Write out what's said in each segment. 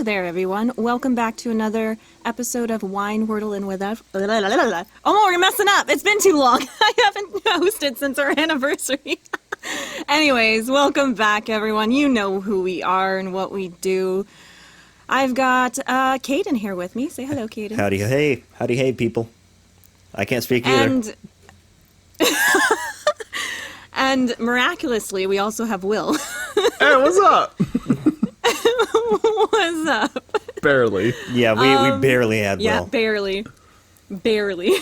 there, everyone. Welcome back to another episode of Wine, Wordle, and Without... Oh, we're messing up. It's been too long. I haven't hosted since our anniversary. Anyways, welcome back, everyone. You know who we are and what we do. I've got Caden here with me. Say hello, Caden. Howdy, hey. Howdy, hey, people. I can't speak either. And miraculously, we also have Will. Hey, what's up? What's up? Barely. Yeah, we barely had Will. Yeah, barely.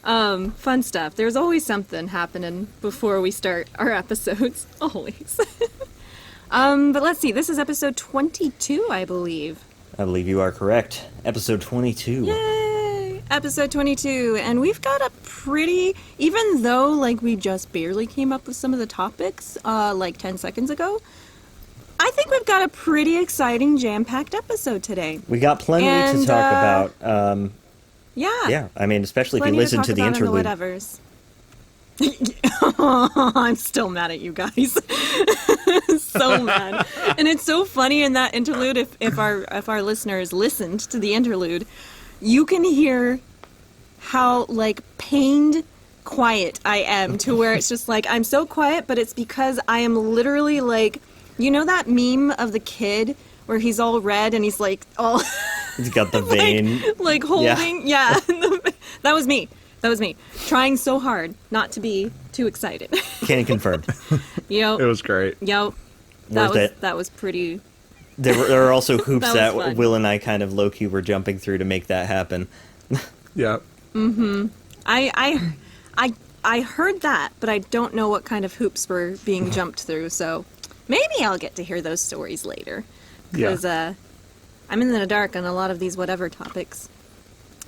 Fun stuff. There's always something happening before we start our episodes. Always. But let's see. This is episode 22, I believe. I believe you are correct. Episode 22. Yay! Episode 22. And we've got a pretty... Even though, like, we just barely came up with some of the topics, like 10 seconds ago, I think we've got a pretty exciting, jam-packed episode today. We got plenty to talk about. Yeah. Yeah, I mean, especially if you listen to the interlude. Whatevers. I'm still mad at you guys. So mad. And it's so funny in that interlude, if our listeners listened to the interlude, you can hear how, like, pained quiet I am, to where it's just like, I'm so quiet, but it's because I am literally, like, you know that meme of the kid where he's all red and he's, like, all... He's got the vein. like holding... Yeah. That was me. Trying so hard not to be too excited. Can confirm. Yep. It was great. Yep. That was pretty... There are also hoops that fun. Will and I kind of low-key were jumping through to make that happen. Yeah. Mm-hmm. I heard that, but I don't know what kind of hoops were being jumped through, so maybe I'll get to hear those stories later. Because I'm in the dark on a lot of these whatever topics.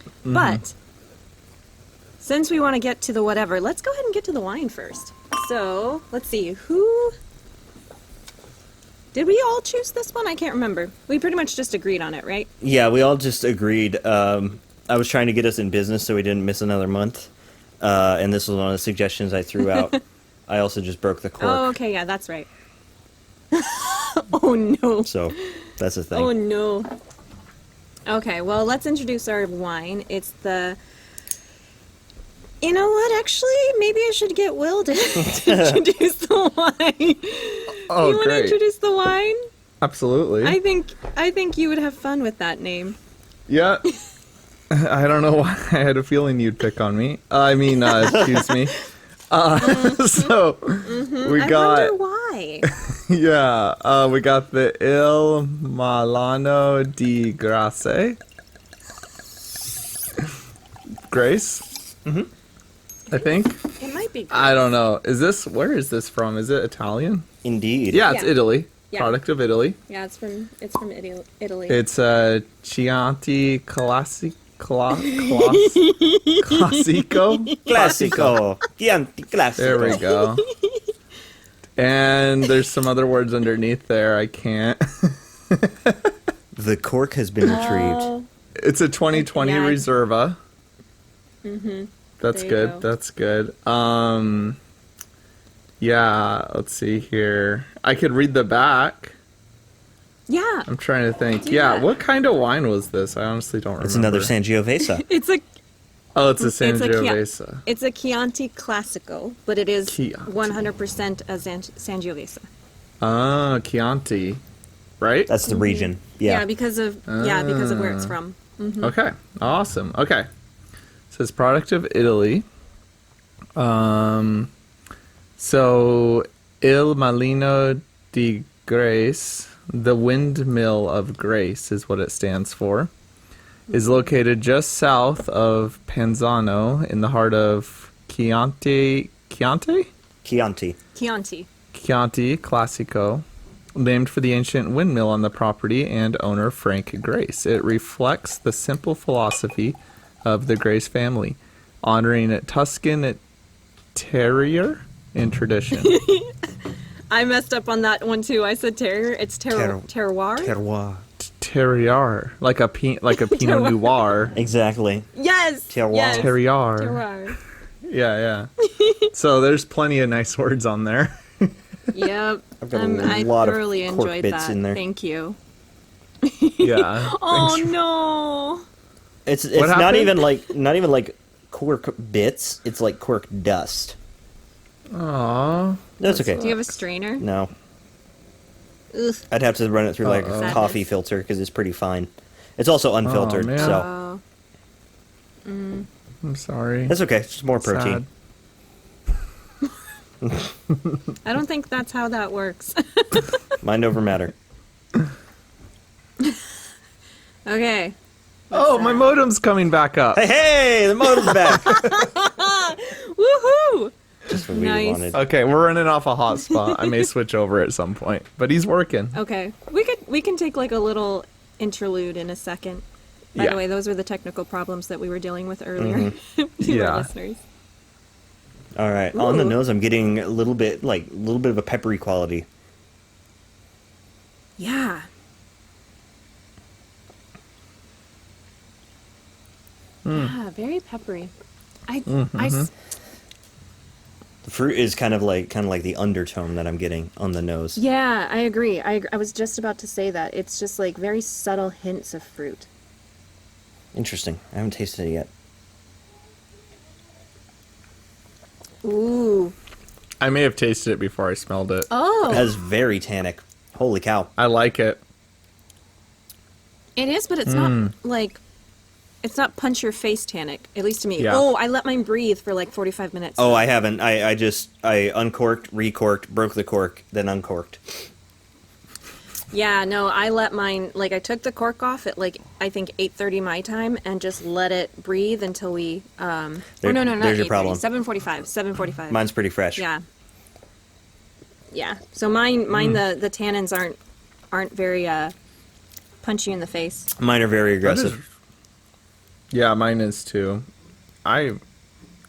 Mm-hmm. But since we want to get to the whatever, let's go ahead and get to the wine first. So, let's see, did we all choose this one? I can't remember. We pretty much just agreed on it, right? Yeah, we all just agreed. I was trying to get us in business so we didn't miss another month. And this was one of the suggestions I threw out. I also just broke the cork. Oh, okay, yeah, that's right. Oh, no. So, that's the thing. Oh, no. Okay, well, let's introduce our wine. It's the... You know what, actually, maybe I should get Will to introduce the wine. Oh, you want to introduce the wine? Absolutely. I think you would have fun with that name. Yeah. I don't know why I had a feeling you'd pick on me. Excuse me. So, we got... I wonder why. Yeah, we got the Il Milano di Grace. Grace? Mm-hmm. I think. It might be. I don't know. Where is this from? Is it Italian? Indeed. Yeah, it's Yeah. Italy. Yeah. Product of Italy. Yeah, it's from Italy. It's Chianti Classico. Classico. Chianti Classico. There we go. And there's some other words underneath there. I can't. The cork has been retrieved. It's a 2020 Yeah. Reserva. Mm-hmm. That's There you good. go. That's good. Yeah, let's see here. I could read the back. Yeah. I'm trying to think. Do Yeah, that. what kind of wine was this? I honestly don't remember. It's another Sangiovese. It's a Oh, it's a It's a Sangiovese. It's a Chianti Classico, but it is Chianti. 100% a Sangiovese. Ah, Chianti. Right? That's the region. Yeah. Because of where it's from. Mm-hmm. Okay, awesome. Okay, so it's product of Italy. So Il Mulino di Grace, the windmill of grace, is what it stands for. Is located just south of Panzano in the heart of Chianti Chianti. Classico, named for the ancient windmill on the property and owner Frank Grace. It reflects the simple philosophy of the Grace family, honoring Tuscan terrier in tradition. I messed up on that one too. I said terrier. It's terroir. Terroir. Terrier, like a Pinot Noir. Exactly. Yes. Terroir. Yes. Terrier. Terroir. Yeah. So there's plenty of nice words on there. Yep. I've got a I lot of thoroughly cork enjoyed bits that. in there. Thank you. Yeah. Oh Thanks. no. It's What not happened? not even like cork bits. It's like cork dust. Aw. That's okay. Do you have a strainer? No, Ugh. I'd have to run it through like a Uh-oh. coffee Sadness. filter because it's pretty fine. It's also unfiltered, man. so Oh. I'm sorry. that's okay. It's just more protein. Sad. I don't think that's how that works. Mind over matter. Okay. Oh, my modem's coming back up. Hey, the motor's back. Woohoo! Just what we Nice. wanted. Okay, we're running off a hotspot. I may switch over at some point, but he's working. Okay. We can take like a little interlude in a second. By Yeah. the way, those were the technical problems that we were dealing with earlier to Yeah. our listeners. All right, on the Ooh. nose, I'm getting a little bit of a peppery quality. Yeah. Yeah, very peppery. The fruit is kind of like the undertone that I'm getting on the nose. Yeah, I agree. I was just about to say that. It's just like very subtle hints of fruit. Interesting. I haven't tasted it yet. Ooh. I may have tasted it before I smelled it. Oh. That's very tannic. Holy cow. I like it. It is, but it's not like it's not punch your face tannic, at least to me. Yeah. Oh, I let mine breathe for like 45 minutes. Oh, I haven't. I uncorked, recorked, broke the cork, then uncorked. Yeah, no, I let mine, like, I took the cork off at, like, I think 8:30 my time and just let it breathe until we, There- oh, no, not there's your 8:30, problem. 7:45. Mine's pretty fresh. Yeah. Yeah. So mine, the tannins aren't very, punchy in the face. Mine are very That is- aggressive. Yeah, mine is too. I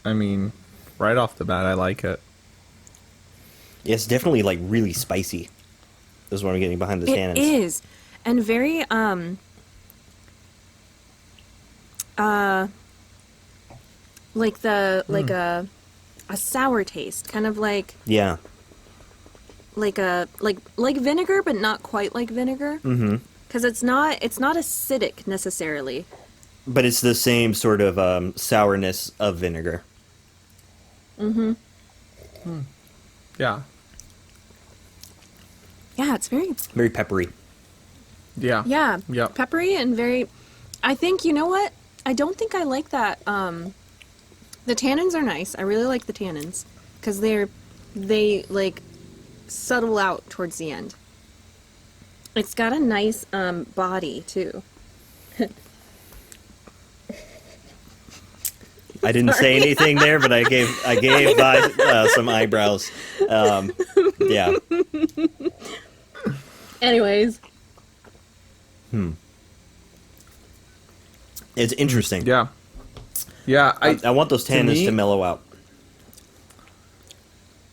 mean, right off the bat, I like it. Yeah, it's definitely like really spicy. This is what I'm getting behind the tannins. It is. And very, like a sour taste, kind of like Yeah. like vinegar, but not quite like vinegar. Mm-hmm. Because it's not acidic necessarily. But it's the same sort of sourness of vinegar. Yeah. Yeah, it's very Very peppery. Yeah. Yep. peppery and very. I think, you know what? I don't think I like that. The tannins are nice. I really like the tannins because they like settle out towards the end. It's got a nice body too. I didn't say anything there, but I gave some eyebrows. Yeah. Anyways, It's interesting. Yeah. Yeah. I want those tannins me- to mellow out.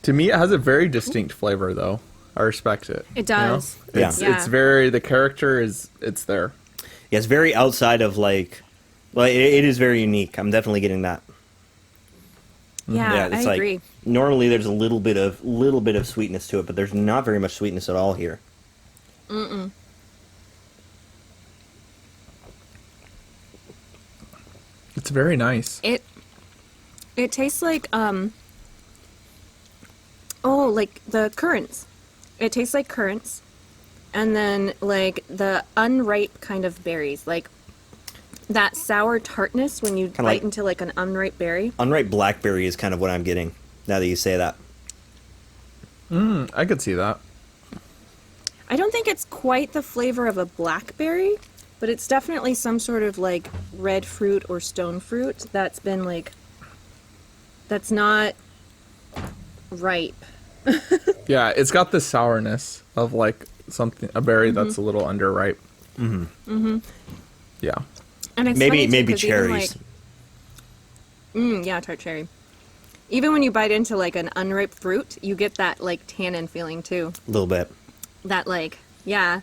To me, it has a very distinct flavor, though. I respect it. it does. Yeah. It's very, the character it's there. Yeah, it's very outside of like. Well, it is very unique. I'm definitely getting that. Yeah, it's I like agree. normally there's a little bit of sweetness to it, but there's not very much sweetness at all here. It's very nice. It tastes like like the currants. It tastes like currants, and then like the unripe kind of berries, like that sour tartness when you Kinda bite like- into like an unripe berry. Unripe blackberry is kind of what I'm getting now that you say that. I could see that. I don't think it's quite the flavor of a blackberry, but it's definitely some sort of like red fruit or stone fruit that's been like that's not ripe. Yeah, it's got the sourness of like a berry that's a little underripe. Yeah. And it's Maybe funny, too, maybe 'cause even, cherries. like, yeah, tart cherry. Even when you bite into like an unripe fruit, you get that like tannin feeling too. A little bit. That like, yeah,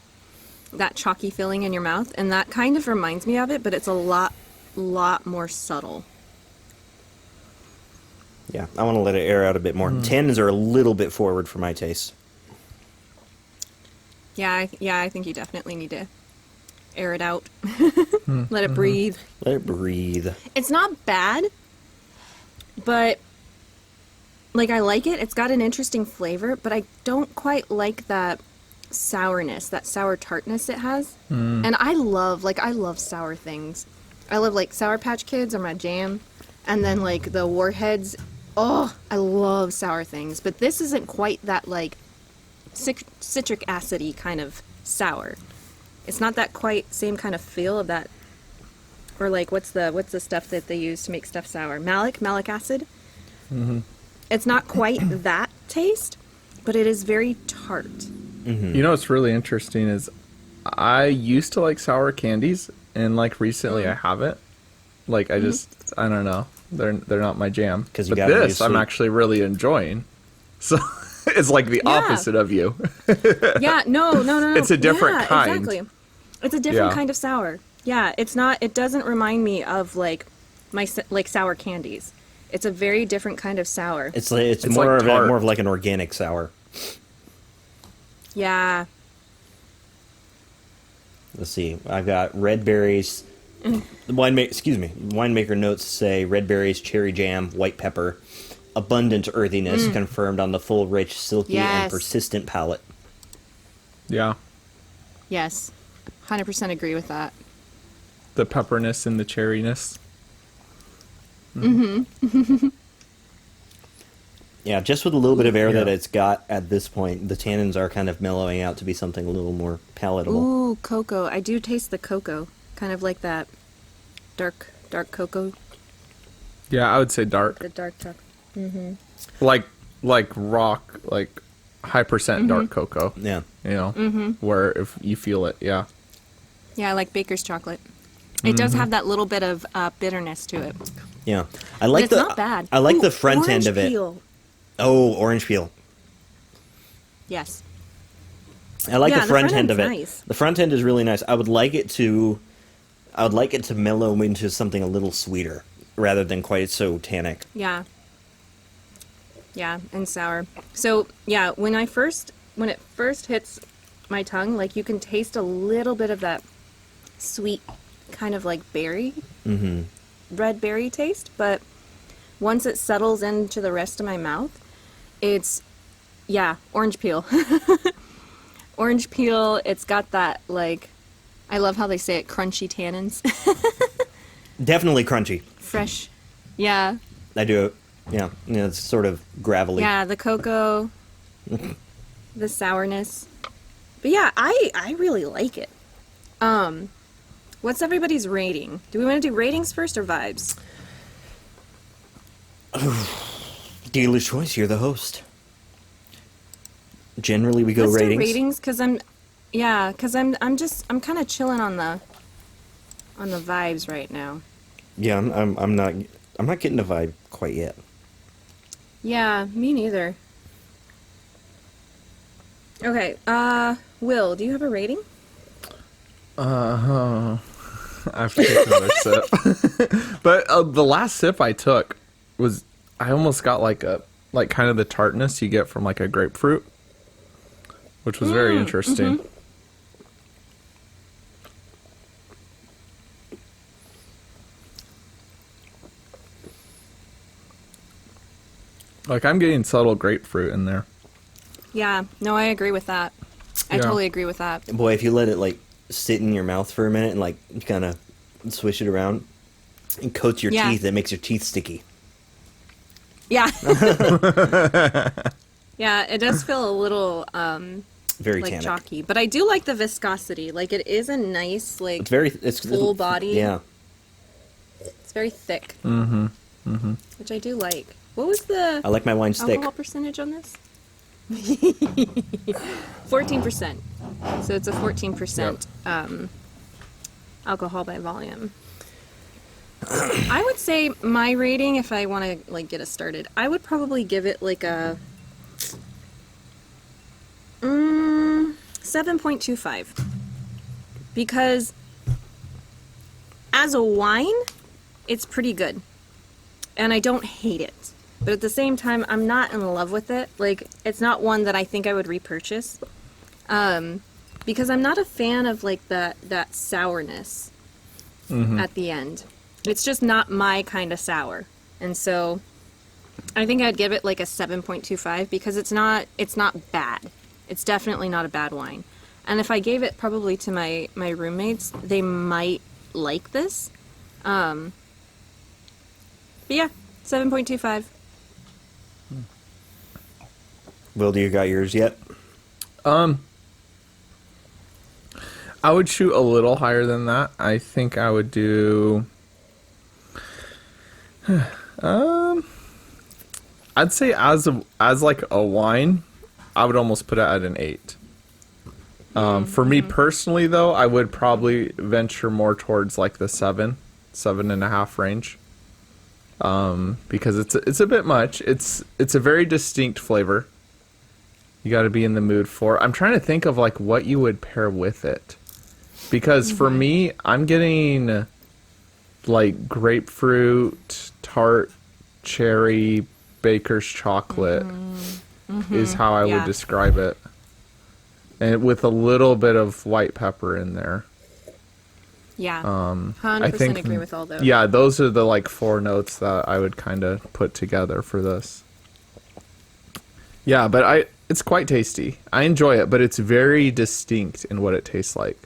that chalky feeling in your mouth, and that kind of reminds me of it, but it's a lot more subtle. Yeah, I want to let it air out a bit more. Tannins are a little bit forward for my taste. Yeah, I think you definitely need to air it out. Let it breathe. Let it breathe. It's not bad, but like I like it. It's got an interesting flavor, but I don't quite like that sourness, that sour tartness it has. And I love sour things. I love like Sour Patch Kids are my jam, and then like the Warheads. Oh, I love sour things, but this isn't quite that like citric acidy kind of sour. It's not that quite same kind of feel of that, or like what's the stuff that they use to make stuff sour? Malic acid. It's not quite that taste, but it is very tart. You know what's really interesting is I used to like sour candies, and like recently I haven't. Like I don't know. They're not my jam. 'Cause you but got really this I'm sweet. actually really enjoying. So it's like the opposite of you. Yeah, no. It's a different Yeah, kind. Exactly. It's a different Yeah. kind of sour. Yeah, it's not. It doesn't remind me of like like sour candies. It's a very different kind of sour. It's It's more like tart. more of like an organic sour. Yeah. Let's see. I've got red berries. Winemaker notes say red berries, cherry jam, white pepper, abundant earthiness confirmed on the full, rich, silky, and Yes. persistent palate. Yeah. Yes. 100% agree with that. The pepperness and the cherryness. Yeah, just with a little bit of air that Yeah. it's got at this point, the tannins are kind of mellowing out to be something a little more palatable. Ooh, cocoa. I do taste the cocoa. Kind of like that dark cocoa. Yeah, I would say dark. The dark chocolate. Like rock, like high percent dark cocoa. Yeah. You know, where if you feel it, yeah. Yeah, I like baker's chocolate. It does have that little bit of bitterness to it. Yeah. I like But it's not bad. I like Ooh, the front end orange of it. peel. Oh, orange peel. Yes. I like Yeah, the front end end's of it. nice. The front end is really nice. I would like it to mellow into something a little sweeter rather than quite so tannic. Yeah. Yeah, and sour. So, yeah, when it first hits my tongue, like you can taste a little bit of that sweet kind of like berry, red berry taste, but once it settles into the rest of my mouth, it's, yeah, orange peel. Orange peel, it's got that, like, I love how they say it, crunchy tannins. Definitely crunchy. Fresh. Yeah. I do. Yeah. It's sort of gravelly. Yeah, the cocoa, the sourness. But yeah, I really like it. What's everybody's rating? Do we want to do ratings first or vibes? Dealer's choice. You're the host. Generally, we go Let's ratings. do ratings because I'm kind of chilling on the vibes right now. Yeah, I'm not getting the vibe quite yet. Yeah, me neither. Okay, Will, do you have a rating? I have to take another sip. But the last sip I took was, I almost got like kind of the tartness you get from like a grapefruit, which was very interesting. Like I'm getting subtle grapefruit in there. Yeah, no, I agree with that. I Yeah. totally agree with that. Boy, if you let it like sit in your mouth for a minute and like kind of swish it around and coats your Yeah. teeth, it makes your teeth sticky. Yeah. Yeah, it does feel a little Very like tannic. chalky, but I do like the viscosity. Like it is a nice like It's full body. Yeah. It's very thick. Which I do like. What was the I like my wine thick. alcohol percentage on this? 14%. So it's a 14% alcohol by volume. I would say my rating, if I want to like get us started, I would probably give it like a 7.25, because as a wine, it's pretty good, and I don't hate it. But at the same time, I'm not in love with it. Like, it's not one that I think I would repurchase. because I'm not a fan of like that sourness at the end. It's just not my kind of sour. And so I think I'd give it like a 7.25 because it's not bad. It's definitely not a bad wine. And if I gave it probably to my roommates, they might like this. But yeah, 7.25. Will, do you got yours yet? I would shoot a little higher than that. I think I would do I'd say as like a wine, I would almost put it at an 8. For me personally though, I would probably venture more towards like the 7.5 range. Because it's a bit much. It's a very distinct flavor. You got to be in the mood for. I'm trying to think of like what you would pair with it. Because for me, I'm getting like grapefruit, tart, cherry, baker's chocolate is how I would describe it. And with a little bit of white pepper in there. Yeah. 100% I think, agree with all those. Yeah, those are the like 4 notes that I would kind of put together for this. Yeah, but it's quite tasty. I enjoy it, but it's very distinct in what it tastes like.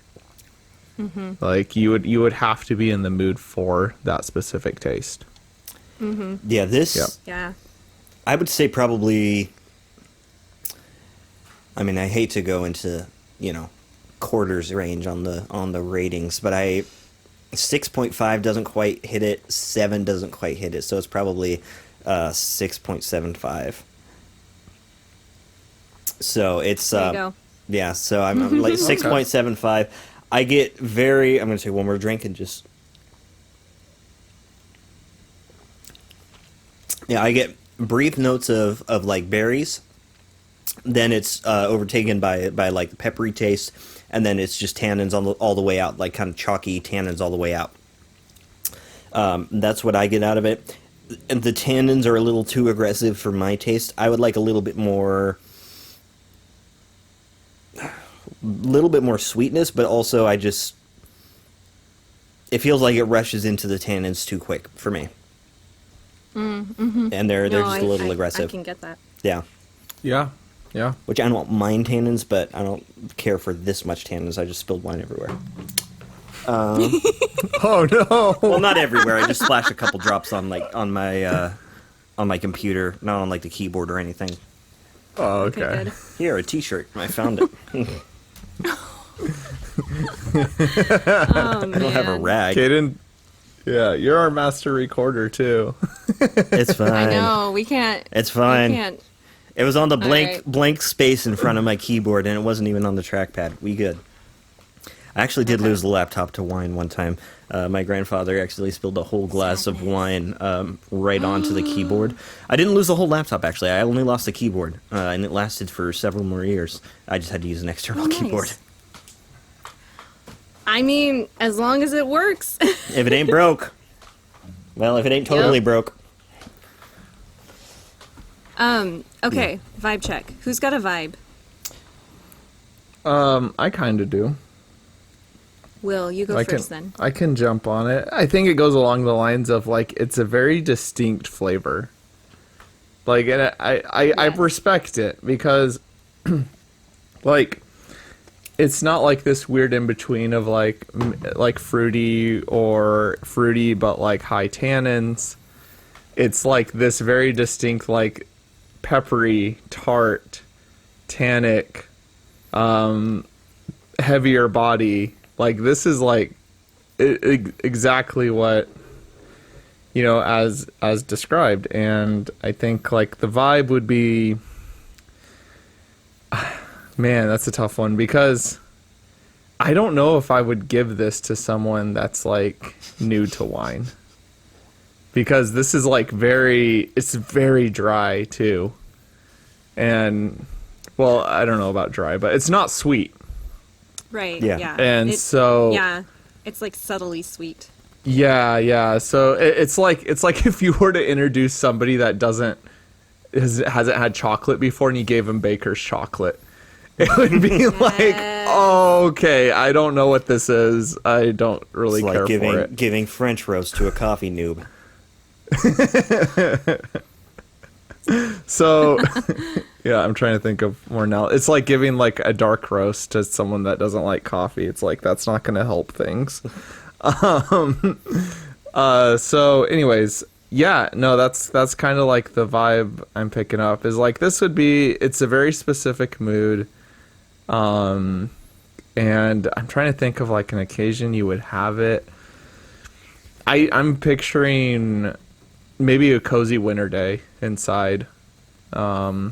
Like you would have to be in the mood for that specific taste. Yeah, this. Yep. Yeah. I would say probably. I mean, I hate to go into quarters range on the ratings, but 6.5 doesn't quite hit it. 7 doesn't quite hit it, so it's probably 6.75. So it's There you go. yeah. So I'm like 6.75. I get very. I'm gonna take one more drink and just. Yeah, I get brief notes of like berries. Then it's overtaken by like the peppery taste, and then it's just tannins all the way out, like kind of chalky tannins all the way out. That's what I get out of it. And the tannins are a little too aggressive for my taste. I would like a little bit more sweetness, but also it feels like it rushes into the tannins too quick for me. And they're just a little aggressive. I can get that. Yeah. Yeah. Yeah. Which I don't mind tannins, but I don't care for this much tannins. I just spilled wine everywhere. Oh no. Well, not everywhere. I just splashed a couple drops on my computer, not on like the keyboard or anything. Oh, Okay, okay. good. Here, a T-shirt. I found it. Oh, I don't have a rag. Kaden, yeah, you're our master recorder too. It's fine. I know, we can't. It's fine. We can't. It was on the right. blank space in front of my keyboard, and it wasn't even on the trackpad. We good. I actually did lose the laptop to wine one time. My grandfather actually spilled a whole glass of wine right onto the keyboard. I didn't lose the whole laptop, actually. I only lost the keyboard, and it lasted for several more years. I just had to use an external keyboard. I mean, as long as it works. If it ain't broke. Well, if it ain't totally broke. Okay, vibe check. Who's got a vibe? I kind of do. Will, you go first then. I can jump on it. I think it goes along the lines of like it's a very distinct flavor. Like, and I respect it because, like, it's not like this weird in between of like fruity but like high tannins. It's like this very distinct like peppery, tart, tannic, heavier body. Like this is like exactly what as described, and I think like the vibe would be. Man, that's a tough one because I don't know if I would give this to someone that's like new to wine. Because this is like it's very dry too. And well, I don't know about dry, but it's not sweet. Right, Yeah. yeah. And so yeah, it's like subtly sweet. Yeah. So it's like if you were to introduce somebody that hasn't had chocolate before and you gave them baker's chocolate. It would be like, Okay, I don't know what this is. I don't really It's care like for it. giving French roast to a coffee noob. So, yeah, I'm trying to think of more now. It's like giving like a dark roast to someone that doesn't like coffee. It's like that's not going to help things. So anyways, yeah, no, that's kind of like the vibe I'm picking up is like this would be it's a very specific mood. And I'm trying to think of like an occasion you would have it. I'm picturing maybe a cozy winter day inside. Yeah,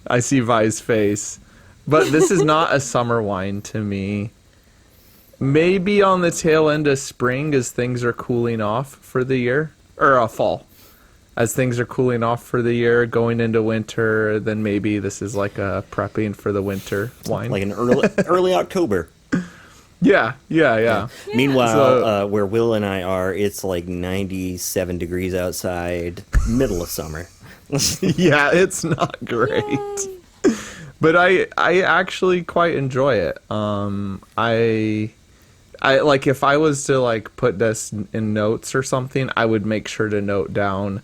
I see Vi's face. But this is not a summer wine to me. Maybe on the tail end of spring as things are cooling off for the year. Or fall. As things are cooling off for the year, going into winter, then maybe this is like a prepping for the winter wine. Like an early October. Yeah. Meanwhile, So- where Will and I are, it's like 97 degrees outside, middle of summer. Yeah, it's not great. But I actually quite enjoy it. I like if I was to like put this in notes or something, I would make sure to note down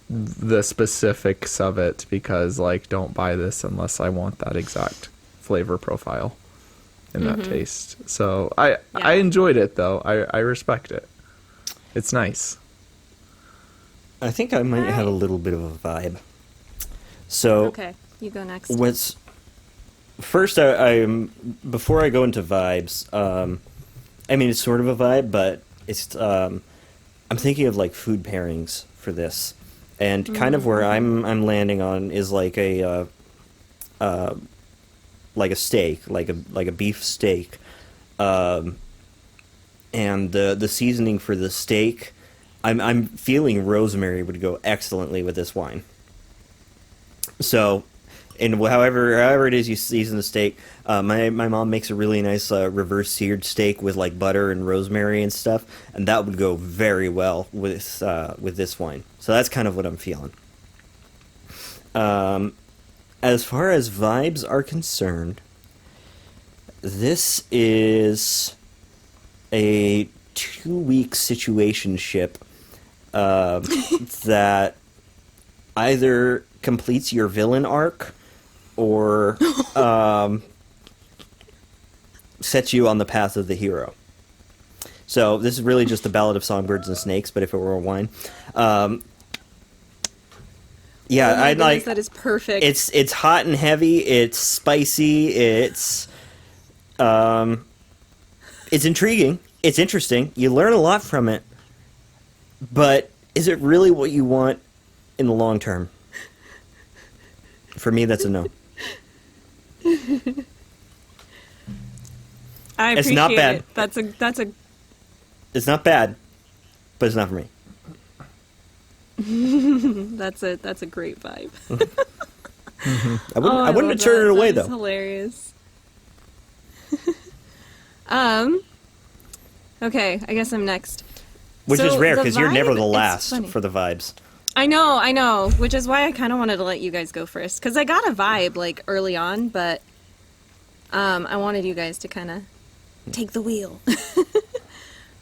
the specifics of it because like don't buy this unless I want that exact flavor profile and that taste. So I enjoyed it though. I respect it. It's nice. I think I might have a little bit of a vibe. So Okay, you go next. what's first? I before I go into vibes. I mean, it's sort of a vibe, but it's. I'm thinking of like food pairings for this, and kind of where I'm landing on is like a steak, like a beef steak, and the seasoning for the steak. I'm feeling rosemary would go excellently with this wine. So, and however it is you season the steak, my mom makes a really nice reverse seared steak with like butter and rosemary and stuff, and that would go very well with this wine. So that's kind of what I'm feeling. As far as vibes are concerned, this is a 2-week situationship that either completes your villain arc or sets you on the path of the hero. So this is really just the Ballad of Songbirds and Snakes, but if it were a wine. Yeah, Oh my I'd goodness, like. that is perfect. It's hot and heavy. It's spicy. It's intriguing. It's interesting. You learn a lot from it. But is it really what you want in the long term? For me, that's a no. I appreciate it's not bad. it. That's a It's not bad, but it's not for me. that's a great vibe. I wouldn't have turned it away That is though. hilarious. Okay, I guess I'm next. Which is So rare the because you're never vibe, the it's last funny. for the vibes. I know, which is why I kind of wanted to let you guys go first because I got a vibe like early on, but I wanted you guys to kind of take the wheel.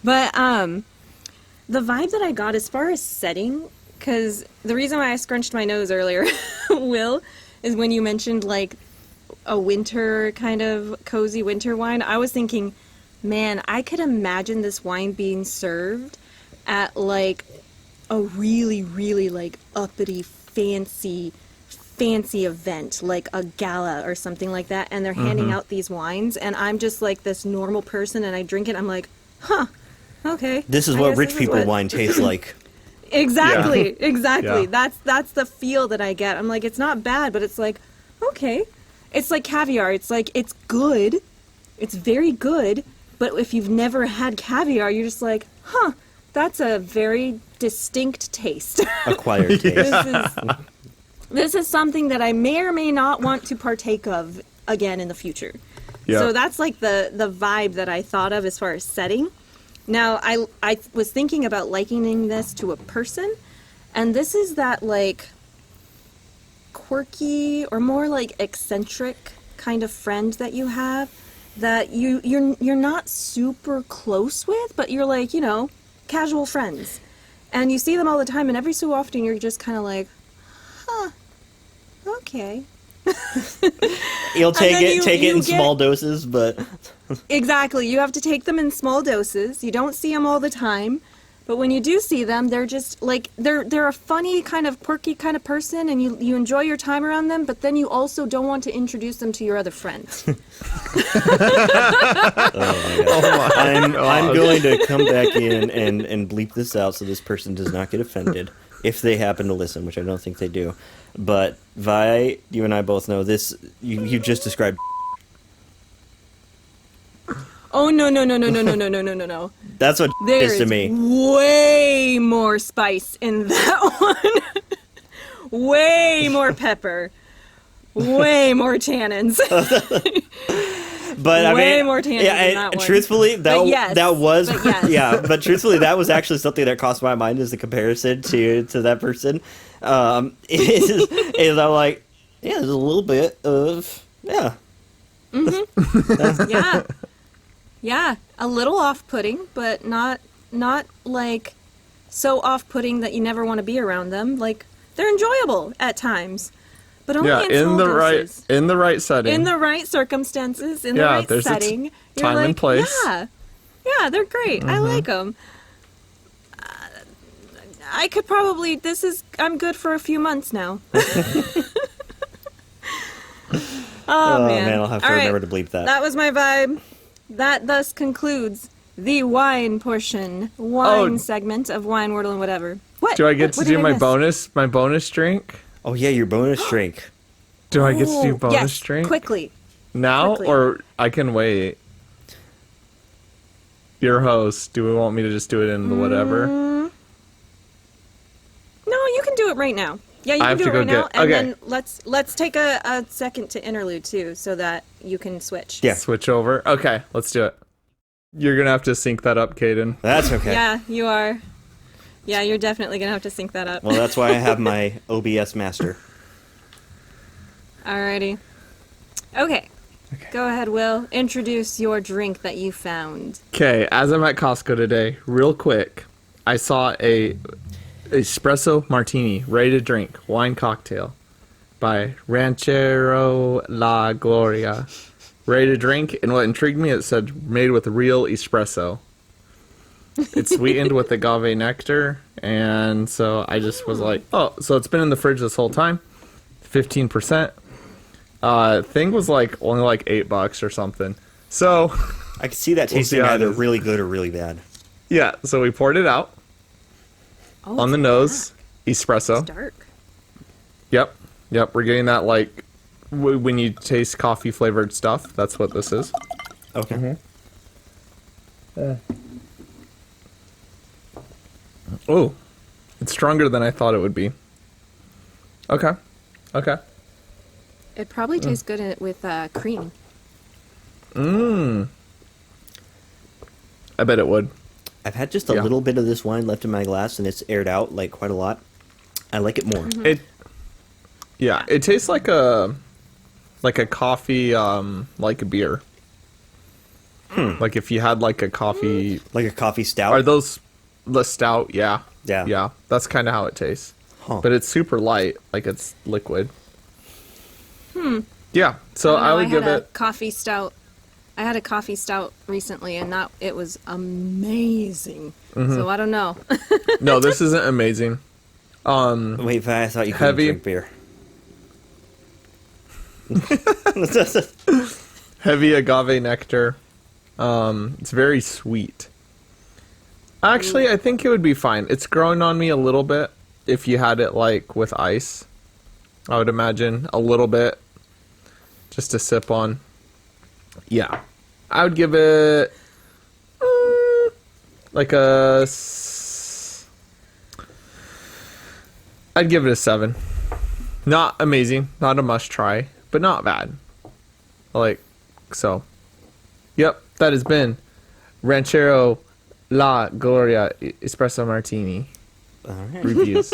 But the vibe that I got as far as setting, because the reason why I scrunched my nose earlier, Will, is when you mentioned like a winter kind of cozy winter wine. I was thinking, man, I could imagine this wine being served at like a really, really like uppity, fancy event, like a gala or something like that, and they're handing out these wines, and I'm just like this normal person, and I drink it, I'm like, huh, okay. This is I what guess rich this is people what- wine tastes like. Exactly, exactly. Yeah. That's the feel that I get. I'm like, it's not bad, but it's like, okay. It's like caviar. It's like, it's good. It's very good. But if you've never had caviar, you're just like, huh, that's a very distinct taste. Acquired taste. This is something that I may or may not want to partake of again in the future. Yeah. So that's like the vibe that I thought of as far as setting. Now, I was thinking about likening this to a person, and this is that like quirky or more like eccentric kind of friend that you have that you're not super close with, but you're like, casual friends. And you see them all the time, and every so often you're just kind of like, huh, okay. You'll take it in get... small doses, but Exactly. You have to take them in small doses. You don't see them all the time. But when you do see them, they're just like they're a funny kind of quirky kind of person, and you enjoy your time around them. But then you also don't want to introduce them to your other friends. oh my God. I'm going to come back in and bleep this out so this person does not get offended if they happen to listen, which I don't think they do. But Vi, you and I both know this. You just described. Oh no. That's what is to me. Way more spice in that one. Way more pepper. Way more tannins. But I way mean, more tannins in that one. Truthfully, that was yes. yeah. But truthfully, that was actually something that crossed my mind as a comparison to that person. Is I'm like, yeah, there's a little bit of yeah. Mm-hmm. Yeah, a little off-putting, but not like so off-putting that you never want to be around them. Like, they're enjoyable at times, but only in small doses. in the right setting, in the right circumstances, in the right there's setting. Time like, and place. Yeah, they're great. I like them. I could probably. I'm good for a few months now. Oh man, I'll have to remember to bleep that. That was my vibe. That thus concludes the wine segment of Wine, Wordle, and Whatever. What? Do I get to do my bonus? bonus drink? Oh yeah, your bonus drink. Do I get to do bonus yes, drink? Quickly. Now, or I can wait? Your host, do we want me to just do it in the whatever? No, you can do it right now. Yeah, you can do it right now. And then let's take a second to interlude too, so that you can switch. Yeah. Switch over? Okay, let's do it. You're going to have to sync that up, Caden. That's okay. Yeah, you are. Yeah, you're definitely going to have to sync that up. Well, that's why I have my OBS master. Alrighty. Okay. Go ahead, Will. Introduce your drink that you found. Okay, as I'm at Costco today, real quick, I saw a espresso martini, ready to drink, wine cocktail by Ranchero La Gloria. Ready to drink, and what intrigued me, it said made with real espresso. It's sweetened with agave nectar, and so I just was like, oh, so it's been in the fridge this whole time. 15%. Thing was like only like $8 or something. So I could see that tasting either really good or really bad. Yeah, so we poured it out. Oh, on the nose, espresso. It's dark. Yep. We're getting that like when you taste coffee flavored stuff. That's what this is. Okay. Oh, it's stronger than I thought it would be. Okay. It probably tastes good with cream. I bet it would. I've had just a little bit of this wine left in my glass, and it's aired out like quite a lot. I like it more. Mm-hmm. It tastes like a coffee, like a beer. Like if you had like a coffee, like a coffee stout. Are those the stout? Yeah. Yeah. That's kind of how it tastes. Huh. But it's super light, like it's liquid. Yeah. So I would give it coffee stout. I had a coffee stout recently, and it was amazing. So I don't know. No, this isn't amazing. Wait, I thought you couldn't drink beer. Heavy agave nectar. It's very sweet. Actually, I think it would be fine. It's growing on me a little bit if you had it like with ice. I would imagine a little bit just to sip on. Yeah. I would give it like I'd give it a 7. Not amazing, not a must try, but not bad. So. Yep, that has been Ranchero La Gloria Espresso Martini. All right. Reviews.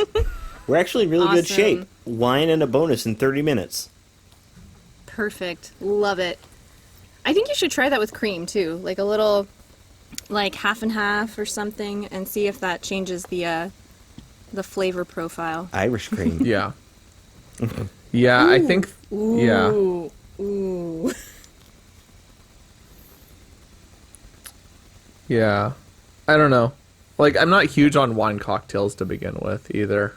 We're actually in really good Awesome. shape. Wine and a bonus in 30 minutes. Perfect. Love it. I think you should try that with cream too, like a little, like half and half or something, and see if that changes the flavor profile. Irish cream. Yeah. Yeah, I think. Yeah. Ooh. Yeah. I don't know. Like, I'm not huge on wine cocktails to begin with either.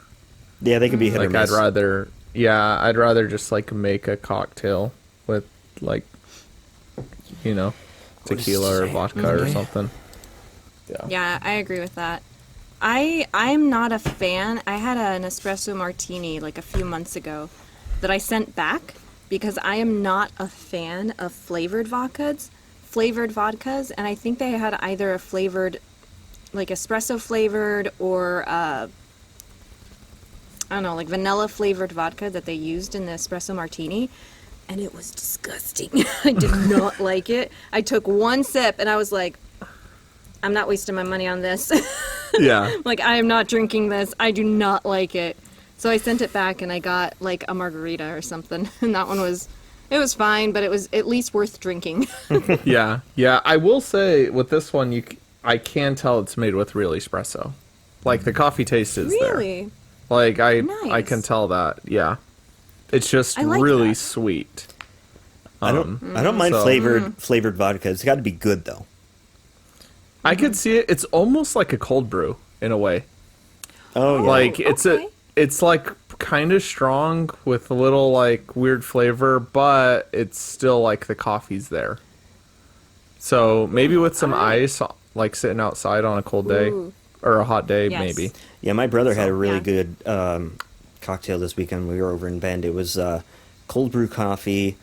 Yeah, they could be hit or Like, miss. I'd rather just, like, make a cocktail with, like, you know, tequila or vodka or something. Yeah, I agree with that. I'm not a fan. I had an espresso martini like a few months ago that I sent back because I am not a fan of flavored vodkas, and I think they had either a flavored, like espresso flavored, or I don't know, like vanilla flavored vodka that they used in the espresso martini, and it was disgusting. I did not like it. I took one sip and I was like, I'm not wasting my money on this. Yeah. Like, I am not drinking this. I do not like it. So I sent it back and I got like a margarita or something. And that one was fine, but it was at least worth drinking. Yeah. Yeah. I will say with this one, I can tell it's made with real espresso. Like, the coffee taste is there. Really? Like, I Nice. can tell that. Yeah. It's just I like really that. sweet. I don't mind so- flavored vodka. It's got to be good though. I could see it. It's almost like a cold brew in a way. Oh yeah. Like, okay. it's like kind of strong with a little like weird flavor, but it's still like the coffee's there. So maybe with some ice, like sitting outside on a cold day Ooh. or a hot day, Yes. maybe. Yeah, my brother had a So, really yeah. good cocktail this weekend. We were over in Bend. It was cold brew coffee,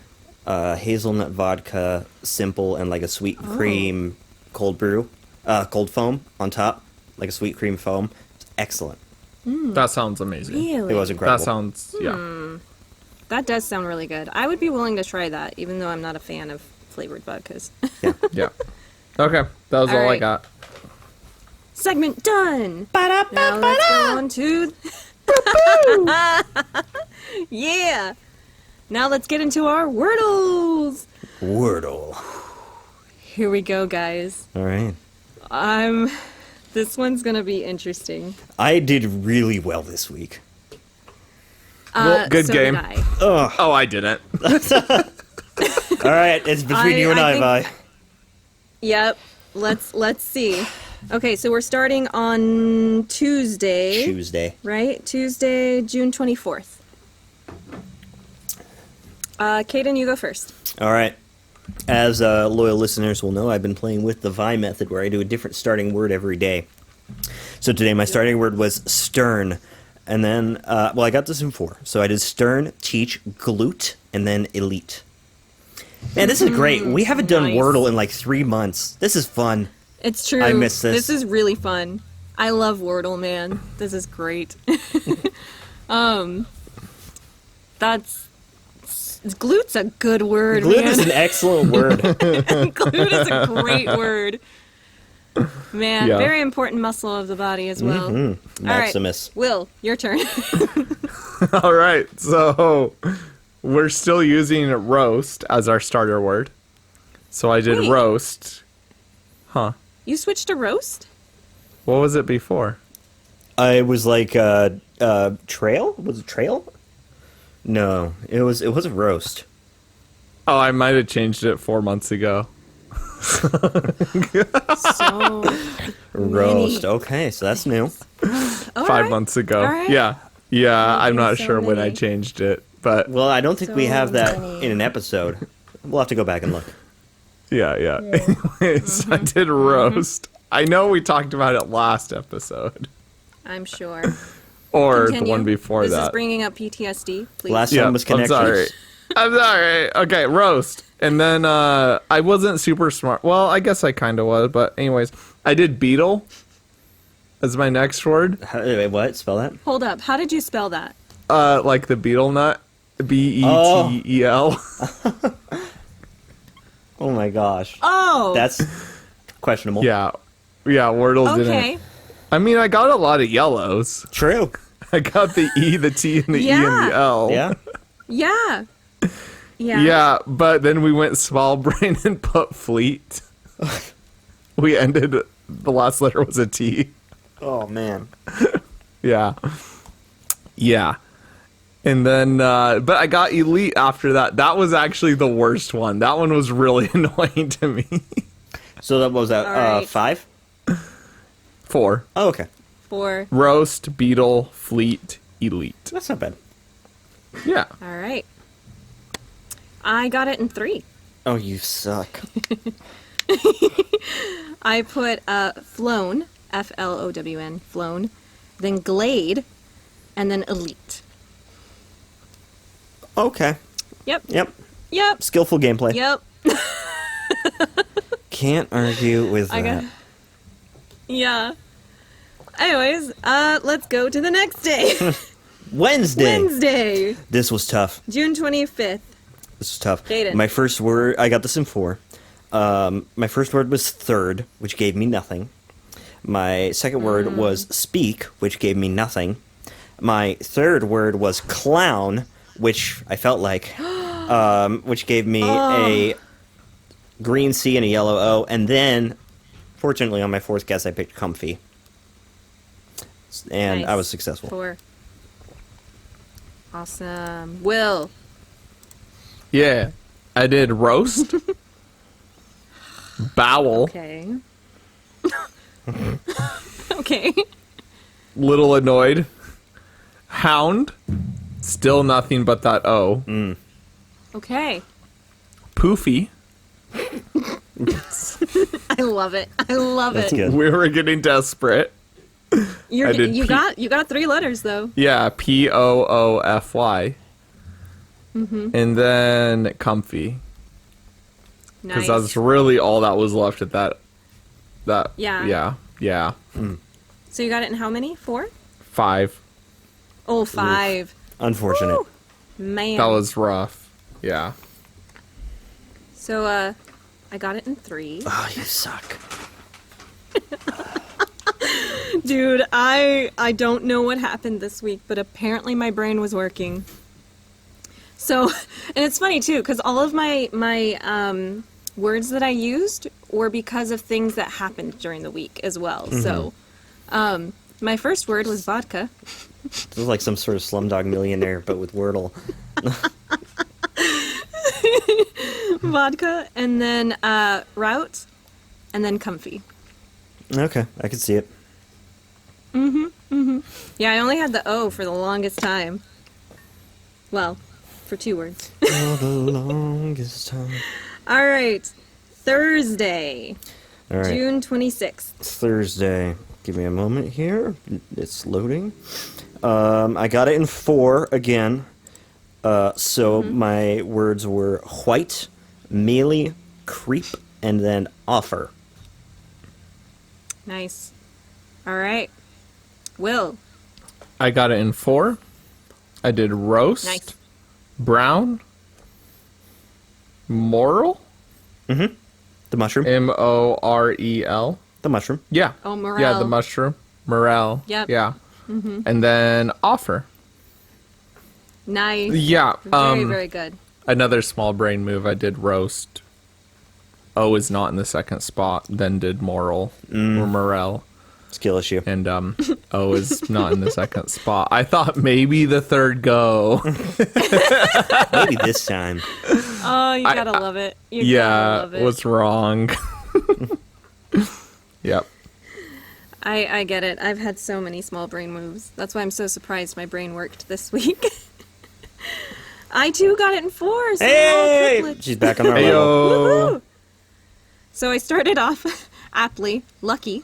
hazelnut vodka, simple, and like a sweet cream cold brew, cold foam on top, like a sweet cream foam. It's excellent. That sounds amazing. Really? It was incredible. That sounds That does sound really good. I would be willing to try that, even though I'm not a fan of flavored vodkas. yeah. Okay, that was all I Alright. got. Segment done. Now let's go on to. Yeah. Now let's get into our Wordles. Wordle. Here we go, guys. All right. This one's gonna be interesting. I did really well this week. Well, good so game. did I. Oh, I didn't. All right, it's between you and I I, think- Vi. Yep. Let's see. Okay, so we're starting on Tuesday. Tuesday. Right? Tuesday, June 24th. Kaden, you go first. All right. As loyal listeners will know, I've been playing with the Vi method where I do a different starting word every day. So today my starting word was stern. And then, I got this in 4. So I did stern, teach, glute, and then elite. Man, this is great. We haven't done nice. Wordle in like 3 months. This is fun. It's true. I miss this. This is really fun. I love Wordle, man. This is great. Glute's a good word, Glute man. is an excellent word. Glute is a great word. Man, Yeah. very important muscle of the body as well. All right, Maximus. Will, your turn. All right, so we're still using roast as our starter word. So I did Wait. roast. Huh. You switched to roast? What was it before? It was like trail? Was it trail? No, it wasn't roast. Oh, I might have changed it 4 months ago. So Roast. Okay, so that's new. 5 months ago. All right. Yeah. Yeah, I'm not so sure when I many. changed it, but Well, I don't think we So have that many. in an episode. We'll have to go back and look. yeah. Anyways, I did roast. I know we talked about it last episode I'm sure. or Continue. the one before This that. is bringing up PTSD, please. Last Yeah, one was I'm connections. sorry. I'm sorry. Okay, roast. And then I wasn't super smart. Well, I guess I kind of was, but anyways, I did beetle as my next word. Wait, what? Spell that? Hold up. How did you spell that? Like the beetle nut. Betel. Oh my gosh. Oh. That's questionable. Yeah. Yeah, Wordle okay. didn't. I mean, I got a lot of yellows. True. I got the E, the T, and the E and Yeah. the L. Yeah. Yeah. Yeah. Yeah, but then we went small brain and put fleet. We ended, the last letter was a T. Oh man. Yeah. Yeah. And then, but I got elite after that. That was actually the worst one. That one was really annoying to me. So that was that All right. 5? 4. Oh, okay. 4. Roast, beetle, fleet, elite. That's not bad. Yeah. All right. I got it in 3. Oh, you suck. I put flown, Flown, flown, then glade, and then elite. Okay. Yep. Yep. Yep. Skillful gameplay. Yep. Can't argue with I that. got. Yeah. Anyways, let's go to the next day. Wednesday. Wednesday, This was tough. June 25th. This was tough. Jaden. My first word, I got this in 4. My first word was third, which gave me nothing. My second word was speak, which gave me nothing. My third word was clown, which I felt like, which gave me a green C and a yellow O. And then, fortunately, on my fourth guess, I picked comfy. And Nice. I was successful. 4. Awesome. Will. Yeah. I did roast, bowel, Okay. Okay. little annoyed, hound, still nothing but that O, Okay. poofy. I love it. I love That's it. good. We were getting desperate. You're, I did you P- got 3 letters though. Yeah, Poofy. And then comfy. Because Nice. that's really all that was left at that. Yeah. Yeah. So you got it in how many? 4? 5. Oh, 5. Unfortunate. Woo. Man. That was rough. Yeah. So I got it in 3. Oh, you suck. Dude, I don't know what happened this week, but apparently my brain was working. So, and it's funny too, because all of my words that I used were because of things that happened during the week as well. So, my first word was vodka. This is like some sort of Slumdog Millionaire, but with Wordle. Vodka, and then route, and then comfy. Okay, I can see it. Yeah, I only had the O for the longest time. Well, for 2 words. For the longest time. All right, Thursday, All right, June 26th. Thursday. Give me a moment here. It's loading. I got it in 4 again. So my words were white, mealy, creep, and then offer. Nice. All right. Will. I got it in 4. I did roast, Nice. brown, moral, The mushroom. Morel. The mushroom. Yeah. Oh, Yeah, morel. the mushroom. Morel. Yep. Yeah. And then offer. Nice. Yeah. Very, very good. Another small brain move. I did roast. O is not in the second spot. Then did moral or morel. Skill issue. And O is not in the second spot. I thought maybe the third go. Maybe this time. Oh, you gotta love it. You gotta Yeah, love it. was wrong. Yep. I get it. I've had so many small brain moves. That's why I'm so surprised my brain worked this week. I too got it in 4. So Hey! privilege. She's back on our level. Heyo. Woohoo! So I started off aptly, lucky.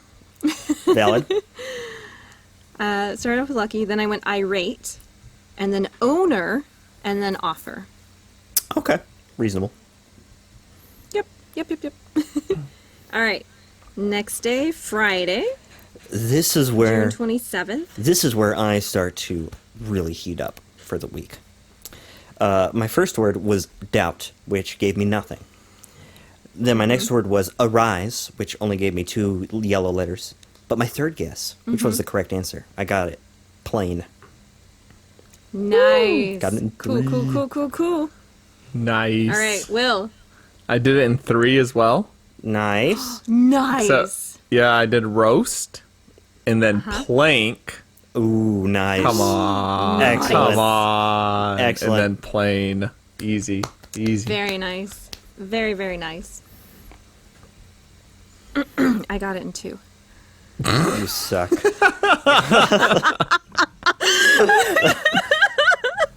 Valid. Started off with lucky, then I went irate, and then owner, and then offer. Okay. Reasonable. Yep. All right. Next day, Friday, This is where June 27th. this is where I start to really heat up for the week. My first word was doubt, which gave me nothing. Then my next word was arise, which only gave me 2 yellow letters. But my third guess, which was the correct answer, I got it. Plain. Nice. Got it in Cool, cool, 3. cool, cool, cool. Nice. All right, Will. I did it in 3 as well. Nice. Nice. So, yeah, I did roast and then plank. Ooh, nice. Come on. Excellent. Come on. Excellent. And then plain. Easy. Easy. Very nice. Very, very nice. I got it in 2. You suck.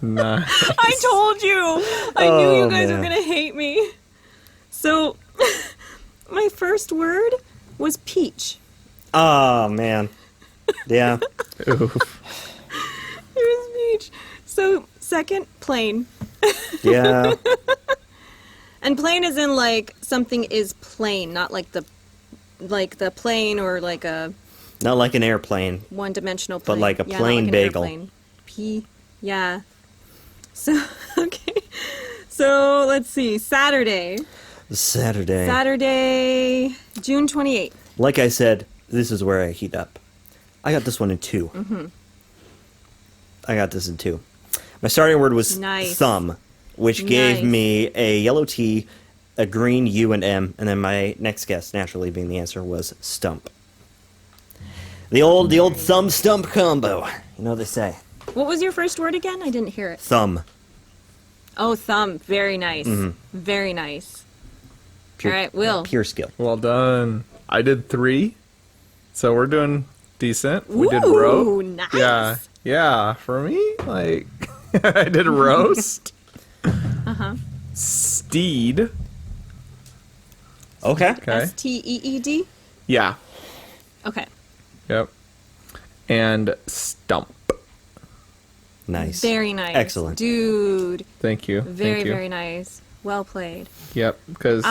Nice. I told you. I knew you guys were man. going to hate me. So, my first word was peach. Oh, man. Yeah. Oof. It was peach. So, second, plain. Yeah. And plain is in like something is plain, not like the plane or like a Not like an airplane. one-dimensional plane. like a Yeah, plain not like an bagel. airplane. Yeah. So, okay. So, let's see. Saturday, June 28th. Like I said, this is where I heat up. I got this one in 2. Mm-hmm. I got this in 2. My starting word was Nice. thumb, which gave Nice. me a yellow T, a green U and M, and then my next guess, naturally being the answer, was stump. The old thumb stump combo. You know what they say. What was your first word again? I didn't hear it. Thumb. Oh, thumb. Very nice. Very nice. Pure, All right, Will. Pure skill. Well done. I did 3. So we're doing decent. We did Ooh, roast. nice. Yeah. Yeah. For me, like, I did roast. Steed. Okay. Okay. Steed? Yeah. Okay. Yep. And stump. Nice. Very nice. Excellent. Dude. Thank you. Very, Thank you. very nice. Well played. Yep. Because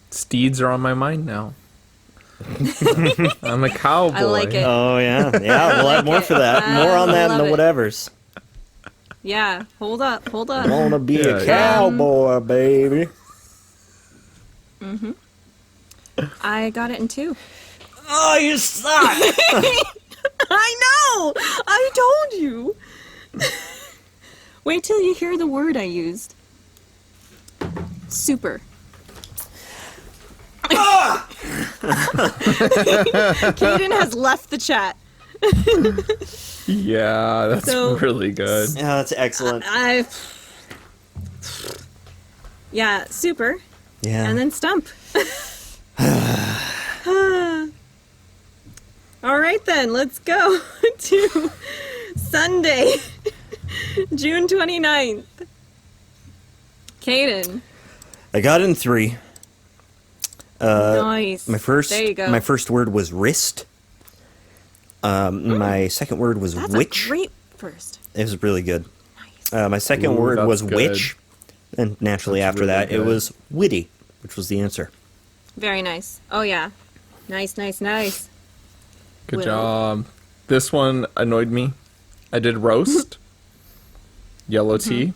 steeds are on my mind now. I'm a cowboy. I like it. Oh, yeah. Yeah, we'll have more for that. More on that in love the it. whatevers. Yeah. Hold up. I want to be Yeah, a yeah. cowboy, baby. I got it in 2. Oh, you suck. I know! I told you! Wait till you hear the word I used. Super. Kaden has left the chat. Yeah, that's So- really good. Yeah, that's excellent. Yeah, super. Yeah. And then stump. All right then, let's go to Sunday, June 29th. Kaden. I got in 3. Nice. There you go. My first word was wrist. My second word was That's witch. a great first. It was really good. Nice. My second Ooh, word that's was good. witch, and naturally That's after really that it good. was witty, which was the answer. Very nice. Oh yeah. Nice, nice, nice. Good Will. job. This one annoyed me. I did roast. Yellow tea.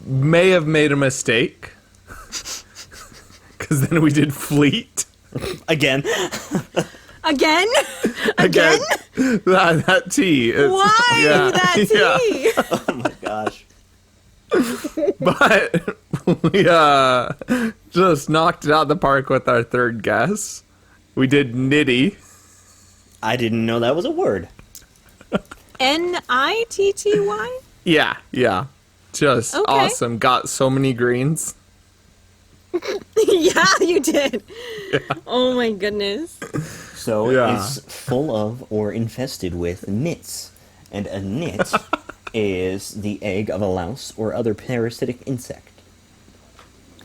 May have made a mistake. Because then we did fleet. Again. Again? Again? that tea. Is, Why yeah, that yeah. tea? Oh my gosh. But we just knocked it out of the park with our third guess. We did nitty. I didn't know that was a word. Nitty? Yeah. Just Okay. awesome. Got so many greens. Yeah, you did. Oh my goodness. So Yeah. it's full of or infested with nits. And a nit is the egg of a louse or other parasitic insect.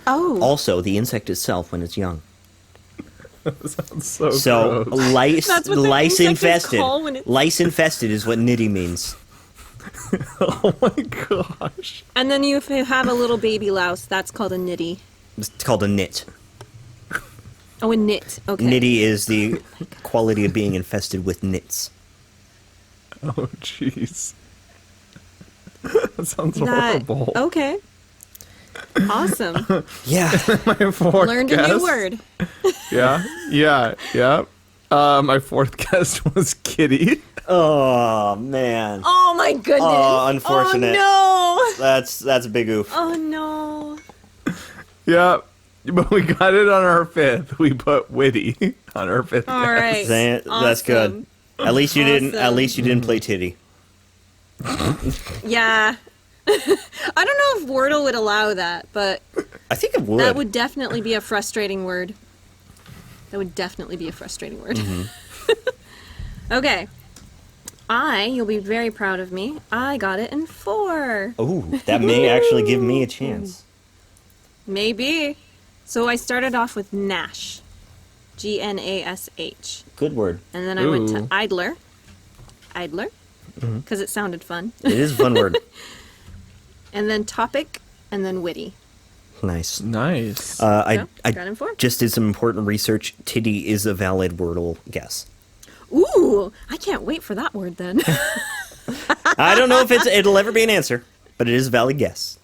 Oh. Also, the insect itself when it's young. Sounds so So gross. lice, That's what the lice insect is infested. called when it's- Lice infested is what nitty means. Oh my gosh. And then if you have a little baby louse, that's called a nitty. It's called a nit. Oh, a nit. Okay. Nitty is the quality of being infested with nits. Oh jeez. That sounds That, horrible. okay. Awesome. Yeah. My fourth Learned a guess. new word. Yeah. My fourth guess was kitty. Oh man. Oh my goodness. Oh, unfortunate. Oh That's a big oof. Oh no. Yeah, but we got it on our fifth. We put witty on our fifth. All right. That's good. At least you didn't. At Awesome. least you didn't play titty. Yeah. I don't know if Wordle would allow that, but I think it would. that would definitely be a frustrating word. That would definitely be a frustrating word. Okay. You'll be very proud of me. I got it in 4. Ooh, that may actually give me a chance. Maybe. So I started off with Gnash. Gnash. Good word. And then I went to Ooh. Idler. Idler. Because it sounded fun. It is a fun word. And then Topic. And then Witty. Nice. Nice. I got in 4. just did some important research. Titty is a valid Wordle guess. Ooh, I can't wait for that word then. I don't know if it'll ever be an answer, but it is a valid guess.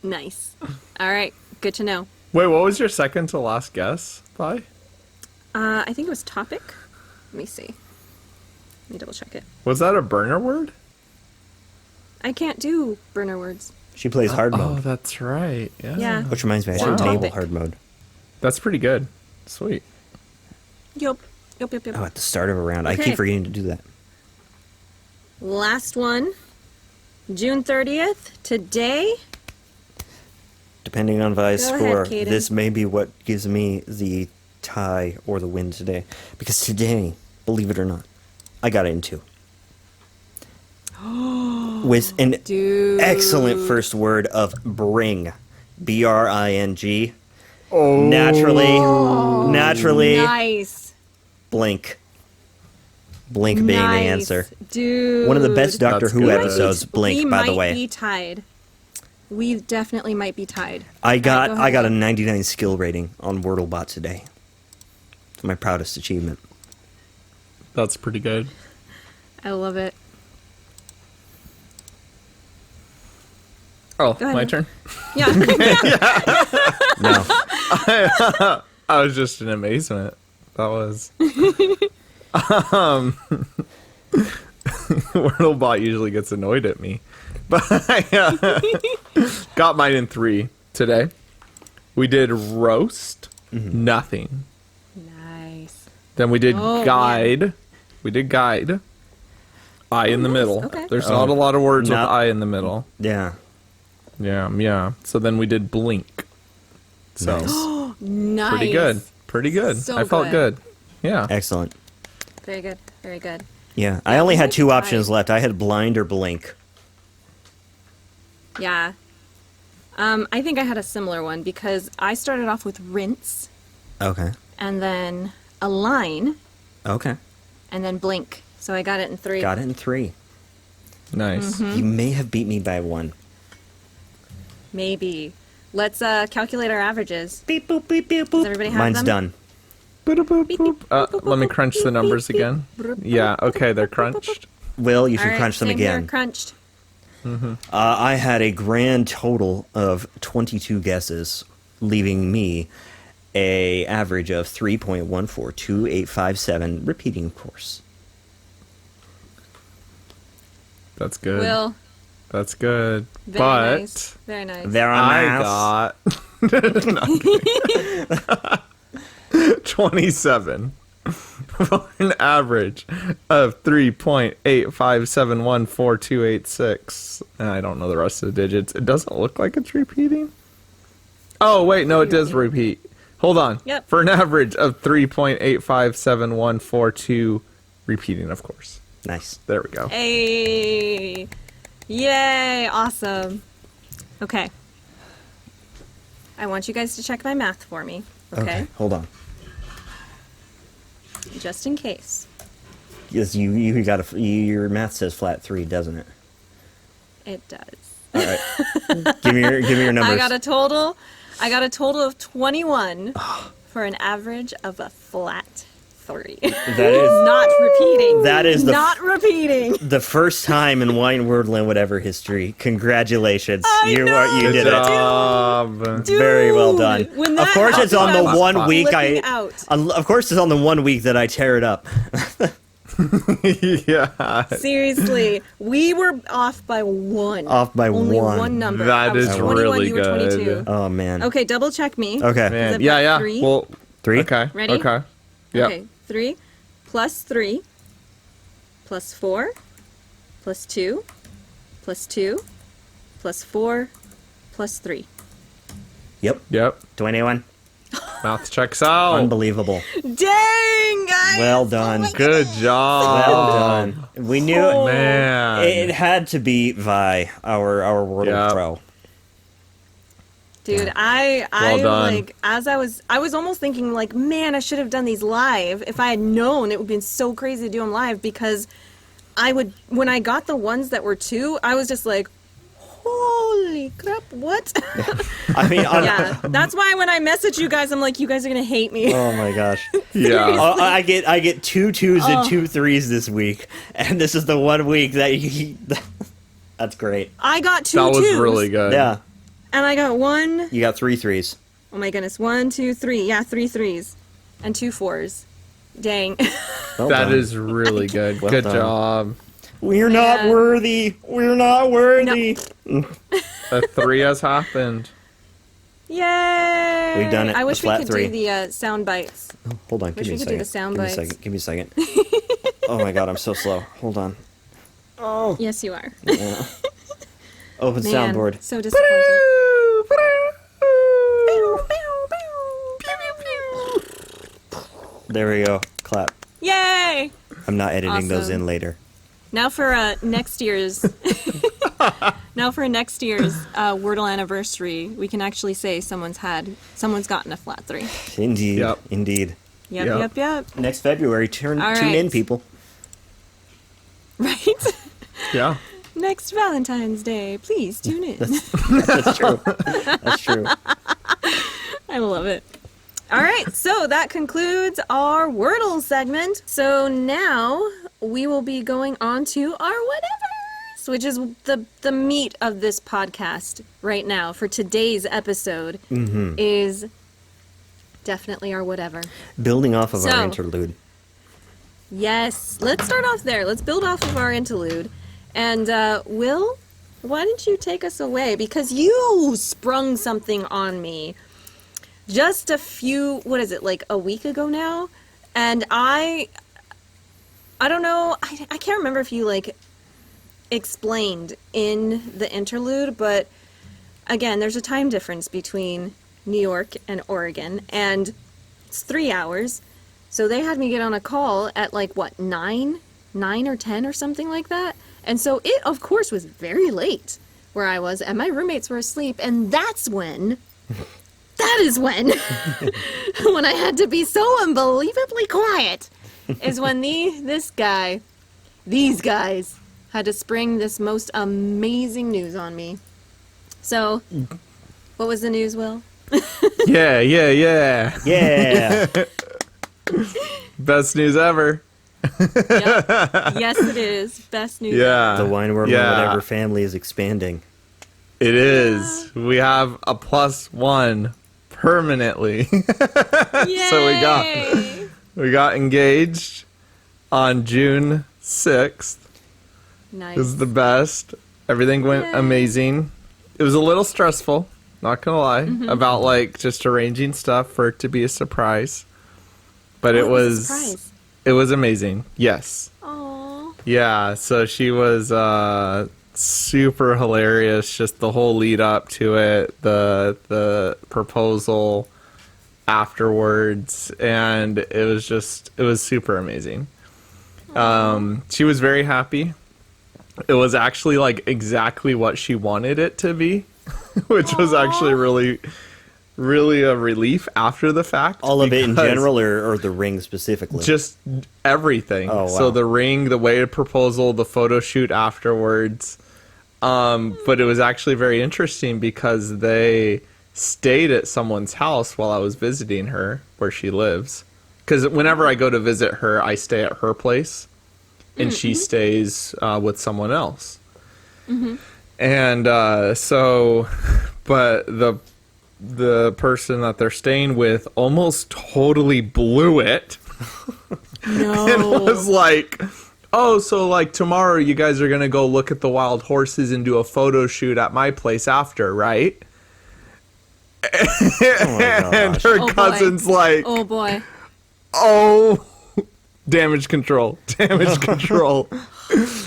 Nice. All right, good to know. Wait, what was your second to last guess, Vi? I think it was Topic. Let me see. Let me double check it. Was that a burner word? I can't do burner words. She plays hard Oh, mode, that's right. Yeah. Yeah. which reminds me, I should Wow. enable Topic. hard mode. That's pretty good. Sweet. Yup. Yup. Oh, at the start of a round. I Okay. keep forgetting to do that. Last one. June 30th. Today. Depending on Vi's Go score, ahead, Kaden. this may be what gives me the tie or the win today. Because today, believe it or not, I got it in 2. With an Dude. excellent first word of bring. B-R-I-N-G. Oh. Naturally, Nice. Blink. Blink being the Nice. answer. Dude. One of the best Doctor That's Who good. episodes, Blink, we by the might way. be tied. We definitely might be tied. I got All right, go I got a ahead. 99 skill rating on Wordlebot today. It's my proudest achievement. That's pretty good. I love it. Oh, Go ahead, my man. turn. Yeah. No. I was just in amazement. That was. Wordlebot usually gets annoyed at me. But I got mine in 3 today. We did roast, nothing. Nice. Then we did Oh, guide. We did guide. I in the nice. middle. Okay. There's not a lot of words with No. I in the middle. Yeah. Yeah. So then we did blink. So Nice. Nice. pretty good. Pretty good. So I felt good. good. Yeah. Excellent. Very good. Very good. Yeah. I only had we 2 tried. options left. I had blind or blink. Yeah. I think I had a similar one because I started off with rinse Okay. and then align Okay. and then blink. So I got it in 3. Got it in 3. Nice. Mm-hmm. You may have beat me by 1. Maybe. Let's calculate our averages. Beep boop beep beep boop. Does everybody have Mine's them? done. Boop, boop, Beep, boop. beep, boop, boop, Let me boop, crunch beep, the beep, numbers beep, again. boop, boop, Yeah, boop, okay, they're boop, boop, boop. crunched. Will, you should All right, crunch them same here, again. crunched. I had a grand total of 22 guesses, leaving me a average of 3.142857, repeating, of course. That's good. Will. That's good. Very But nice. Very nice. Very I nice. got 27 for an average of 3.85714286. And I don't know the rest of the digits. It doesn't look like it's repeating. Oh, wait, no, it does repeat. Hold on. Yep. For an average of 3.857142, repeating, of course. Nice. There we go. Hey. Yay. Awesome. Okay. I want you guys to check my math for me. Okay. Hold on. Just in case. Yes, you got your math says flat 3, doesn't it? It does. All right. give me your numbers. I got a total of 21 for an average of a flat 3. That is Not repeating. That is the not repeating. the first time in Wine Wordland whatever history. Congratulations. I know, You did Good it. job. Dude, Very well done. when Of that course it's on happened, the I was one week flipping out. Of course it's on the 1 week that I tear it up. Yeah. Seriously, we were off by one. Off by Only one. one number. That I was is 21, really you were 22. good. Oh man. Okay, double check me. Okay. Man, I've yeah, got yeah. three. Well, 3. okay. Ready? Okay. Yep. Okay, 3 plus 3 plus 4 plus 2 plus 2 plus 4 plus 3. Yep. Yep. 21. Mouth checks out. Unbelievable. Dang, guys! Well done. Good job. Well done. We knew it. Man. It had to be Vi, our Wordle Yep. pro. Dude, I Well done. like, as I was almost thinking like, man, I should have done these live. If I had known, it would have been so crazy to do them live, because when I got the ones that were 2, I was just like, holy crap, what? I mean, Yeah, that's why when I message you guys, I'm like, you guys are gonna hate me. oh my gosh. Yeah. I get 2 2s and 2 3s this week, and this is the one week that that's great. I got 2 That was 2s, really good. Yeah, and I got 1. you got 3 3s. Oh my goodness, 1, 2, 3. Yeah, 3 3s and 2 4s. Dang. Well That done. is really good. Well Good done. job. We're not Man. worthy. We're not worthy. A 3 has happened. Yay! We've done it, I a wish we flat could 3. do the sound bites. Hold on, Wish give me we a could do the second. sound Give me a bites. second. Give me a second. Oh my god, I'm so slow. Hold on. Oh, Yes, you are. open Man, soundboard. so disappointed. There we go. Clap. Yay! I'm not editing those Awesome. in later. Now for next year's Wordle anniversary, we can actually say someone's gotten a flat 3. Indeed. Yep. Indeed. Yep, Yep. yep, yep. Next February, tune All in, right. people. Right? Yeah. Next Valentine's Day, please tune in. That's true. That's true. I love it. All right, so that concludes our Wordle segment. So now we will be going on to our whatevers, which is the meat of this podcast right now for today's episode is definitely our whatever. Building off of So- our interlude. Yes, let's start off there. Let's build off of our interlude. And Will, why don't you take us away? Because you sprung something on me just like a week ago now? And I don't know, I can't remember if you like explained in the interlude, but again, there's a time difference between New York and Oregon, and it's 3 hours. So they had me get on a call at like, what, 9 or 10 or something like that. And so it, of course, was very late where I was, and my roommates were asleep, and that is when, when I had to be so unbelievably quiet, is when these guys had to spring this most amazing news on me. So, what was the news, Will? Yeah, yeah, yeah. Yeah. Best news ever. Yep. Yes, it is. Best news. Yeah. The Wine World Yeah. Whatever family is expanding. It is. We have a +1 permanently. Yay! So we got engaged on June 6th. Nice. It was the best. Everything went Yay. amazing. It was a little stressful, not gonna lie, about like just arranging stuff for it to be a surprise. But it a was surprise. it was amazing. Yes. Aw. Yeah, so she was super hilarious, just the whole lead up to it, the proposal afterwards, and it was super amazing. She was very happy. It was actually like exactly what she wanted it to be, which was actually really a relief after the fact. All of it in because general, or the ring specifically? just everything. Oh, wow. So the ring, the way to proposal, the photo shoot afterwards. But it was actually very interesting because they stayed at someone's house while I was visiting her where she lives. Because whenever I go to visit her, I stay at her place and she stays with someone else. And but the person that they're staying with almost totally blew it No. And was like, oh, so like tomorrow you guys are going to go look at the wild horses and do a photo shoot at my place after, right? Oh my And gosh. her Oh, boy. cousin's like, Oh boy. oh, damage control.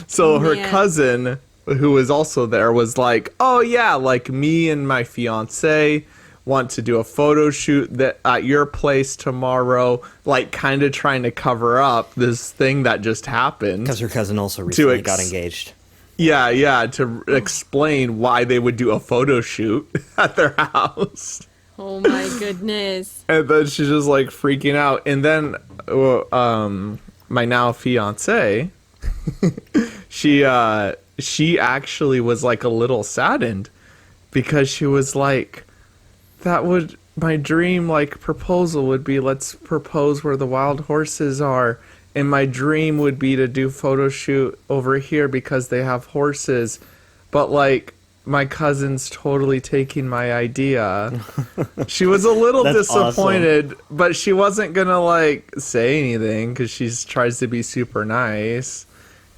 So her Man. cousin, who was also there, was like, oh yeah, like me and my fiance want to do a photo shoot that at your place tomorrow, like kind of trying to cover up this thing that just happened. Because her cousin also recently got engaged. Yeah, to explain why they would do a photo shoot at their house. Oh my goodness. And then she's just like freaking out. And then my now fiance, she actually was like a little saddened because she was like, my dream like proposal would be, let's propose where the wild horses are. And my dream would be to do photo shoot over here because they have horses. But like, my cousin's totally taking my idea. She was a little That's disappointed, but she wasn't gonna like say anything because she tries to be super nice.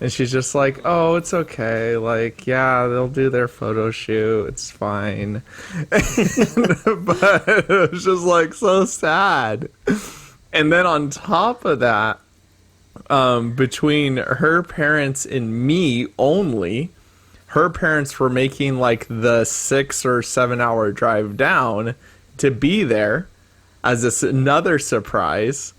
And she's just like, oh, it's okay. Like, yeah, they'll do their photo shoot. It's fine. But it was just like so sad. And then on top of that, between her parents and me only, her parents were making like the 6 or 7 hour drive down to be there as another surprise.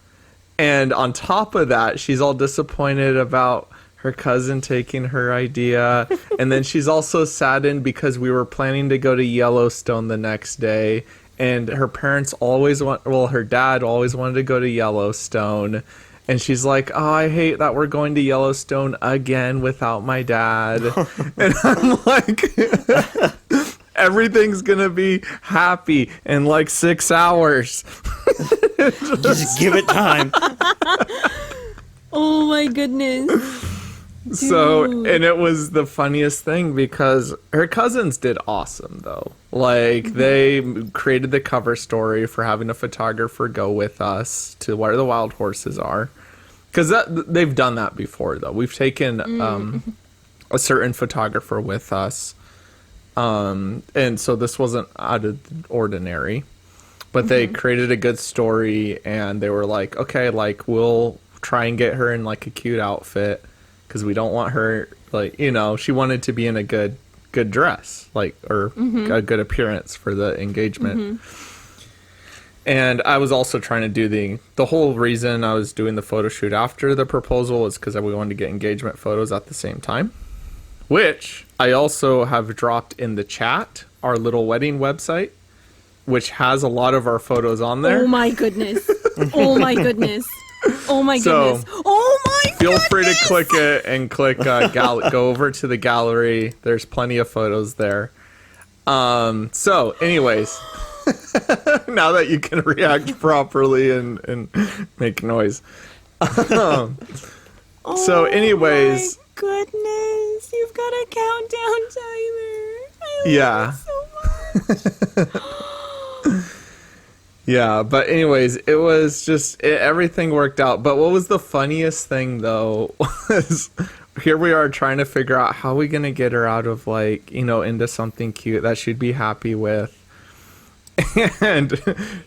And on top of that, she's all disappointed about her cousin taking her idea. And then she's also saddened because we were planning to go to Yellowstone the next day. And her parents her dad always wanted to go to Yellowstone. And she's like, oh, I hate that we're going to Yellowstone again without my dad. And I'm like, everything's going to be happy in like 6 hours. Just give it time. Oh my goodness. So, Dude. and it was the funniest thing because her cousins did awesome though. Like they created the cover story for having a photographer go with us to where the wild horses are. Because they've done that before though. We've taken a certain photographer with us. And so this wasn't out of the ordinary. But they created a good story and they were like, okay, like we'll try and get her in like a cute outfit. Because we don't want her, like, you know, she wanted to be in a good dress, like, or a good appearance for the engagement. And I was also trying to do the whole reason I was doing the photo shoot after the proposal is because we wanted to get engagement photos at the same time, which I also have dropped in the chat, our little wedding website, which has a lot of our photos on there. Oh my goodness. Oh my goodness. Oh my So, goodness. Oh my Feel goodness. free to click it and click go over to the gallery. There's plenty of photos there. So, anyways, now that you can react properly and make noise. So, anyways, my goodness. You've got a countdown timer. I love yeah. it so much. Yeah, but anyways, it was just everything worked out. But what was the funniest thing though was here we are trying to figure out how we gonna get her out of like, you know, into something cute that she'd be happy with. And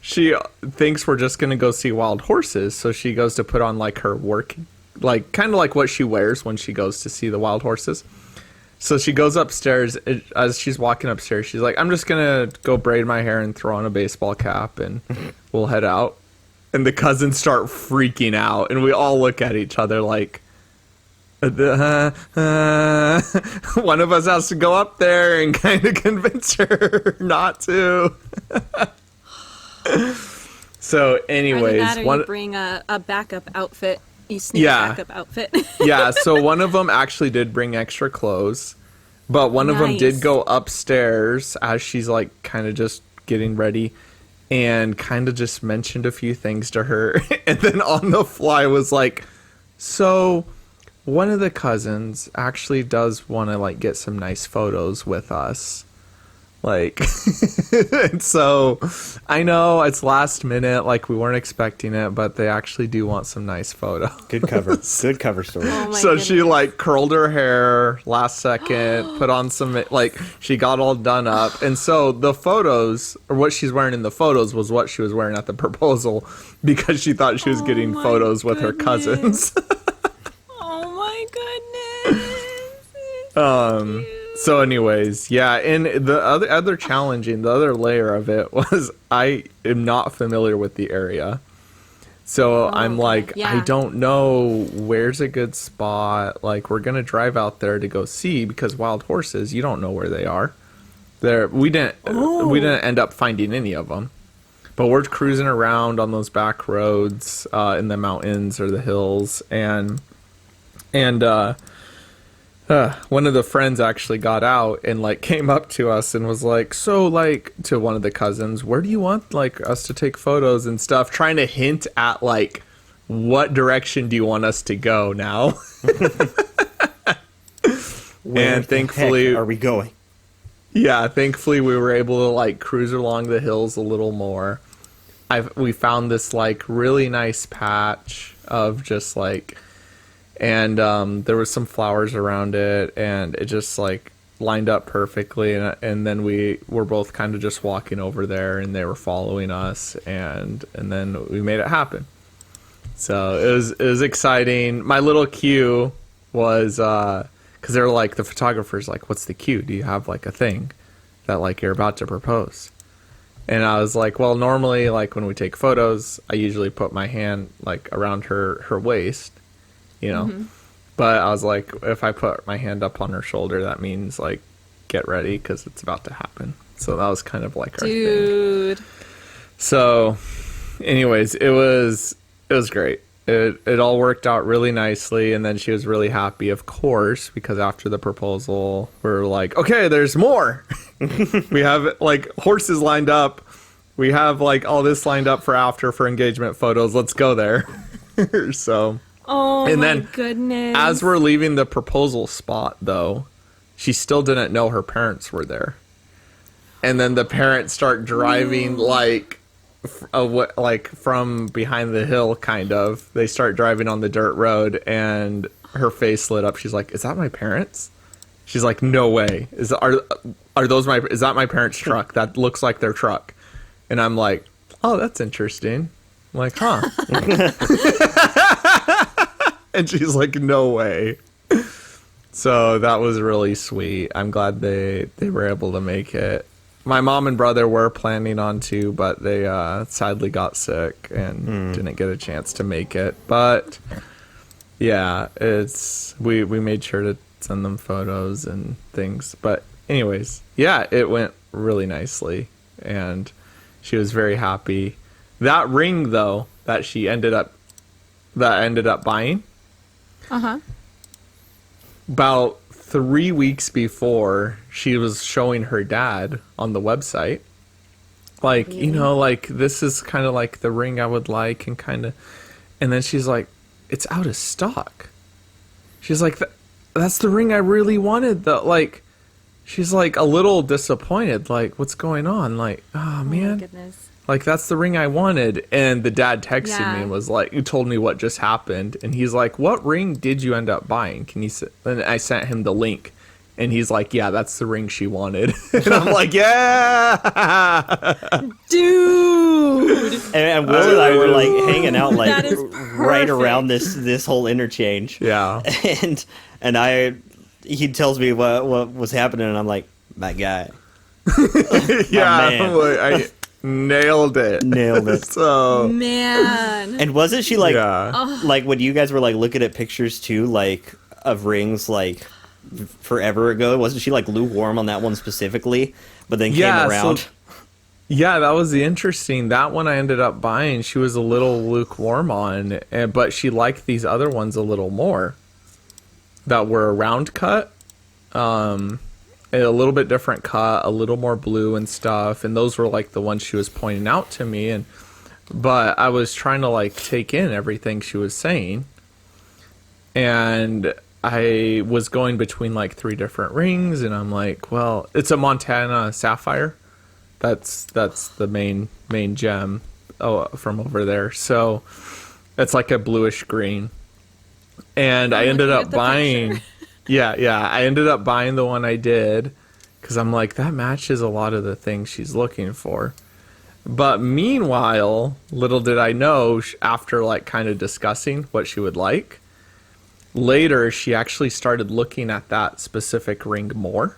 she thinks we're just gonna go see wild horses, so she goes to put on like her work, like kind of like what she wears when she goes to see the wild horses. So she goes upstairs. As she's walking upstairs, she's like, I'm just going to go braid my hair and throw on a baseball cap and we'll head out. And the cousins start freaking out. And we all look at each other like, one of us has to go up there and kind of convince her not to. So anyways. Either that or you bring a backup outfit. You sneak a backup outfit. Yeah, so one of them actually did bring extra clothes, but one of them did go upstairs as she's like kind of just getting ready and kind of just mentioned a few things to her. And then on the fly was like, so one of the cousins actually does want to like get some nice photos with us. Like, and so I know it's last minute, like we weren't expecting it, but they actually do want some nice photos. Good cover. Good cover story. Oh my So she goodness. like curled her hair last second, put on some, like she got all done up. And so the photos, or what she's wearing in the photos, was what she was wearing at the proposal, because she thought she was Oh getting my photos with her goodness. cousins. Oh my goodness. So anyways, yeah, and the other challenging, the other layer of it was I am not familiar with the area. So I'm okay. like, Yeah. I don't know where's a good spot. Like, we're going to drive out there to go see, because wild horses, you don't know where they are. We didn't end up finding any of them. But we're cruising around on those back roads in the mountains or the hills, and one of the friends actually got out and like came up to us and was like, so like, to one of the cousins, where do you want like us to take photos and stuff, trying to hint at like, what direction do you want us to go now? Where And the thankfully, heck are we going? yeah, thankfully we were able to like cruise along the hills a little more. We found this like really nice patch of just like, and there was some flowers around it, and it just like lined up perfectly. And then we were both kind of just walking over there, and they were following us, and then we made it happen. So it was exciting. My little cue was because they're like, the photographer's like, what's the cue? Do you have like a thing that like you're about to propose? And I was like, well, normally like when we take photos, I usually put my hand like around her waist, you know. Mm-hmm. But I was like, if I put my hand up on her shoulder, that means like get ready, because it's about to happen. So that was kind of like our thing. Dude. So anyways, it was great. It all worked out really nicely, and then she was really happy, of course, because after the proposal, we were like, okay, there's more. We have like horses lined up. We have like all this lined up for engagement photos. Let's go there. So, Oh and my then goodness. as we're leaving the proposal spot, though, she still didn't know her parents were there. And then the parents start driving like from behind the hill, kind of. They start driving on the dirt road, and her face lit up. She's like, "Is that my parents?" She's like, "No way. Is that my parents' truck? That looks like their truck." And I'm like, "Oh, that's interesting." I'm like, "Huh?" And she's like, "No way." So that was really sweet. I'm glad they were able to make it. My mom and brother were planning on to, but they sadly got sick and didn't get a chance to make it. But yeah, we made sure to send them photos and things. But anyways, yeah, it went really nicely, and she was very happy. That ring, though, that she ended up buying, Uh-huh. about 3 weeks before, she was showing her dad on the website, like, you know, like, this is kind of like the ring I would like, and kind of, and then she's like, it's out of stock. She's like, that's the ring I really wanted, though. Like, she's like a little disappointed, like, what's going on? Like, oh Oh my man, goodness. like, that's the ring I wanted. And the dad texted Yeah. me and was like, you told me what just happened. And he's like, what ring did you end up buying? Can you and I sent him the link. And he's like, yeah, that's the ring she wanted. And I'm like, yeah. Dude. And Will and I were like hanging out like That is right around perfect. this whole interchange. Yeah. And he tells me what was happening, and I'm like, my guy. Yeah. man. I nailed it. Nailed it. So, Man. And wasn't she like yeah. like when you guys were like looking at pictures too, like of rings like forever ago? Wasn't she like lukewarm on that one specifically, but then Yeah, came around? so- Yeah, that was the interesting. That one I ended up buying, she was a little lukewarm on, but she liked these other ones a little more that were a round cut, a little bit different cut, a little more blue and stuff, and those were like the ones she was pointing out to me. But I was trying to like take in everything she was saying, and I was going between like 3 different rings, and I'm like, well, it's a Montana sapphire. That's the main gem from over there. So it's like a bluish green. And I ended up buying, I ended up buying the one I did because I'm like, that matches a lot of the things she's looking for. But meanwhile, little did I know, after like kind of discussing what she would like, later she actually started looking at that specific ring more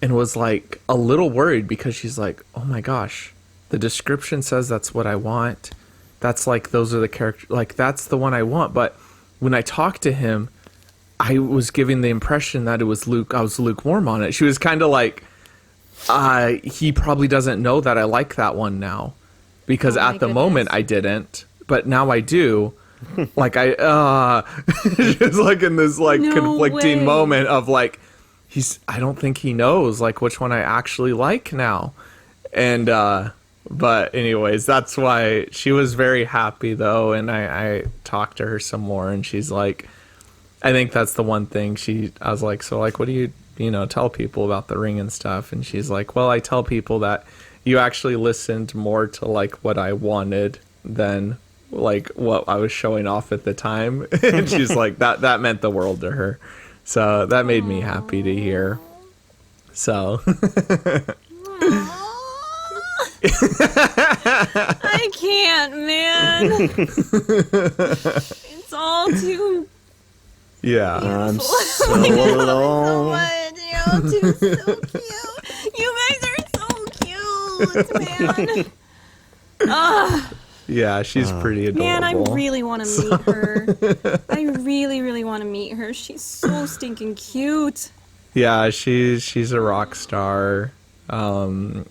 and was like a little worried because she's like, oh my gosh, the description says that's what I want. That's like, those are the characters, like that's the one I want. But when I talked to him, I was giving the impression that it was I was lukewarm on it. She was kind of like, he probably doesn't know that I like that one now, because at the moment I didn't, but now I do. Like she's like in this like conflicting moment of like, I don't think he knows like which one I actually like now. And but anyways, that's why she was very happy though, and I talked to her some more, and she's like, I think that's the one thing I was like, so like, what do you tell people about the ring and stuff? And she's like, well, I tell people that you actually listened more to like what I wanted than like what I was showing off at the time. And she's like, that meant the world to her. So that made me happy to hear. So I can't, man. It's all too I'm so so alone. much. You're all too so cute. You guys are so cute, man. yeah, she's pretty adorable. Man, I really want to meet her. I really, really want to meet her. She's so stinking cute. Yeah, she's a rock star. I'm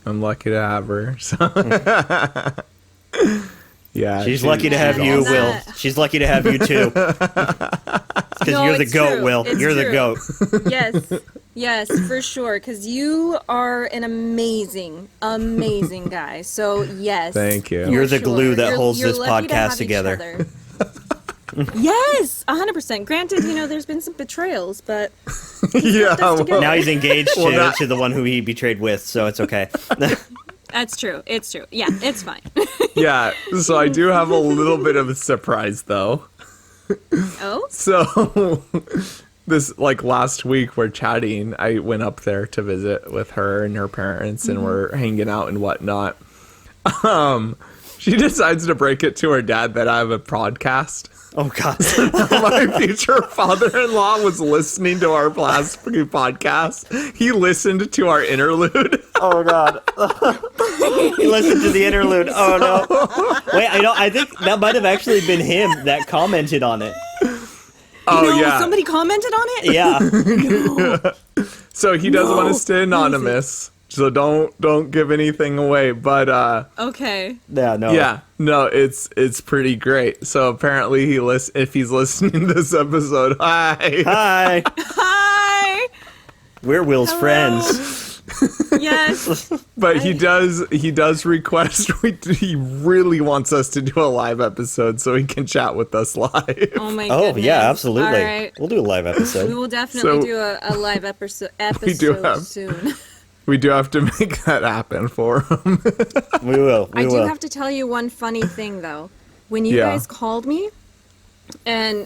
lucky to have her. So yeah, she's lucky to have you, Will. She's lucky to have you too. Because you're the goat, true. Will. You're the goat. Yes, for sure. Because you are an amazing guy. So yes, thank you. You're the glue that holds this podcast together. Yes, 100%. Granted, there's been some betrayals, but yeah. Now he's engaged to the one who he betrayed with, so it's okay. That's true. It's true. Yeah, it's fine. Yeah, so I do have a little bit of a surprise, though. Oh? So, this, like, last week we're chatting, I went up there to visit with her and her parents, and we're hanging out and whatnot. She decides to break it to her dad that I have a podcast. Oh, God. My future father-in-law was listening to our last podcast. He listened to our interlude. Oh, God. He listened to the interlude. Oh, no. Wait, I think that might have actually been him that commented on it. Oh, yeah. Somebody commented on it? Yeah. No. So he doesn't want to stay anonymous. So don't give anything away, but okay. Yeah, no. Yeah, no, it's pretty great. So apparently if he's listening to this episode, Hi. Hi. We're Will's Hello. friends. Yes. But he does request he really wants us to do a live episode so he can chat with us live. Oh my Oh, goodness. yeah, absolutely. All right. We'll do a live episode. We will definitely So- do a live episode soon. We do have to make that happen for him. We will. I do have to tell you one funny thing, though. When you guys called me, and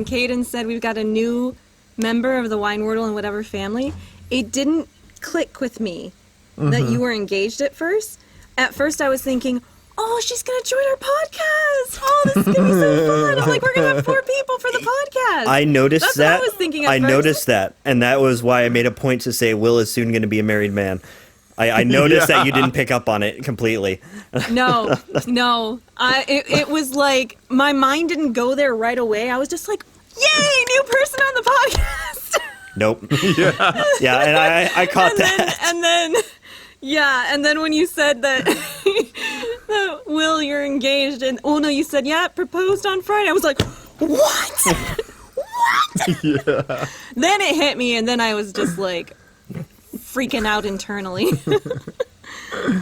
Caden said we've got a new member of the Wine Wordle and whatever family, it didn't click with me that you were engaged at first. At first, I was thinking, oh, she's going to join our podcast. Oh, this is going to be so fun. I'm like, we're going to have 4 people for the podcast. I noticed That's that. what I was thinking at I first. noticed that. And that was why I made a point to say Will is soon going to be a married man. I noticed that you didn't pick up on it completely. No. It was like, my mind didn't go there right away. I was just like, yay, new person on the podcast. Nope. Yeah, and I caught that. And then when you said that, that Will, you're engaged, and oh no, you said, yeah, proposed on Friday. I was like, what? What? Yeah. Then it hit me, and then I was just like freaking out internally.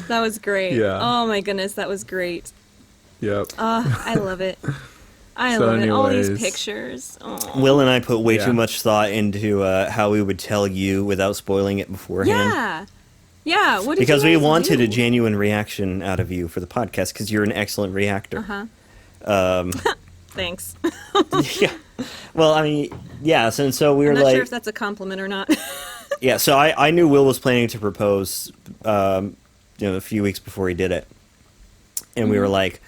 That was great. Yeah. Oh my goodness, that was great. Yep. I love it. I So love it. All these anyways. pictures. Aw. Will and I put way Yeah. too much thought into how we would tell you without spoiling it beforehand. Yeah. Yeah. What did Because you we guys wanted do? a genuine reaction out of you for the podcast because you're an excellent reactor. Thanks. Yeah. Well, I mean, yeah. So we were I'm not like, sure if that's a compliment or not. yeah. So I knew Will was planning to propose, a few weeks before he did it, and we were like,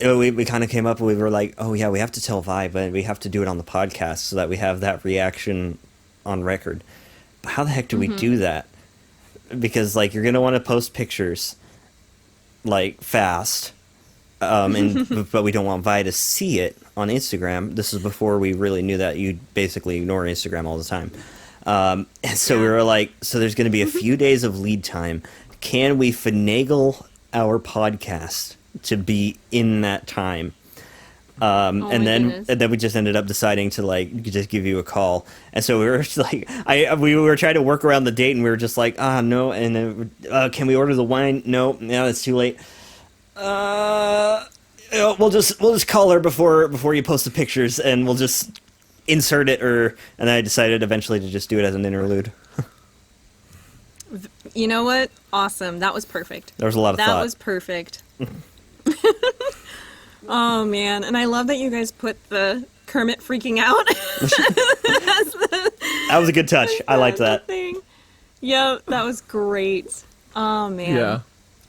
we kind of came up and we were like, oh yeah, we have to tell Vi, but we have to do it on the podcast so that we have that reaction on record. But how the heck do we do that? Because like you're gonna want to post pictures like fast, but we don't want Vi to see it on Instagram. This is before we really knew that you basically ignore Instagram all the time. And so we were like, so there's going to be a few days of lead time. Can we finagle our podcast to be in that time? my goodness. And then we just ended up deciding to like just give you a call. And so we were just like, we were trying to work around the date, and we were just like, no. And then, can we order the wine? No, it's too late. We'll just call her before you post the pictures, and we'll just insert it. And I decided eventually to just do it as an interlude. You know what? Awesome. That was perfect. There was a lot of That thought. was perfect. Oh man, and I love that you guys put the Kermit freaking out. That was a good touch. I liked that. Thing. Yep, that was great. Oh man. Yeah.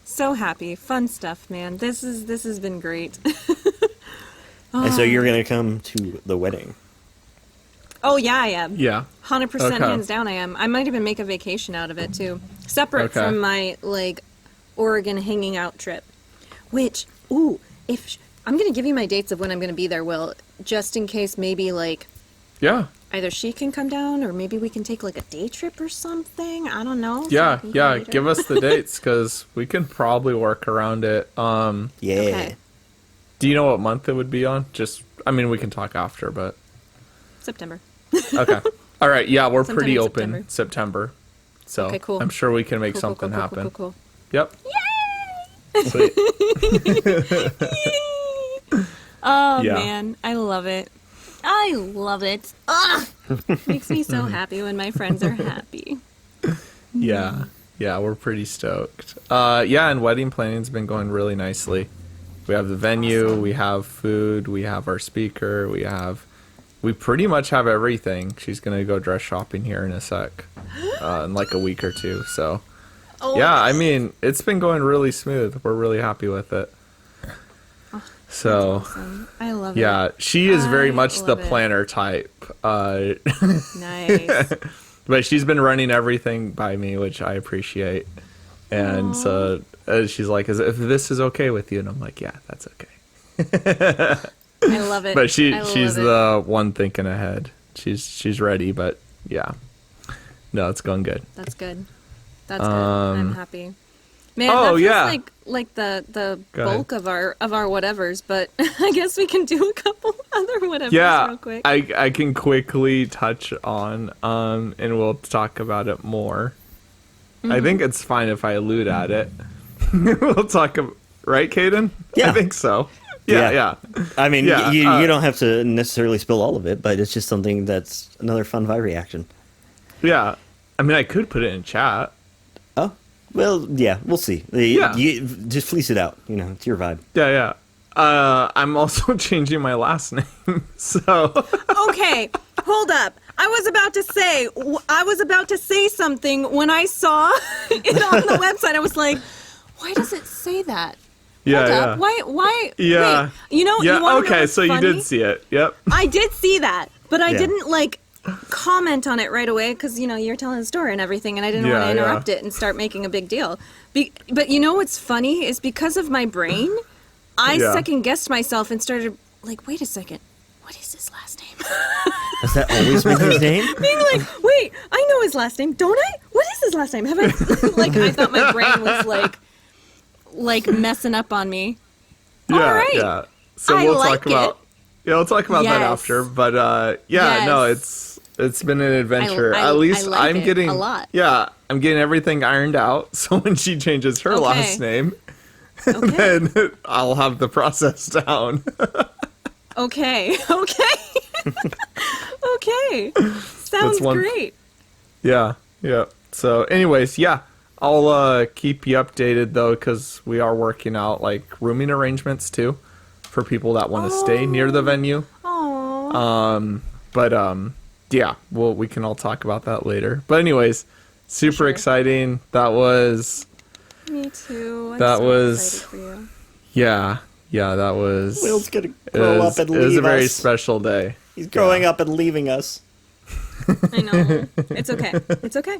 So happy. Fun stuff, man. This has been great. And so you're gonna come to the wedding. Oh yeah, I am. Yeah. 100% Okay. hands down I am. I might even make a vacation out of it too. Separate Okay. from my like Oregon hanging out trip. Which, I'm going to give you my dates of when I'm going to be there, Will, just in case maybe like Yeah. either she can come down or maybe we can take like a day trip or something. I don't know. so Yeah. I can go Yeah. later. Give us the dates because we can probably work around it. Yeah. Okay. Do you know what month it would be on? We can talk after, but September. okay. All right. Yeah, we're Sometime pretty in open September. So Okay, cool. I'm sure we can make Cool, something cool, happen. Cool. Yep. Sweet. Oh Yeah. man, I love it. I love it. Ugh! Makes me so happy when my friends are happy. Yeah. Yeah, we're pretty stoked. Yeah, and wedding planning's been going really nicely. We have the venue, Awesome. we have food, we have our speaker, we pretty much have everything. She's gonna go dress shopping here in a sec, in like a week or two. So Oh, yeah, it's been going really smooth. We're really happy with it. So awesome. I love it. yeah, she is very I much the love it. planner type. Nice. But she's been running everything by me, which I appreciate. And so she's like, if this is okay with you? And I'm like, yeah, that's okay. I love it. But she's I love it. the one thinking ahead. She's ready, but yeah. No, it's going good. That's good. That's good. I'm happy. Man, oh, that feels yeah. like the Go ahead. bulk of our whatevers, but I guess we can do a couple other whatevers Yeah, real quick. I can quickly touch on, and we'll talk about it more. Mm-hmm. I think it's fine if I allude at it. We'll talk, right, Caden? Yeah. I think so. Yeah, Yeah. yeah. I mean, Yeah, you don't have to necessarily spill all of it, but it's just something that's another fun Vi reaction. Yeah. I could put it in chat. Oh, well, yeah, we'll see. Yeah. Just fleece it out. It's your vibe. Yeah, yeah. I'm also changing my last name, so... Okay, hold up. I was about to say something when I saw it on the website. I was like, why does it say that? Yeah, Hold yeah. up. Why? Yeah. Wait, you know, Yeah, you wanna know okay, what's so you funny? did see it. Yep. I did see that, but I Yeah. didn't comment on it right away because you're telling the story and everything, and I didn't want Yeah, to yeah. interrupt it and start making a big deal. But you know what's funny is because of my brain, I Yeah. second guessed myself and started wait a second, what is his last name? Has that always been his name? Being like, wait, I know his last name, don't I? What is his last name? Have I I thought my brain was messing up on me. Yeah, All right. yeah. So I we'll like talk about... Yeah, we'll talk about that Yes. after. But, yeah, no, Yes. it's been an adventure. I At least like I'm it getting... a lot. Yeah, I'm getting everything ironed out. So when she changes her Okay. last name, Okay. then I'll have the process down. Okay. Okay. Sounds great. Yeah. So, anyways, yeah, I'll keep you updated though, because we are working out like rooming arrangements too, for people that want to stay near the venue. Aww. But yeah, we can all talk about that later. But anyways, super exciting. That was. Me too. I'm that so was. excited for you. Yeah, that was. Will's gonna grow up and leave us. It was a very special day. He's growing up and leaving us. I know. It's okay. It's okay.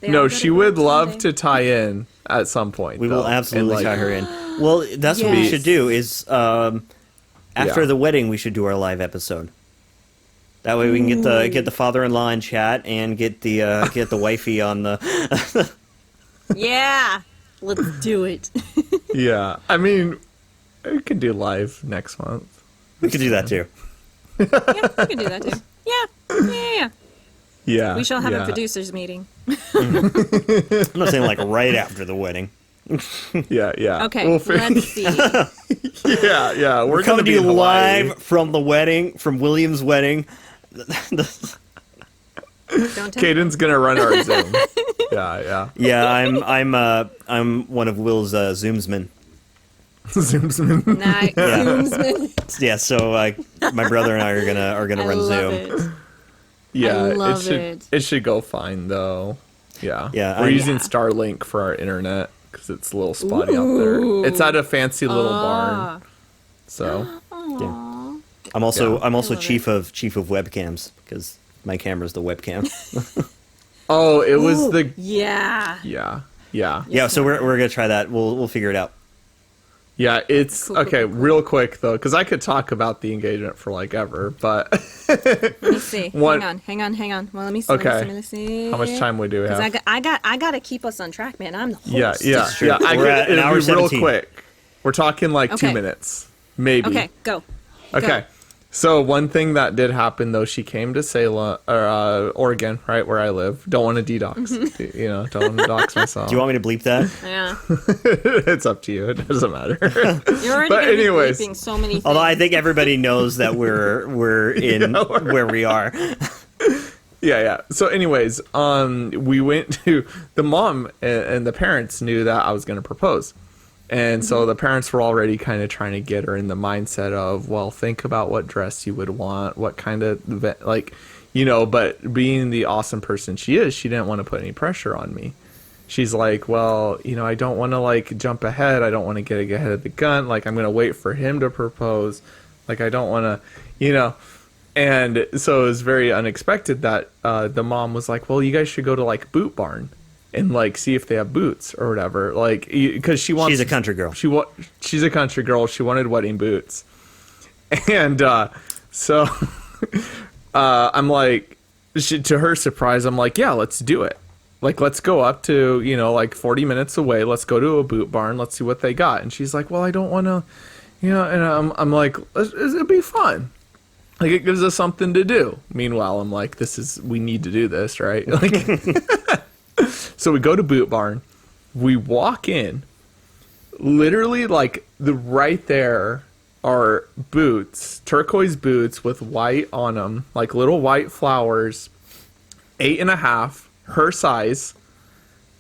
No, she would love to tie in at some point. We will absolutely tie her in. Well, that's what we should do. Is after the wedding, we should do our live episode. That way, we can get the father-in-law in chat and get the wifey on the. Yeah, let's do it. Yeah, I mean, we could do live next month. We could do that too. Yeah, we can do that too. Yeah. Yeah. We shall have a producers meeting. I'm not saying like right after the wedding. Yeah. Okay, let's see. Yeah. We're coming to you live from the wedding, from William's wedding. Caden's gonna run our Zoom. Yeah. Yeah, I'm one of Will's Zoomsmen. Zoomsman. Nice. Yeah. Zoomsman. Yeah, so my brother and I are gonna run Zoom. It. Yeah, I love it should go fine though. Yeah. Yeah, We're using Starlink for our internet because it's a little spotty out there. It's at a fancy little barn. So. Yeah. I'm also chief of webcams because my camera's the webcam. Oh, it was the. Yeah. Yeah. So we're gonna try that. We'll figure it out. Yeah, it's cool, okay. cool. Real quick though, because I could talk about the engagement for like ever, but let me see. What? Hang on. Well, let me see. Okay. Let me see. How much time we do have? I got to keep us on track, man. I'm the host. Yeah. true. We're at an hour real 17. quick. We're talking like 2 Okay. minutes, maybe. Okay, go. Okay. So one thing that did happen though, she came to Salem or Oregon, right where I live. Don't want to de-dox, don't want to dox myself. Do you want me to bleep that? Yeah. It's up to you. It doesn't matter. You're already But gonna be anyways. bleeping so many things. Although I think everybody knows that we're in where we are. Yeah. So anyways, we went to the mom and the parents knew that I was going to propose. And so the parents were already kind of trying to get her in the mindset of, well, think about what dress you would want, what kind of event, but being the awesome person she is, she didn't want to put any pressure on me. She's like, well, I don't want to like jump ahead. I don't want to get ahead of the gun. Like, I'm going to wait for him to propose. Like, I don't want to, And so it was very unexpected that the mom was like, well, you guys should go to like Boot Barn and like see if they have boots or whatever. Like, because she wants. She's a country girl. She's a country girl. She wanted wedding boots. And so I'm like, to her surprise, I'm like, yeah, let's do it. Like, let's go up to, like 40 minutes away. Let's go to a Boot Barn. Let's see what they got. And she's like, well, I don't want to, and I'm like, it'd be fun. Like, it gives us something to do. Meanwhile, I'm like, we need to do this, right? Like, so we go to Boot Barn. We walk in. Literally, like, right there are boots, turquoise boots with white on them, like little white flowers, 8.5, her size.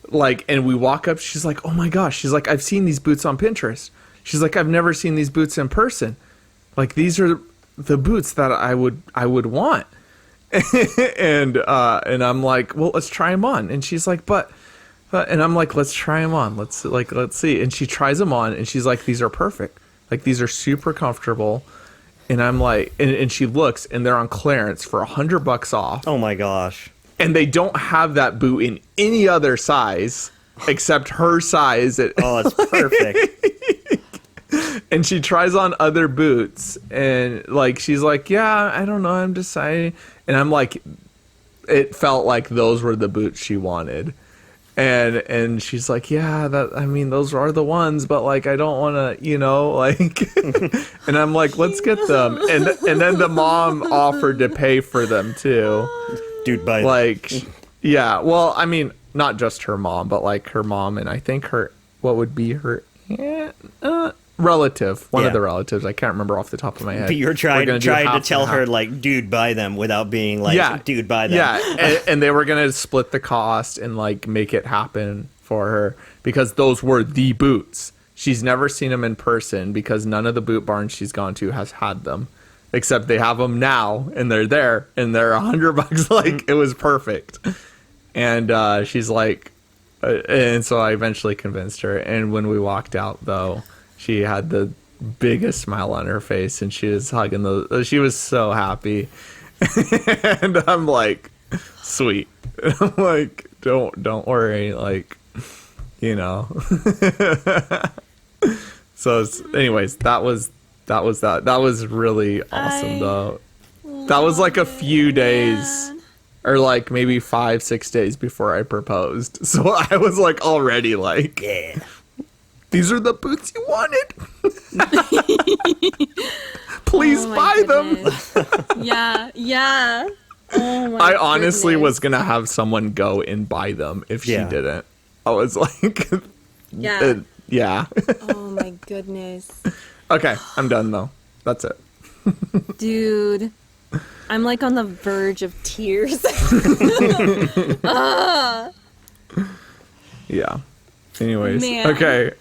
Like, and we walk up. She's like, oh my gosh. She's like, I've seen these boots on Pinterest. She's like, I've never seen these boots in person. Like, these are the boots that I would want. and I'm like, well, let's try them on. And she's like, but and I'm like, let's try them on. Let's see. And she tries them on and she's like, these are perfect. Like, these are super comfortable. And I'm like, and she looks and they're on clearance for $100 off. Oh my gosh. And they don't have that boot in any other size except her size. Oh, it's perfect. And she tries on other boots and like, she's like, yeah, I don't know, I'm deciding. And I'm like, it felt like those were the boots she wanted. And she's like, yeah, those are the ones, but like, I don't want to, like, and I'm like, let's get them. And then the mom offered to pay for them too. Dude, bite. Like, yeah, well, I mean, not just her mom, but like her mom and I think what would be her aunt, relative, one Yeah. of the relatives. I can't remember off the top of my head. But you're trying We're gonna do to half tell and her half. like, dude, buy them without being like, dude, buy them. Yeah, and they were gonna split the cost and like make it happen for her because those were the boots. She's never seen them in person because none of the boot barns she's gone to has had them, except they have them now and they're there and they're $100. Like it was perfect. And she's like, and so I eventually convinced her. And when we walked out, though, she had the biggest smile on her face, and she was hugging the. She was so happy, and I'm like, sweet. I'm like, don't worry, like, you know. So, anyways, that was that. That was really awesome, though. That was like a few days. Or like maybe 5-6 days before I proposed. So I was like already like, Yeah. these are the boots you wanted. Please Oh my buy them. goodness. Yeah. Oh my I honestly goodness. was going to have someone go and buy them if she Yeah. didn't. I was like, Yeah. yeah. Oh my goodness. Okay, I'm done though. That's it. Dude. I'm like on the verge of tears. Yeah. Anyways. Man. Okay.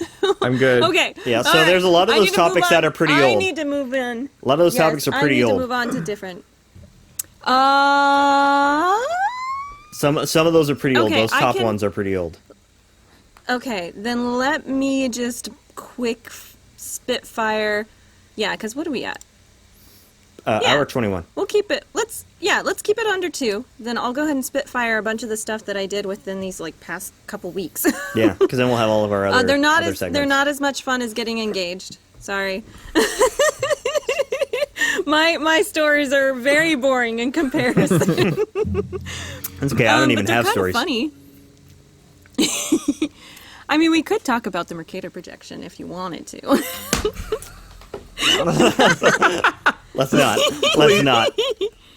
I'm good. Okay. Yeah, so all right. there's a lot of I those need to move topics on. that are pretty I old. need to move in. A lot of those topics are pretty I need old. to move on to different. Some of those are pretty old. Okay, Those I top can- ones are pretty old. Okay, then let me just quick spitfire. Yeah, because what are we at? Yeah. Hour 21. We'll keep it. Let's keep it under 2. Then I'll go ahead and spitfire a bunch of the stuff that I did within these like past couple weeks. Yeah, because then we'll have all of our other they're not other as segments. they're not as much fun as getting engaged. Sorry. my stories are very boring in comparison. It's okay. I don't even but they're have kinda stories. Funny. I mean, we could talk about the Mercator projection if you wanted to. Let's not. Let's not.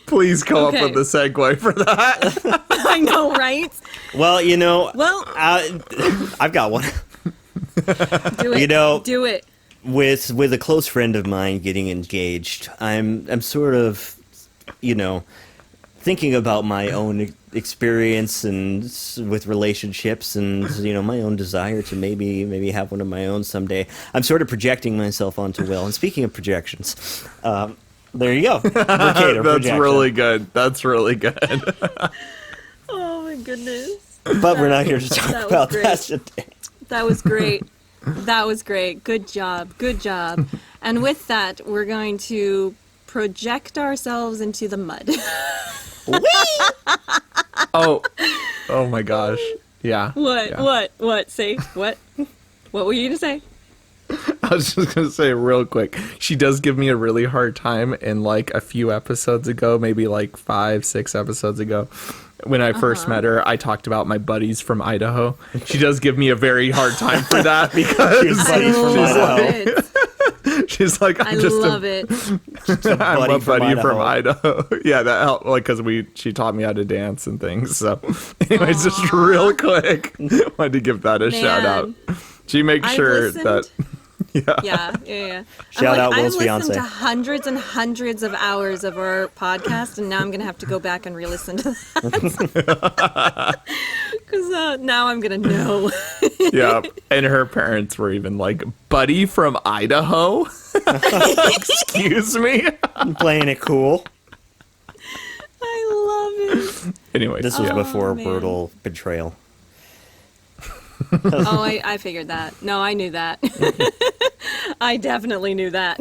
Please come Okay. up with a segue for that. I know, right? Well, you know, Well, I've got one. do it. You know, do it. With a close friend of mine getting engaged, I'm sort of, you know, thinking about my own experience and with relationships and, you know, my own desire to maybe have one of my own someday. I'm sort of projecting myself onto Will. And speaking of projections, there you go. Mercator That's projection. really good. That's really good. Oh my goodness. But we're not here to talk that was about great. that today. That was great. That was great. Good job. Good job. And with that, we're going to project ourselves into the mud. Oh my gosh. Yeah. What? Yeah. What? Say what? What were you gonna say? I was just gonna say real quick. She does give me a really hard time in like a few episodes ago, maybe like 5-6 episodes ago. When I first met her, I talked about my buddies from Idaho. She does give me a very hard time for that because I Buddies from love Idaho. it. she's like, I I'm just love a, it. I'm buddy a from buddy from Idaho. Idaho. Yeah, that helped, like, because she taught me how to dance and things. So, anyways, just real quick, wanted to give that a shout out. Man. She makes I've sure listened- that, Yeah. Shout out Will's I've listened fiance. to hundreds and hundreds of hours of our podcast, and now I'm gonna have to go back and re-listen to that because now I'm gonna know. yeah. And her parents were even like, buddy from Idaho? Excuse me? I'm playing it cool. I love it. Anyways, This was yeah. before man. brutal betrayal. Oh, I figured that. No, I knew that. I definitely knew that.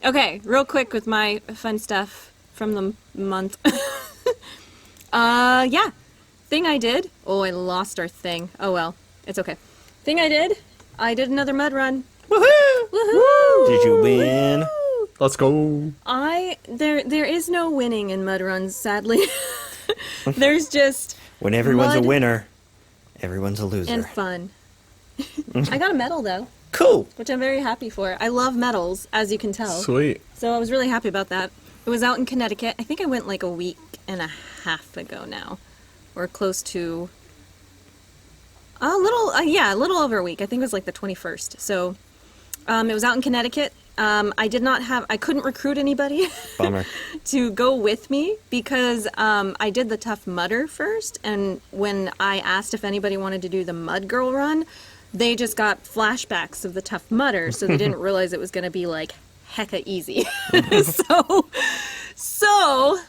Okay, real quick with my fun stuff from the month. Yeah. Thing I did. Oh, I lost our thing. Oh well, it's okay. Thing I did another mud run. Woohoo! Woohoo! Did you win? Let's go. There is no winning in mud runs, sadly. There's just When everyone's Mud. a winner, everyone's a loser. and fun. I got a medal though, Cool. which I'm very happy for. I love medals, as you can tell. Sweet. So I was really happy about that. It was out in Connecticut. I think I went like a week and a half ago now, or close to. A little over a week. I think it was like the 21st. So it was out in Connecticut. I couldn't recruit anybody Bummer. to go with me because I did the Tough Mudder first. And when I asked if anybody wanted to do the Mud Girl run, they just got flashbacks of the Tough Mudder. So they didn't realize it was going to be like hecka easy. So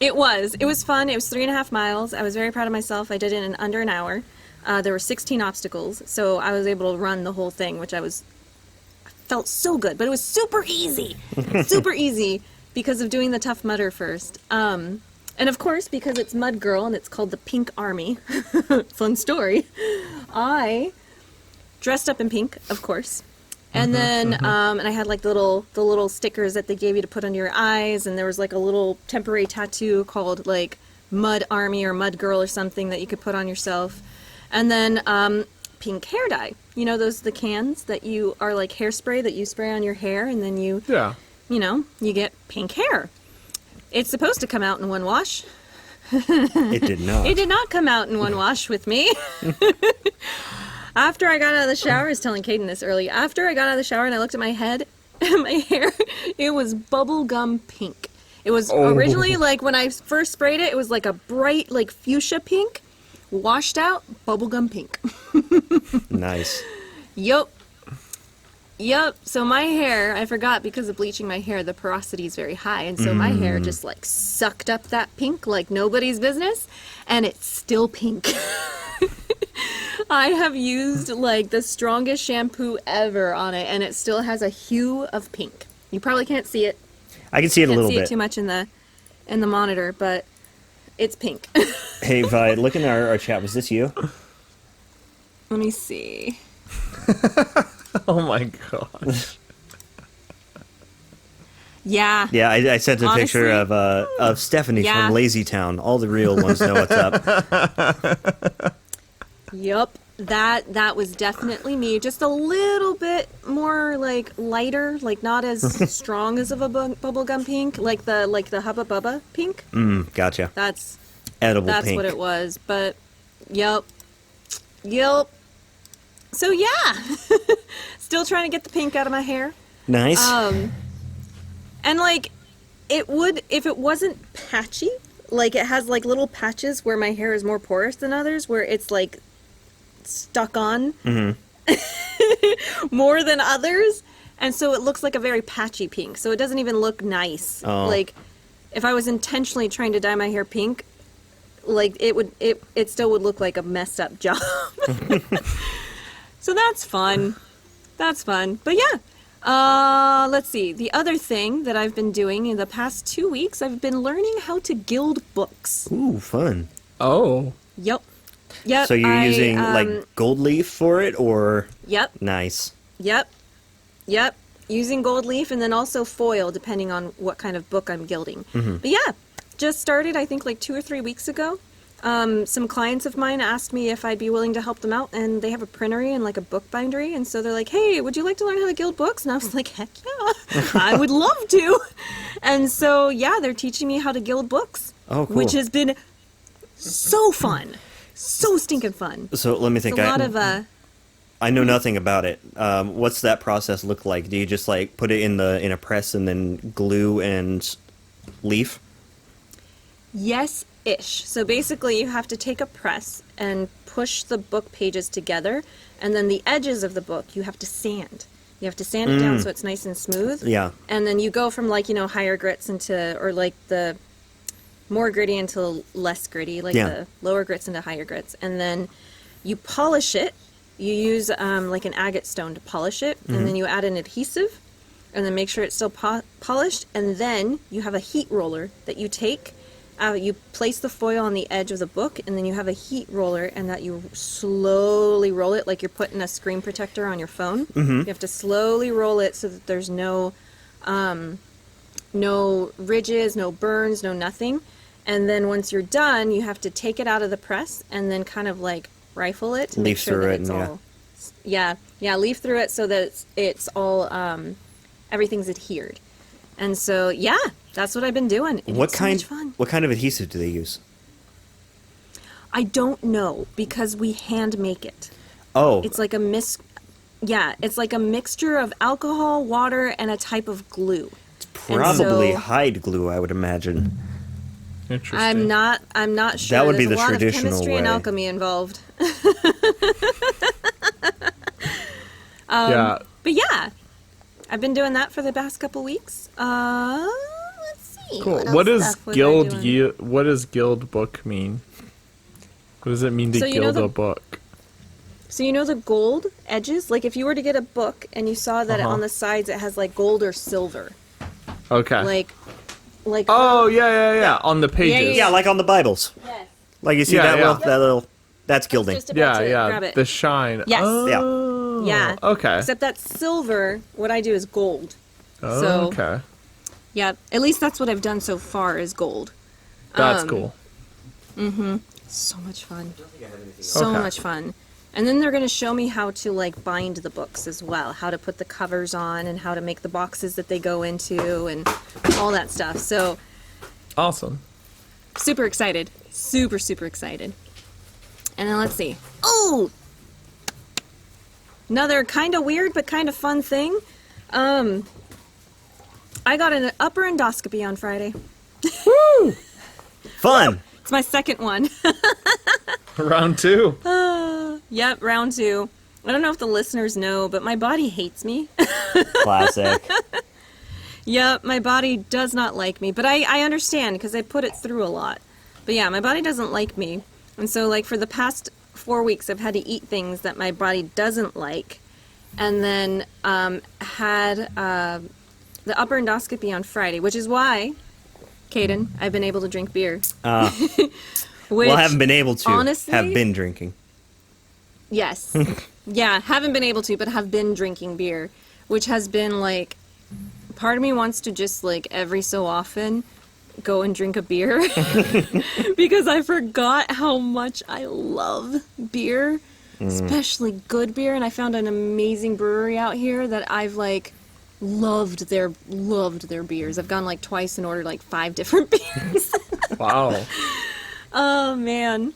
it was fun. It was 3.5 miles. I was very proud of myself. I did it in under an hour. There were 16 obstacles, so I was able to run the whole thing, which I felt so good. But it was super easy, super easy because of doing the Tough Mudder first. And of course, because it's Mud Girl and it's called the Pink Army, fun story, I dressed up in pink, of course. And then, and I had like the little stickers that they gave you to put under your eyes, and there was like a little temporary tattoo called like Mud Army or Mud Girl or something that you could put on yourself. And then pink hair dye. You know the cans that you are like hairspray that you spray on your hair, and then you get pink hair. It's supposed to come out in one wash. It did not. It did not come out in one wash with me. After I got out of the shower, I was telling Caden this earlier. After I got out of the shower and I looked at my head and my hair, it was bubblegum pink. It was originally, like, when I first sprayed it, it was like a bright, like, fuchsia pink, washed out, bubblegum pink. Nice. Yup. So my hair, I forgot because of bleaching my hair, the porosity is very high. And so my hair just, like, sucked up that pink like nobody's business. And it's still pink. I have used like the strongest shampoo ever on it, and it still has a hue of pink. You probably can't see it. I can see it a little bit. Can't see it too much in the monitor, but it's pink. Hey, Vi, look in our chat. Was this you? Let me see. Oh my gosh. Yeah. Yeah, I sent a picture Honestly, of Stephanie from Lazy Town. All the real ones know what's up. Yup. That was definitely me. Just a little bit more like lighter, like not as strong as of a bubblegum pink, like the Hubba Bubba pink. Gotcha. That's Edible That's pink. what it was. But yep. So yeah, still trying to get the pink out of my hair. Nice. And like, it would if it wasn't patchy. Like it has like little patches where my hair is more porous than others, where it's like stuck on more than others, and so it looks like a very patchy pink. So it doesn't even look nice. Oh. Like if I was intentionally trying to dye my hair pink, like it still would look like a messed up job. So that's fun. But yeah, let's see. The other thing that I've been doing in the past 2 weeks, I've been learning how to gild books. Ooh, fun. Oh. Yep. So you're using like gold leaf for it, or? Yep. Nice. Yep. Using gold leaf and then also foil, depending on what kind of book I'm gilding. But yeah, just started, I think, like 2 or 3 weeks ago. Some clients of mine asked me if I'd be willing to help them out, and they have a printery and like a book bindery, and so they're like, hey, would you like to learn how to gild books? And I was like, heck yeah, I would love to. And so, yeah, they're teaching me how to gild books. Oh, cool. Which has been so fun. So stinking fun. So let me think. It's a lot of I know nothing about it. What's that process look like? Do you just like put it in a press and then glue and leaf? Yes-ish. So basically you have to take a press and push the book pages together, and then the edges of the book you have to sand. You have to sand it down so it's nice and smooth. Yeah. And then you go from like, higher grits or like the more gritty into less gritty, like the lower grits into higher grits. And then you polish it. You use like an agate stone to polish it, and then you add an adhesive, and then make sure it's still polished. And then you have a heat roller that you take. You place the foil on the edge of the book, and then you have a heat roller, and that you slowly roll it like you're putting a screen protector on your phone. You have to slowly roll it so that there's no ridges, no burns, no nothing. And then once you're done, you have to take it out of the press and then kind of like rifle it to make sure that it's all leaf through it so that it's all everything's adhered. And so that's what I've been doing. And it's so much fun. What kind of adhesive do they use? I don't know because we hand make it. Oh, It's like it's like a mixture of alcohol, water, and a type of glue. probably so- hide glue, I would imagine. Interesting. I'm not sure. That would be There's the a lot traditional of chemistry and way. alchemy involved. Yeah. But yeah, I've been doing that for the past couple weeks. Let's see. Cool. else What does stuff was I guild doing? what does guild book mean? What does it mean to So you know guild the- a book? So you know the gold edges? Like if you were to get a book and you saw that Uh-huh. on the sides it has like gold or silver. Okay. Like oh yeah. On the pages. Yeah, like on the Bibles. yes. Like you see Yeah, that yeah. little, that's gilding. Just about to Yeah. grab it. The shine. Yes. Oh, Yeah. Okay. Except that silver, what I do is gold. Oh, so- okay. Yeah, at least that's what I've done so far is gold. That's cool. So much fun. So Okay. much fun. And then they're going to show me how to like bind the books as well, how to put the covers on and how to make the boxes that they go into and all that stuff. So Awesome. super excited. Super, super excited. And then let's see. Oh! Another kind of weird but kind of fun thing. I got an upper endoscopy on Friday. Fun. It's my second one. Round 2. Yep, round 2. I don't know if the listeners know, but my body hates me. Classic. Yep, my body does not like me, but I understand because I put it through a lot. But yeah, my body doesn't like me. And so like for the past 4 weeks, I've had to eat things that my body doesn't like. And then had the upper endoscopy on Friday, which is why, Caden, I've been able to drink beer. Which, Well, I haven't been able to. honestly- Have been drinking. Yes. Yeah, haven't been able to, but have been drinking beer, which has been like, part of me wants to just like every so often go and drink a beer because I forgot how much I love beer, especially good beer. And I found an amazing brewery out here that I've like loved their beers. I've gone like twice and ordered like 5 different beers. Wow. Oh man.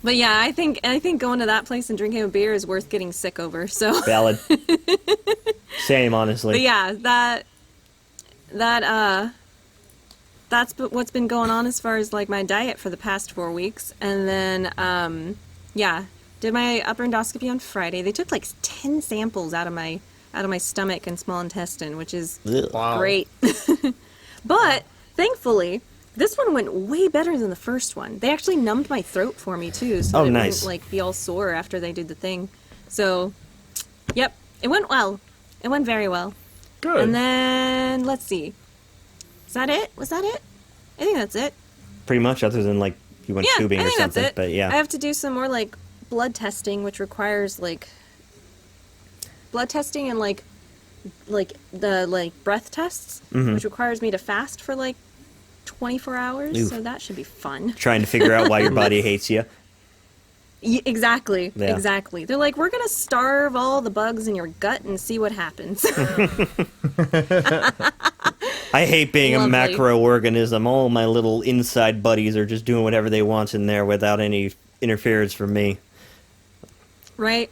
But yeah, I think going to that place and drinking a beer is worth getting sick over. So Valid. Same, honestly. but yeah, that's what's been going on as far as like my diet for the past 4 weeks. And then yeah, did my upper endoscopy on Friday. They took like 10 samples out of my stomach and small intestine, which is Ugh. Wow. great. But thankfully, this one went way better than the first one. They actually numbed my throat for me too, so Oh, that it nice. wouldn't like be all sore after they did the thing. So, yep, it went well. It went very well. Good. And then let's see. Is that it? Was that it? I think that's it. Pretty much, other than like you went Yeah, tubing I or think that's something. it. But yeah. I have to do some more like blood testing, which requires like blood testing and like the like breath tests, Mm-hmm. which requires me to fast for like 24 hours. Oof. So that should be fun. Trying to figure out why your body hates you. Exactly. Yeah. Exactly. They're like, we're gonna starve all the bugs in your gut and see what happens. I hate being a Lovely. macroorganism. All my little inside buddies are just doing whatever they want in there without any interference from me. Right?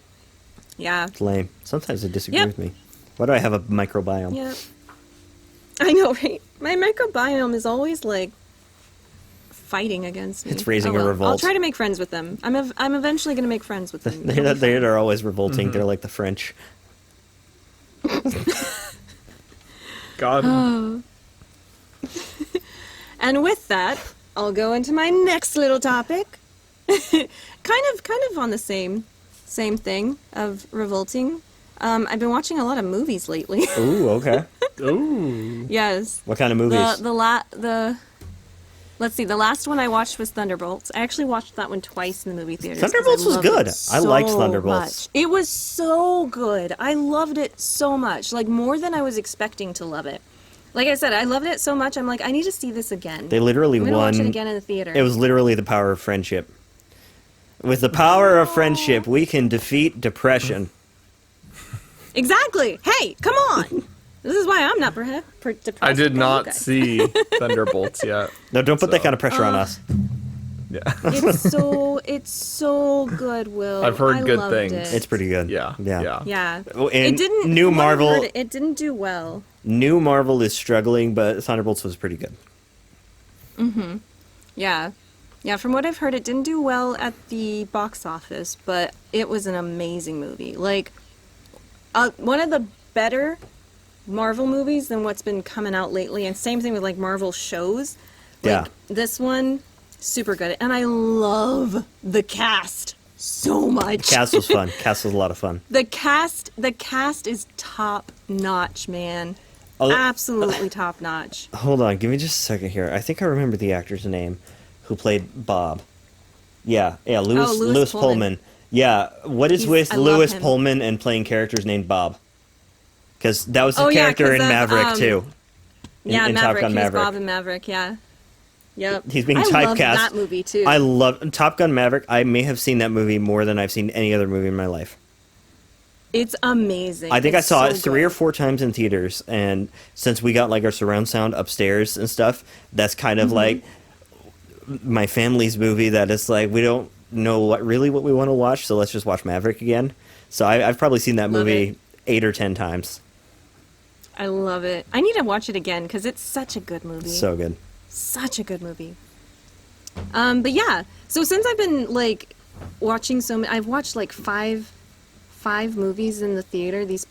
Yeah. It's lame. Sometimes they disagree Yep. with me. Why do I have a microbiome? Yeah. I know, right? My microbiome is always like fighting against me. It's raising a I'll revolt. try to make friends with them. I'm eventually going to make friends with them. They're always revolting. They're like the French. God. And with that, I'll go into my next little topic. kind of on the same thing of revolting. I've been watching a lot of movies lately. Ooh, okay. Ooh. Yes. What kind of movies? Let's see, the last one I watched was Thunderbolts. I actually watched that one twice in the movie theaters. 'cause Thunderbolts I was loved good. it I liked so Thunderbolts. much. It was so good. I loved it so much. Like more than I was expecting to love it. Like I said, I loved it so much. I'm like, I need to see this again. They literally I'm gonna won. watch it again in the theater. It was literally the power of friendship. With the power of friendship, we can defeat depression. Exactly. Hey, come on. This is why I'm not depressed. I did about not you guys. see Thunderbolts yet. No, don't put that So- kind of pressure on us. Yeah. It's so good, Will. I've heard I good loved things. it. It's pretty good. Yeah. Yeah. Yeah. Oh, and it didn't. New from what I Marvel. heard, it didn't do well. New Marvel is struggling, but Thunderbolts was pretty good. Yeah. Yeah, from what I've heard, it didn't do well at the box office, but it was an amazing movie. Like, one of the better Marvel movies than what's been coming out lately, and same thing with, like, Marvel shows. Like, Yeah. this one, super good. And I love the cast so much. Cast was fun. Cast was a lot of fun. The cast is top notch, man. Oh, Absolutely top notch. hold on, give me just a second here. I think I remember the actor's name who played Bob. Yeah, Lewis Pullman. Yeah, what is with I love Lewis him. Pullman and playing characters named Bob? Because that was his Oh, yeah, character 'cause in of, Maverick too. Yeah, in Top Maverick. Gun He was Maverick. Bob in Maverick. Yeah. Yep. He's being I typecast. love that movie too. I love Top Gun Maverick. I may have seen that movie more than I've seen any other movie in my life. It's amazing. I think It's I saw so it 3 or good. 4 times in theaters, and since we got like our surround sound upstairs and stuff, that's kind Mm-hmm. of like my family's movie. That is like we don't know what we want to watch, so let's just watch Maverick again. So I've probably seen that Love movie it. 8 or 10 times. I love it. I need to watch it again because it's such a good movie. So good. Such a good movie. But yeah, so since I've been like watching I've watched like five movies in the theater this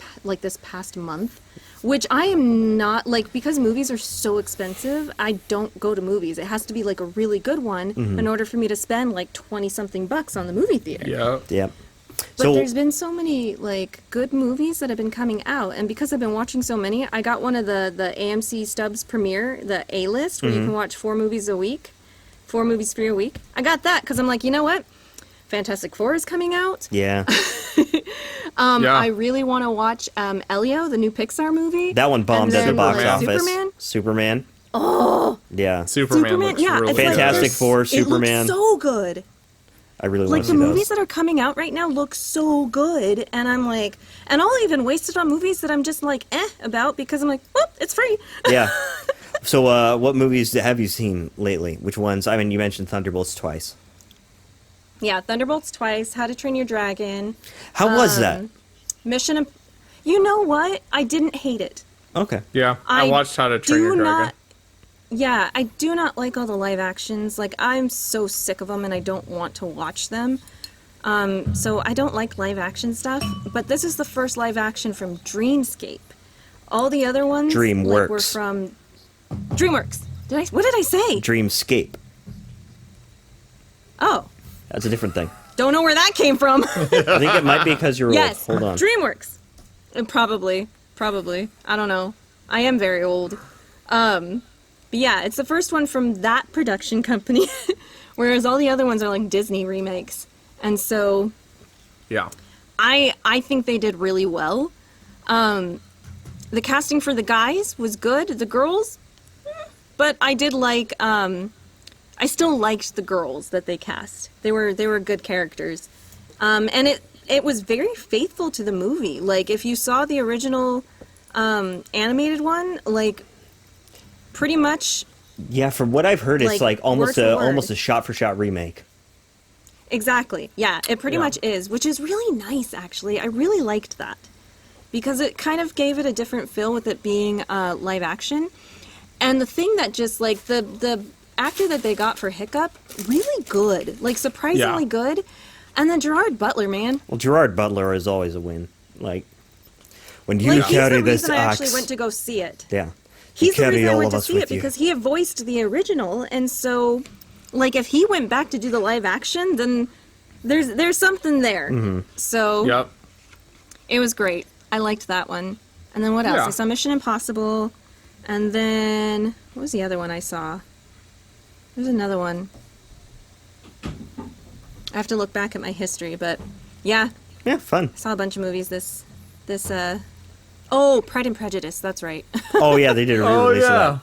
past month, which I am not like, because movies are so expensive. I don't go to movies. It has to be like a really good one in order for me to spend like 20 something bucks on the movie theater. Yeah. Yep. But So there's been so many like good movies that have been coming out, and because I've been watching so many, I got one of the AMC Stubs premiere, the A list, where you can watch 4 movies a week, 4 movies for a week. I got that because I'm like, you know what, Fantastic Four is coming out. yeah, Yeah. I really want to watch Elio, the new Pixar movie. that one bombed And at the then, box like, office. Superman. Oh. Yeah. Superman looks yeah, really it's like good. Fantastic this- Four, it Superman. looks so good. I really want Like to the see movies those. that are coming out right now look so good, and I'm like, and I'll even waste it on movies that I'm just like about because I'm like, well, it's free. Yeah. So, what movies have you seen lately? Which ones? I mean, you mentioned Thunderbolts twice. Yeah, Thunderbolts twice, How to Train Your Dragon, How was that? Mission. You know what? I didn't hate it. Okay. Yeah. I watched How to Train Your Dragon. Yeah, I do not like all the live actions. Like, I'm so sick of them, and I don't want to watch them. So I don't like live action stuff. But this is the first live action from Dreamscape. All the other ones like, were DreamWorks. from DreamWorks. What did I say? Dreamscape. Oh, That's a different thing. don't know where that came from. I think it might be because you're Yes, old. Hold on. DreamWorks. Probably. I don't know. I am very old. But yeah, it's the first one from that production company, whereas all the other ones are like Disney remakes. And so Yeah. I think they did really well. The casting for the guys was good. The girls, but I did like. I still liked the girls that they cast. They were good characters, and it was very faithful to the movie. Like if you saw the original animated one, like pretty much Yeah, from what I've heard, it's Like, like almost word for word. almost a shot-for-shot remake. exactly. Yeah, it pretty Yeah. much is, which is really nice actually. I really liked that because it kind of gave it a different feel with it being live action. And the thing that just like the actor that they got for Hiccup, really good, like surprisingly Yeah. good. And then Gerard Butler, man, Well, Gerard Butler is always a win. Like when you like he's carry the this reason I ox, actually went to go see it. yeah, He's you the carry reason I all went of to us see it with you. because he had voiced the original, and so like if he went back to do the live action, then there's something there. Mm-hmm. So Yep. it was great. I liked that one. And then what else? Yeah. I saw Mission Impossible, and then what was the other one I saw? There's another one. I have to look back at my history, but yeah, Yeah, fun. I saw a bunch of movies this oh, Pride and Prejudice, that's right. Oh yeah, they did a Oh re-release of yeah. that.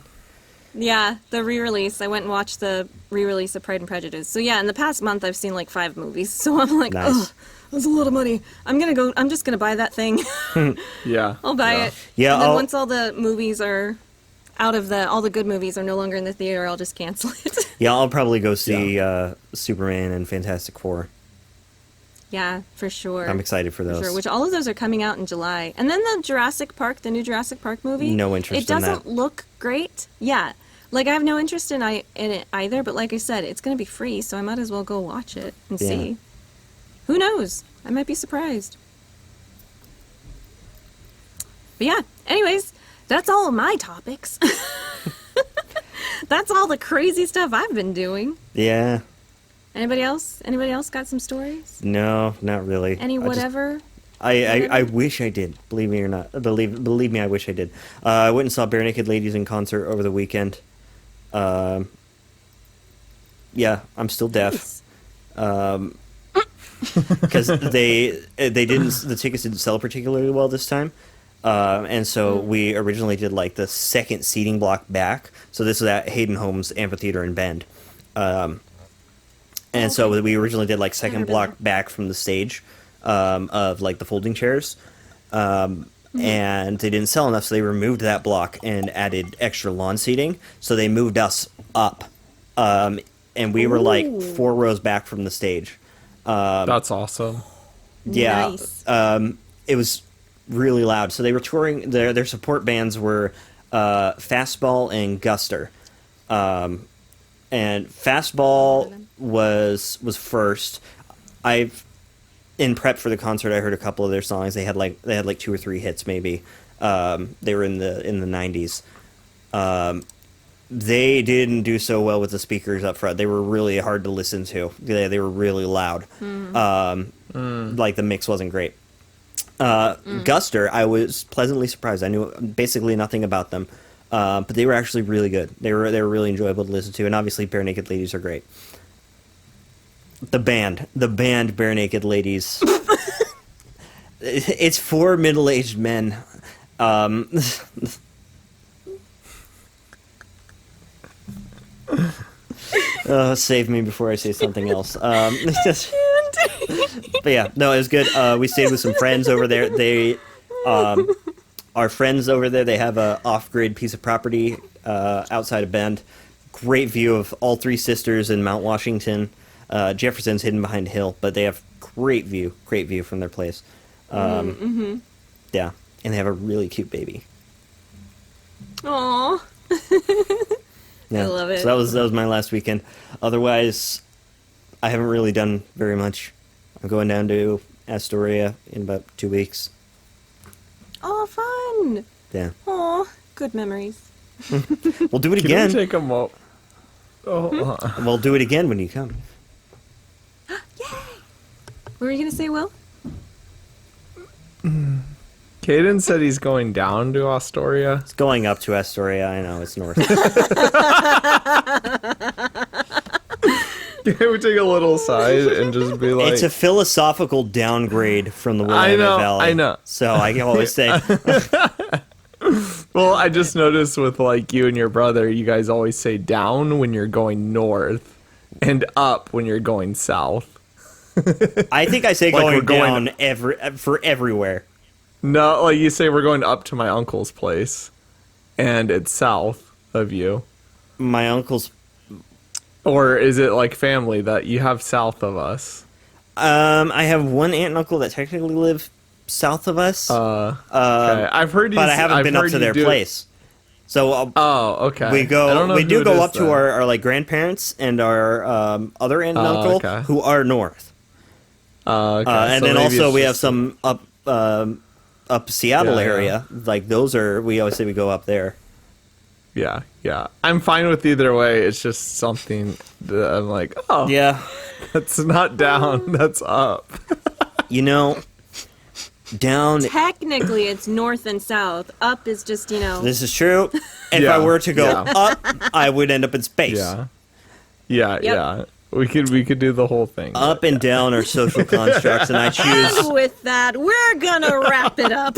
Yeah, the re-release. I went and watched the re-release of Pride and Prejudice. So yeah, in the past month I've seen like 5 movies. So I'm like, Nice. oh, that's a lot of money. I'm just gonna buy that thing. Yeah. I'll buy Yeah. it. Yeah, And then I'll- once all the movies are out of all the good movies are no longer in the theater, I'll just cancel it. Yeah, I'll probably go see Superman and Fantastic Four. Yeah, for sure. I'm excited for those. Sure, which all of those are coming out in July. And then the new Jurassic Park movie. No interest in in that. It doesn't look great. Yeah. Like, I have no interest in it either, but like I said, it's going to be free, so I might as well go watch it and see. Who knows? I might be surprised. But yeah, anyways, that's all of my topics. That's all the crazy stuff I've been doing. Yeah. Anybody else? Anybody else got some stories? No, not really. Any whatever? I wish I did. Believe me or not. Believe me, I wish I did. I went and saw Bare Naked Ladies in concert over the weekend. Yeah, I'm still deaf. Because the tickets didn't sell particularly well this time. And so we originally did like the second seating block back. So this is at Hayden Homes Amphitheater in Bend. And so we originally did like second block back from the stage of like the folding chairs. And they didn't sell enough, so they removed that block and added extra lawn seating. So they moved us up. And we were like 4 rows back from the stage. That's awesome. Yeah. Nice. It was really loud. So they were touring, their support bands were Fastball and Guster. And Fastball was first. In prep for the concert, I heard a couple of their songs. They had like 2 or 3 hits maybe. They were in the 90s. They didn't do so well with the speakers up front. They were really hard to listen to. They were really loud. Like the mix wasn't great. Guster, I was pleasantly surprised. I knew basically nothing about them, but they were actually really good. They were really enjoyable to listen to, and obviously Bare Naked Ladies are great. The band Bare Naked Ladies. It's for middle-aged men. Save me before I say something else. But yeah, no, it was good. We stayed with some friends over there. They, our friends over there, they have a off-grid piece of property outside of Bend. Great view of all 3 sisters in Mount Washington. Jefferson's hidden behind a hill, but they have great view from their place. Yeah, and they have a really cute baby. Aww. Yeah. I love it. So that was my last weekend. Otherwise, I haven't really done very much. I'm going down to Astoria in about 2 weeks. Oh, fun. Yeah. Aw, good memories. We'll do it Can again. we take a mo? Oh, We'll do it again when you come. Yay! What were you going to say, Will? Caden said he's going down to Astoria. It's going up to Astoria. I know, it's north. Can we take a little side and just be like... It's a philosophical downgrade from the Willamette Valley. I know. So I can always say... Well, I just noticed with like you and your brother, you guys always say down when you're going north and up when you're going south. I think I say Like going we're going down for everywhere. No, like you say we're going up to my uncle's place and it's south of you. My uncle's... Or is it like family that you have south of us? I have one aunt and uncle that technically live south of us. Okay. I've heard you but I haven't been up heard to you their do it- place. So okay. we I don't know we who do it go is up to then. our like grandparents and our other aunt and uncle okay. who are north. Okay. And so then maybe also it's we have just- some up Seattle Yeah, area. Like those are, we always say we go up there. Yeah. I'm fine with either way. It's just something that I'm like, oh, Yeah. that's not down, that's up. You know, down. Technically, it's north and south. Up is just, This is true. If Yeah, I were to go yeah. up, I would end up in space. Yeah. Yep. We could do the whole thing. Up and down are social constructs, and I choose with that, we're gonna wrap it up.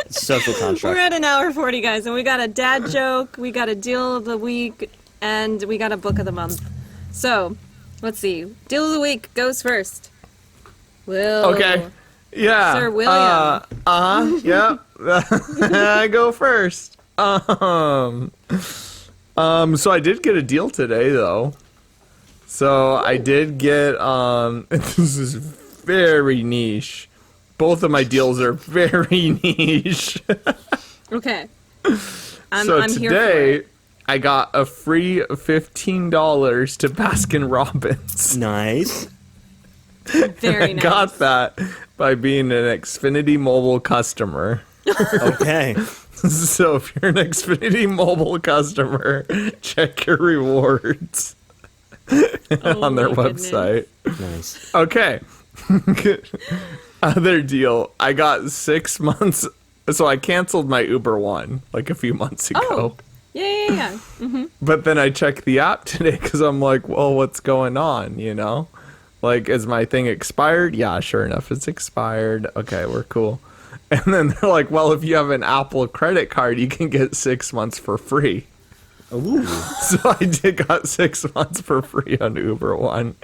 social We're construct. at an hour 40, guys, and we got a dad joke, we got a deal of the week, and we got a book of the month. So, let's see. Deal of the week goes first. Will. Okay. Yeah. Sir William. Yeah. I go first. So I did get a deal today, though. So I did get, this is very niche. Both of my deals are very niche. Okay. So I'm here for today, it. I got a free $15 to Baskin Robbins. Nice. Very nice. Got that by being an Xfinity Mobile customer. Okay. So if you're an Xfinity Mobile customer, check your rewards on their my goodness. website. Nice. Okay. Other deal. I got 6 months. So I canceled my Uber One like a few months ago. Oh. Yeah. But then I checked the app today because I'm like, well, what's going on, you know? Like, is my thing expired? Yeah, sure enough, it's expired. Okay, we're cool. And then they're like, well, if you have an Apple credit card, you can get 6 months for free. Ooh. So I got 6 months for free on Uber One.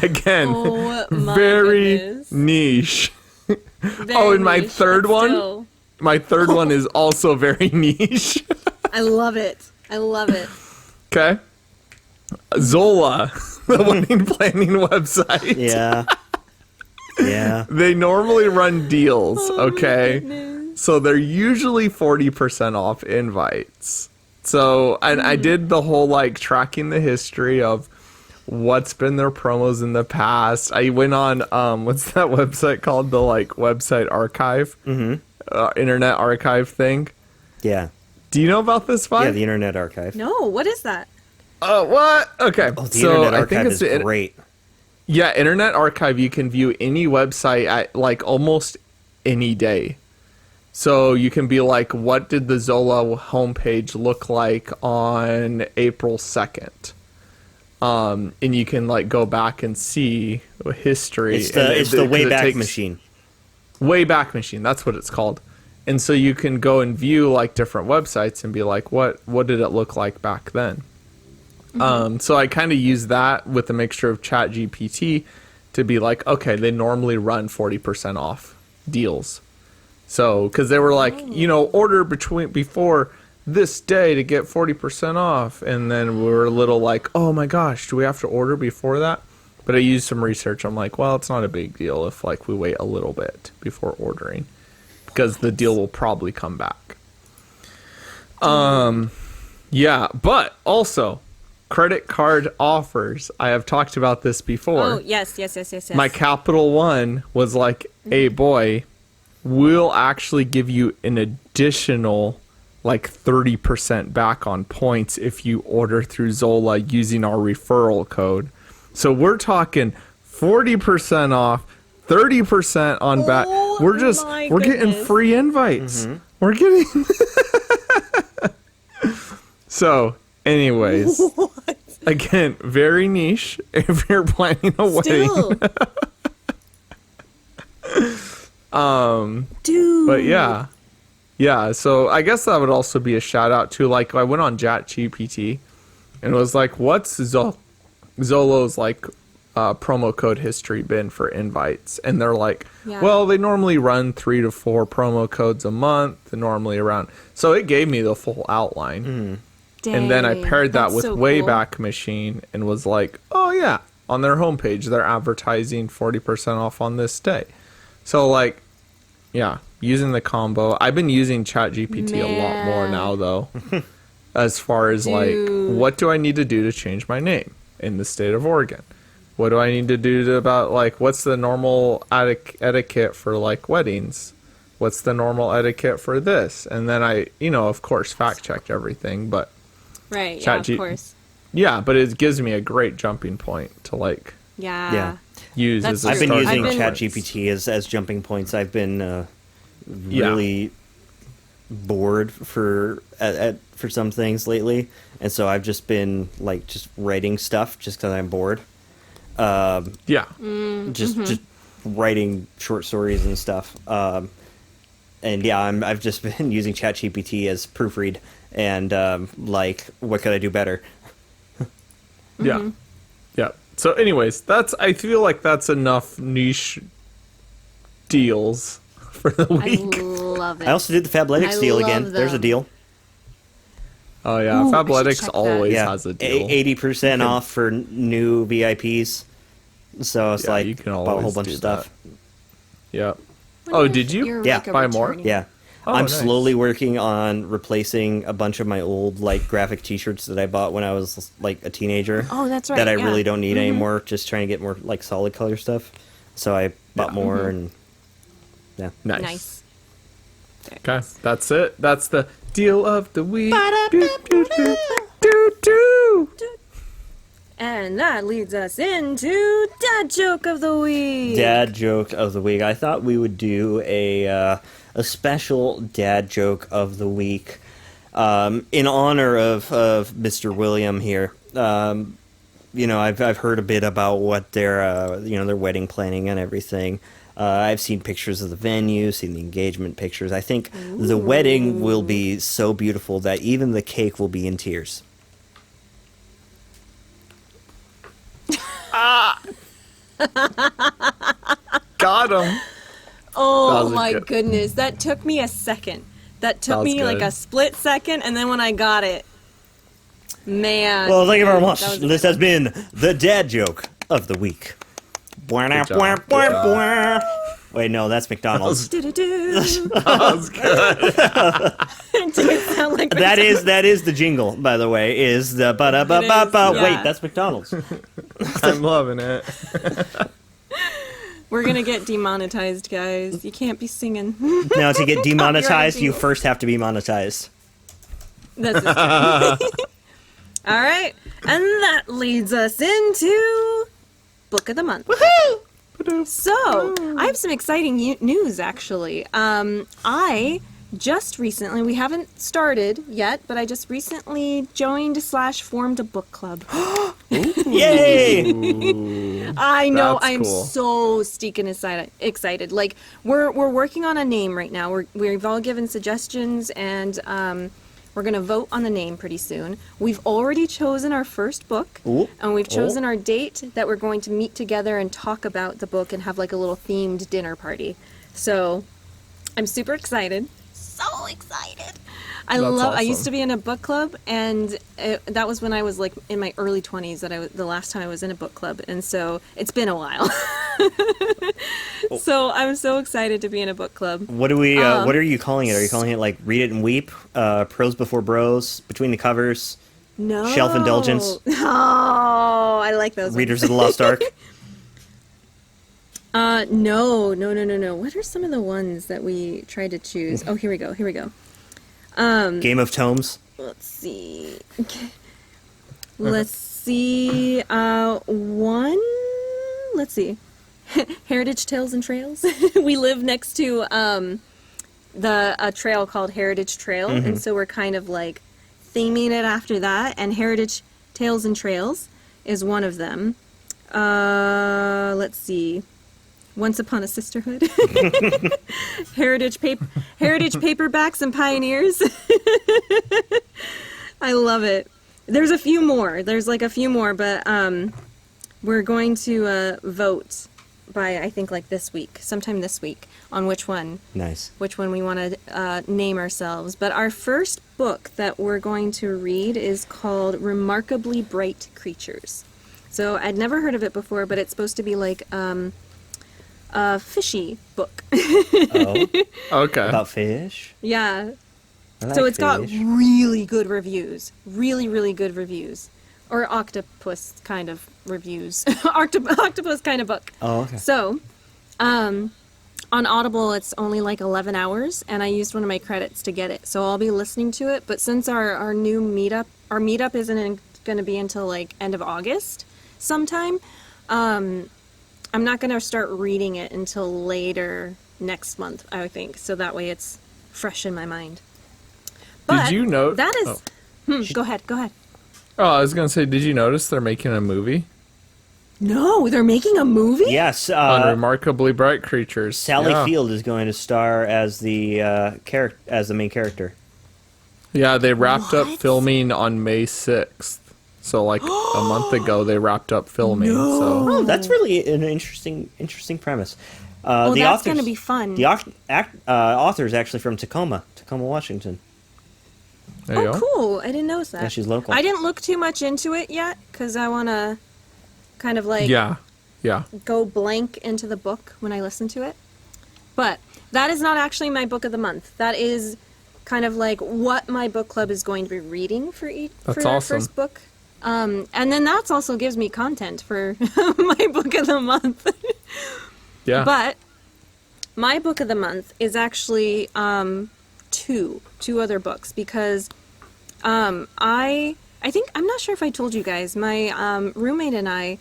Again, Oh my very goodness. niche. Very and my niche, third but one? still, My third one is also very niche. I love it. I love it. Okay. Zola, the wedding planning website. Yeah. Yeah. They normally run deals, Oh my okay? goodness. So they're usually 40% off invites. So, and I did the whole like tracking the history of what's been their promos in the past. I went on, what's that website called? The like website archive? Internet archive thing. Yeah. Do you know about this, Yeah, Five? the Internet Archive. No, what is that? What? Okay. Oh, the Internet Archive is the great. Yeah, Internet Archive, you can view any website at like almost any day. So you can be like, what did the Zola homepage look like on April 2nd? And you can like go back and see history. It's And the 'cause it Wayback takes- Machine. Wayback Machine, that's what it's called. And so you can go and view like different websites and be like, what did it look like back then? So I kind of use that with a mixture of ChatGPT to be like, okay, they normally run 40% off deals. So, because they were like, order before this day to get 40% off. And then we were a little like, oh my gosh, do we have to order before that? But I used some research. I'm like, well, it's not a big deal if like we wait a little bit before ordering because the deal will probably come back. Yeah, but also credit card offers. I have talked about this before. Oh, yes. My Capital One was like, hey, boy, we'll actually give you an additional like 30% back on points if you order through Zola using our referral code. So we're talking 40% off, 30% on back. Oh, We're my getting goodness. free invites. We're getting So, anyways, again, very niche if you're planning a wedding. Still. Dude. But yeah. So I guess that would also be a shout out to like I went on ChatGPT and was like, "What's Zolo's like promo code history been for invites?" And they're like, Yeah. "Well, they normally run 3 to 4 promo codes a month. They're normally around." So it gave me the full outline. And then I Dang, paired that that's with so cool. Wayback Machine and was like, oh yeah, on their homepage, they're advertising 40% off on this day. So like, yeah, using the combo. I've been using ChatGPT a lot more Man. now though, as far as like, Dude. what do I need to do to change my name in the state of Oregon? What do I need to do about like, what's the normal etiquette for like weddings? What's the normal etiquette for this? And then I, of course, fact checked everything, but Right, yeah, ChatG- of course. yeah, but it gives me a great jumping point to like Yeah. Yeah. use That's as a I've been true. starting using I've been- ChatGPT as jumping points. I've been really bored for some things lately, and so I've just been like just writing stuff just because I'm bored. Yeah. Just writing short stories and stuff. And yeah, I've just been using ChatGPT as proofread and like what could I do better? Yeah. Yeah. So anyways, I feel like that's enough niche deals for the I week. love it. I also did the Fabletics I deal love again. There's a them. deal. Oh yeah, Ooh, I should Fabletics check that. always Yeah, has a deal. 80% off for new VIPs. So it's Yeah, like you can bought a whole always bunch do of stuff. Yep. Wonder Oh, if did you? you're, Yeah. like, a Buy more? returning- Yeah. Oh, I'm nice. slowly working on replacing a bunch of my old like graphic t-shirts that I bought when I was like a teenager. Oh, that's right. That I yeah. really don't need anymore. Just trying to get more like solid color stuff. So I bought Yeah. more and yeah. Nice. Nice. Okay, that's it. That's the deal of the week. Do, do, do, do, do. And that leads us into Dad Joke of the Week. Dad joke of the week. I thought we would do a special dad joke of the week in honor of Mr. William here. You know, I've heard a bit about what their their wedding planning and everything. I've seen pictures of the venue, seen the engagement pictures. I think the wedding will be so beautiful that even the cake will be in tears. Got him. Oh That was my good. goodness, that took me a second. That That took was me like good. a split second, and then when I got it, man. Well, thank you very much. that was a This good has been the dad joke of the week. Good job. Wait, no, that's McDonald's. Do-do-do. That was good. Did it sound like That is the jingle, by the way. Is the ba da ba It ba is, ba? yeah. Wait, that's McDonald's. I'm loving it. We're gonna get demonetized, guys. You can't be singing. Now, to get demonetized, you jingle. first have to be monetized. This is true. All right, and that leads us into Book of the Month. So, I have some exciting news, actually. I just recently, we haven't started yet, but I just recently joined / formed a book club. Yay! I know, That's I'm cool. so stinking excited. Like, we're working on a name right now. We've all given suggestions, and we're gonna vote on the name pretty soon. We've already chosen our first book, Ooh. and we've chosen Oh. our date that we're going to meet together and talk about the book and have like a little themed dinner party. So, I'm super excited. So excited. I That's love. I awesome. used to be in a book club, and that was when I was like in my early 20s. The last time I was in a book club, and so it's been a while. So I'm so excited to be in a book club. What do we? What are you calling it? Are you calling it like Read It and Weep, Pros Before Bros, Between the Covers, No Shelf Indulgence? Oh, I like those. Readers ones. of the Lost Ark? No. What are some of the ones that we tried to choose? Oh, here we go. Game of Tomes? Let's see. Let's see. One. Let's see. Heritage Tales and Trails. We live next to a trail called Heritage Trail, and so we're kind of like theming it after that. And Heritage Tales and Trails is one of them. Let's see. Once Upon a Sisterhood. Heritage Paperbacks and Pioneers. I love it. There's a few more. There's like a few more, but we're going to vote by I think like this week, sometime this week, on which one Nice. we want to name ourselves. But our first book that we're going to read is called Remarkably Bright Creatures. So I'd never heard of it before, but it's supposed to be like a fishy book. Oh, Okay. about fish? Yeah. I like So it's got fish. really good reviews. Really, really good reviews. Or octopus kind of reviews. Octopus kind of book. Oh, okay. So, on Audible, it's only like 11 hours, and I used one of my credits to get it. So I'll be listening to it. But since our meetup isn't going to be until like end of August sometime, I'm not going to start reading it until later next month, I think. So that way it's fresh in my mind. But you know- that is... oh. Go ahead. Oh, I was gonna say, did you notice they're making a movie No, they're making a movie? Yes, on Remarkably Bright Creatures? Sally Yeah. Field is going to star as the main character. Yeah, they wrapped up What? filming on May 6th. So like a month ago, they wrapped up filming. So Oh, that's really an interesting premise. Oh, the that's authors- going to be fun. The author is actually from Tacoma, Washington. There you Oh, go. cool. I didn't notice that. Yeah, she's local. I didn't look too much into it yet because I want to kind of like Yeah. go blank into the book when I listen to it. But that is not actually my book of the month. That is kind of like what my book club is going to be reading for That's our awesome. first book. And then that also gives me content for my book of the month. Yeah. But my book of the month is actually two other books because I think I'm not sure if I told you guys. My roommate and I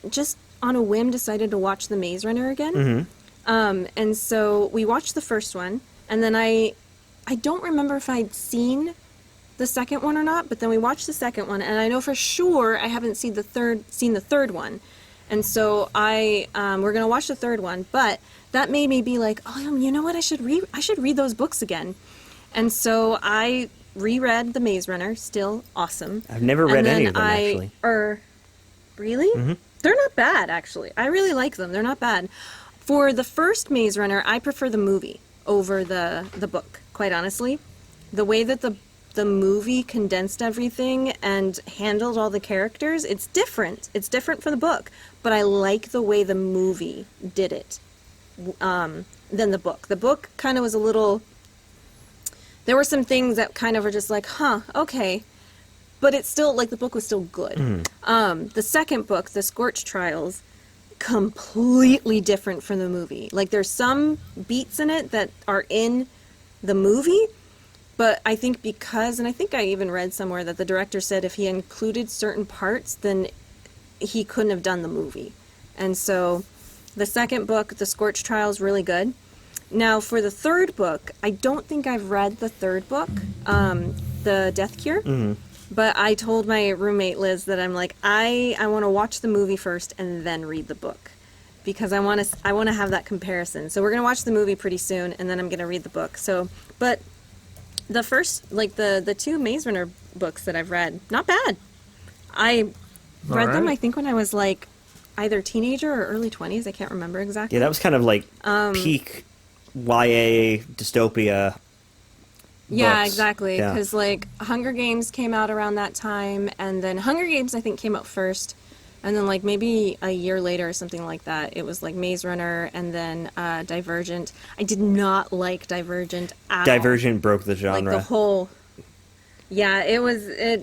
just on a whim decided to watch The Maze Runner again. And so we watched the first one, and then I don't remember if I'd seen the second one or not, but then we watched the second one, and I know for sure I haven't seen the third one. And so we're gonna watch the third one, but that made me be like, oh, you know what? I should read those books again. And so I reread The Maze Runner. Still awesome. I've never read any of them, actually. Really? They're not bad, actually. I really like them. They're not bad. For the first Maze Runner, I prefer the movie over the book, quite honestly. The way that the movie condensed everything and handled all the characters, it's different. It's different for the book, but I like the way the movie did it than the book. The book kind of was a little... There were some things that kind of were just like, huh, okay. But it's still, like, the book was still good. The second book, The Scorch Trials, completely different from the movie. Like, there's some beats in it that are in the movie, but I think because, and I think I even read somewhere that the director said if he included certain parts, then he couldn't have done the movie. And so the second book, The Scorch Trials, really good. Now, for the third book, I don't think I've read the third book, The Death Cure. But I told my roommate, Liz, that I'm like, I want to watch the movie first and then read the book. Because I want to have that comparison. So we're going to watch the movie pretty soon, and then I'm going to read the book. So, but the first, like, the two Maze Runner books that I've read, not bad. I read them, I think, when I was, like, either teenager or early 20s. I can't remember exactly. Yeah, that was kind of like peak YA dystopia. Yeah, books. exactly. Yeah. Because, like, Hunger Games came out around that time, and then Hunger Games, I think, came out first. And then, like, maybe a year later or something like that, it was, like, Maze Runner and then Divergent. I did not like Divergent at all. Divergent broke the genre. Like, the whole... Yeah,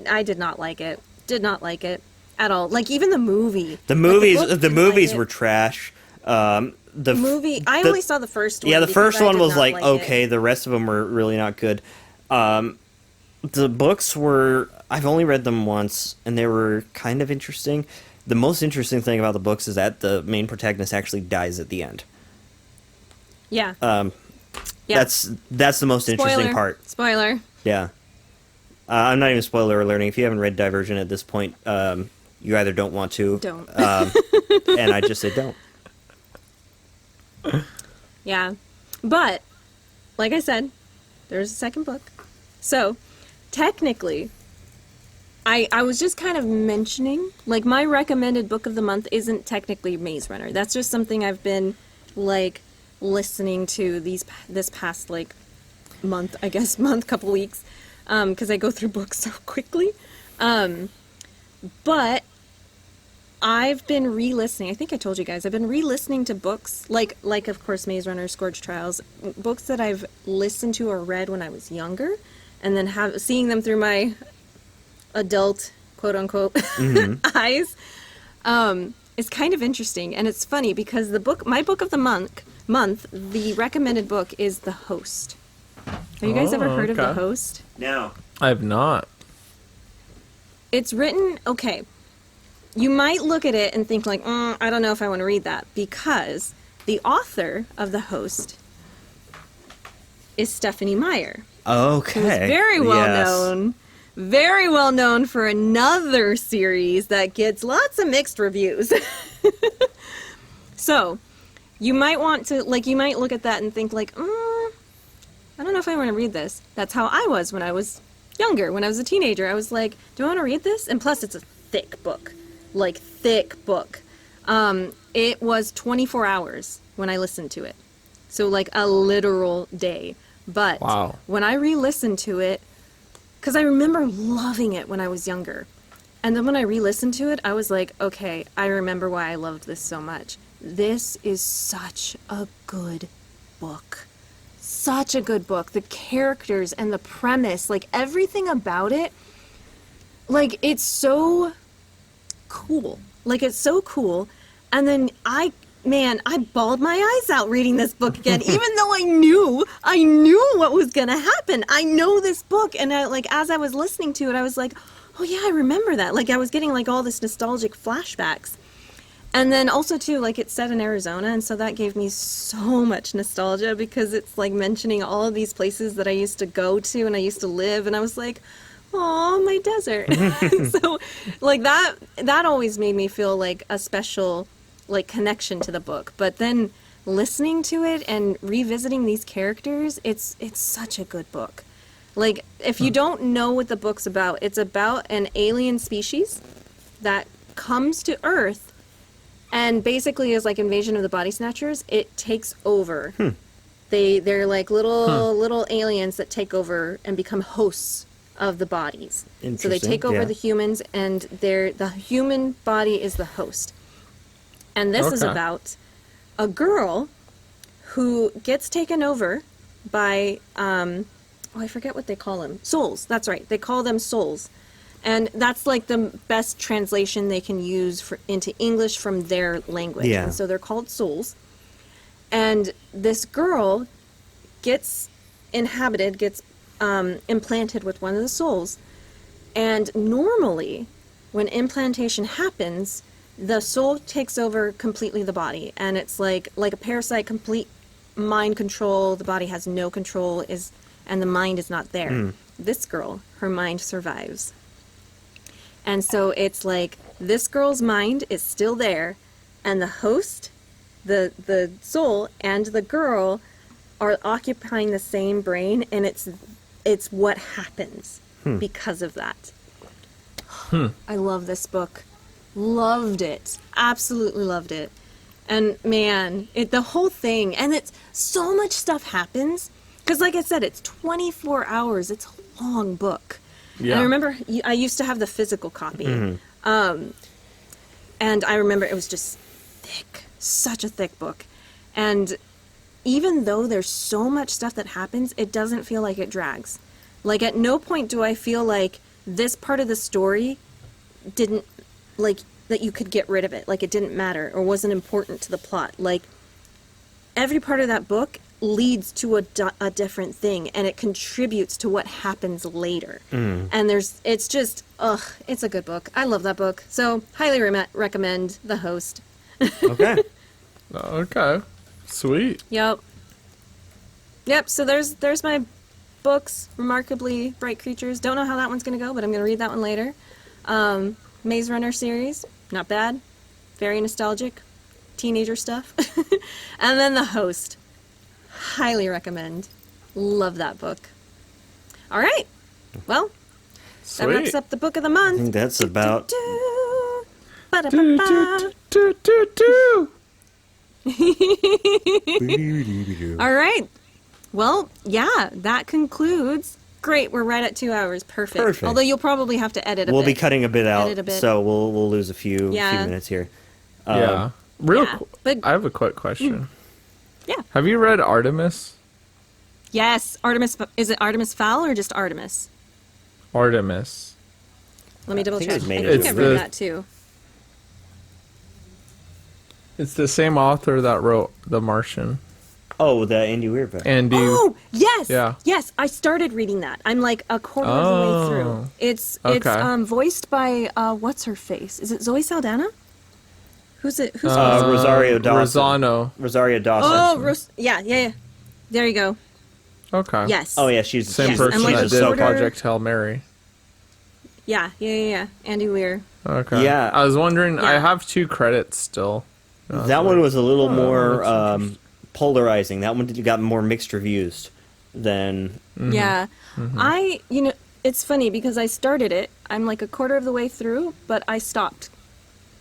I did not like it. Did not like it at all. Like, even the movie. The Like, movies, book the didn't movies like were it. trash. The Movie, I only saw the first one. Yeah, the because first I one did was not like it. okay. The rest of them were really not good. The books were... I've only read them once, and they were kind of interesting. The most interesting thing about the books is that the main protagonist actually dies at the end. Yeah. Yeah. That's the most interesting Spoiler. part. Spoiler. Yeah. I'm not even spoiler alerting. If you haven't read Divergent at this point, you either don't want to. Don't. And I just say don't. Yeah. But, like I said, there's a second book. So, technically, I was just kind of mentioning, like, my recommended book of the month isn't technically Maze Runner. That's just something I've been, like, listening to this past, like, month, couple weeks, because I go through books so quickly. But I've been re-listening. I think I told you guys. I've been re-listening to books, like of course, Maze Runner, Scorch Trials, books that I've listened to or read when I was younger, and then seeing them through my adult, quote unquote, eyes, is kind of interesting. And it's funny because my book of the month, the recommended book is The Host. Have you guys ever heard of The Host? No. I have not. It's written, okay. You might look at it and think like, I don't know if I want to read that, because the author of The Host is Stephanie Meyer. Okay. Who's very well known for another series that gets lots of mixed reviews. So, you might want to, like, you might look at that and think like, I don't know if I want to read this. That's how I was when I was younger, when I was a teenager. I was like, do I want to read this? And plus, it's a thick book. Like, thick book. It was 24 hours when I listened to it. So, like, a literal day. But Wow. when I re-listened to it, because I remember loving it when I was younger. And then when I re-listened to it, I was like, okay, I remember why I loved this so much. This is such a good book. Such a good book. The characters and the premise, like everything about it, like it's so cool. Like it's so cool. And then I bawled my eyes out reading this book again, even though I knew what was going to happen. I know this book. And as I was listening to it, I was like, oh yeah, I remember that. Like I was getting like all this nostalgic flashbacks. And then also too, like it's set in Arizona. And so that gave me so much nostalgia because it's like mentioning all of these places that I used to go to and I used to live. And I was like, oh, my desert. So like that always made me feel like a special like connection to the book. But then listening to it and revisiting these characters, it's such a good book. Like if you don't know what the book's about, it's about an alien species that comes to Earth and basically is like Invasion of the Body Snatchers. It takes over. They're like little aliens that take over and become hosts of the bodies. So they take over the humans and the human body is the host. And this is about a girl who gets taken over by, I forget what they call them. Souls, that's right. They call them souls. And that's like the best translation they can use into English from their language. Yeah. And so they're called souls. And this girl gets implanted with one of the souls. And normally, when implantation happens, the soul takes over completely the body, and it's like a parasite, complete mind control. The body has no control, and the mind is not there. This girl, her mind survives. And so it's like this girl's mind is still there, and the host, the soul, and the girl are occupying the same brain, and it's what happens because of that. I love this book. Loved it. Absolutely loved it. And man, the whole thing, and it's so much stuff happens because like I said, it's 24 hours. It's a long book. Yeah. And I remember I used to have the physical copy. And I remember it was just thick, such a thick book. And even though there's so much stuff that happens, it doesn't feel like it drags. Like at no point do I feel like this part of the story didn't, like, that you could get rid of it, like it didn't matter or wasn't important to the plot. Like every part of that book leads to a different thing, and it contributes to what happens later. And it's just, it's a good book. I love that book. So highly recommend The Host. Okay. Okay. Sweet. Yep. So there's my books. Remarkably Bright Creatures. Don't know how that one's gonna go, but I'm gonna read that one later. Maze Runner series, not bad, very nostalgic, teenager stuff. And then The Host, highly recommend, love that book. All right, well, Sweet. that wraps up the book of the month. I think that's about. Do, Ba-da-ba-ba. do, do, do. All right, well, yeah, that concludes. Great, we're right at 2 hours. Perfect. Although you'll probably have to edit a bit. We'll be cutting a bit out, Edit a bit. so we'll lose a few minutes here. Yeah. but- I have a quick question. Yeah. Have you read Artemis? Yes, Artemis. Is it Artemis Fowl or just Artemis? Artemis. Let me double think it check. was I made think into I a read movie. that too. It's the same author that wrote The Martian. Oh, the Andy Weir book. Andy. Oh, yes. Yeah. Yes, I started reading that. I'm like a quarter of the way through. It's Okay. voiced by what's her face? Is it Zoe Saldana? Who's it? Who's Rosario Dawson. Rosano. Rosario Dawson. Oh, yeah. There you go. Okay. Yes. Oh, yeah, she's Same Yes, person I'm like that a did shorter- Project Hail Mary. Yeah. Andy Weir. Okay. Yeah. I was wondering, I Yeah. have 2 credits still. That one was a little more that's polarizing. That one got more mixed reviews than. Yeah. It's funny because I started it. I'm like a quarter of the way through, but I stopped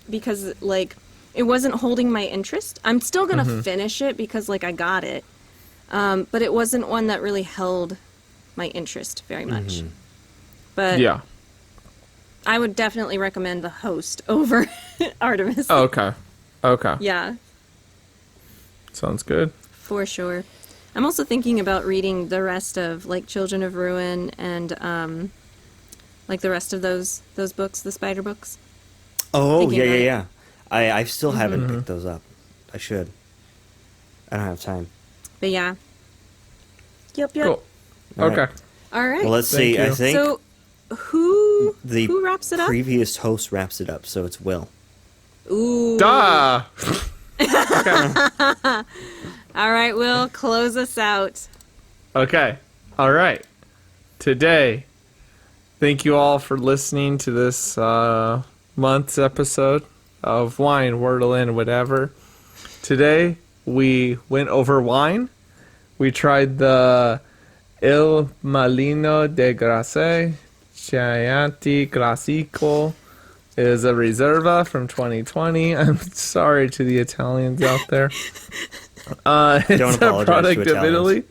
because like it wasn't holding my interest. I'm still going to finish it because like I got it. But it wasn't one that really held my interest very much. But Yeah. I would definitely recommend the Host over Artemis. Oh, okay. Okay. Yeah, Sounds good. for sure. I'm also thinking about reading the rest of like Children of Ruin and like the rest of those books, the spider books. Oh, Thinking yeah, about it. yeah. I still haven't picked those up. I should. I don't have time. But yeah. Yep. Cool. All right. Okay. All right. Well, let's see. Thank I you. think So who the wraps it up? previous host wraps it up, so it's Will. Ooh. Duh. All right, Will, close us out. Okay. All right. Today, thank you all for listening to this month's episode of Wine, Wordle, and Whatever. Today, we went over wine. We tried the Il Malino de Grasse Chianti Classico. It is a Reserva from 2020. I'm sorry to the Italians out there. It's a apologize product to of Italy.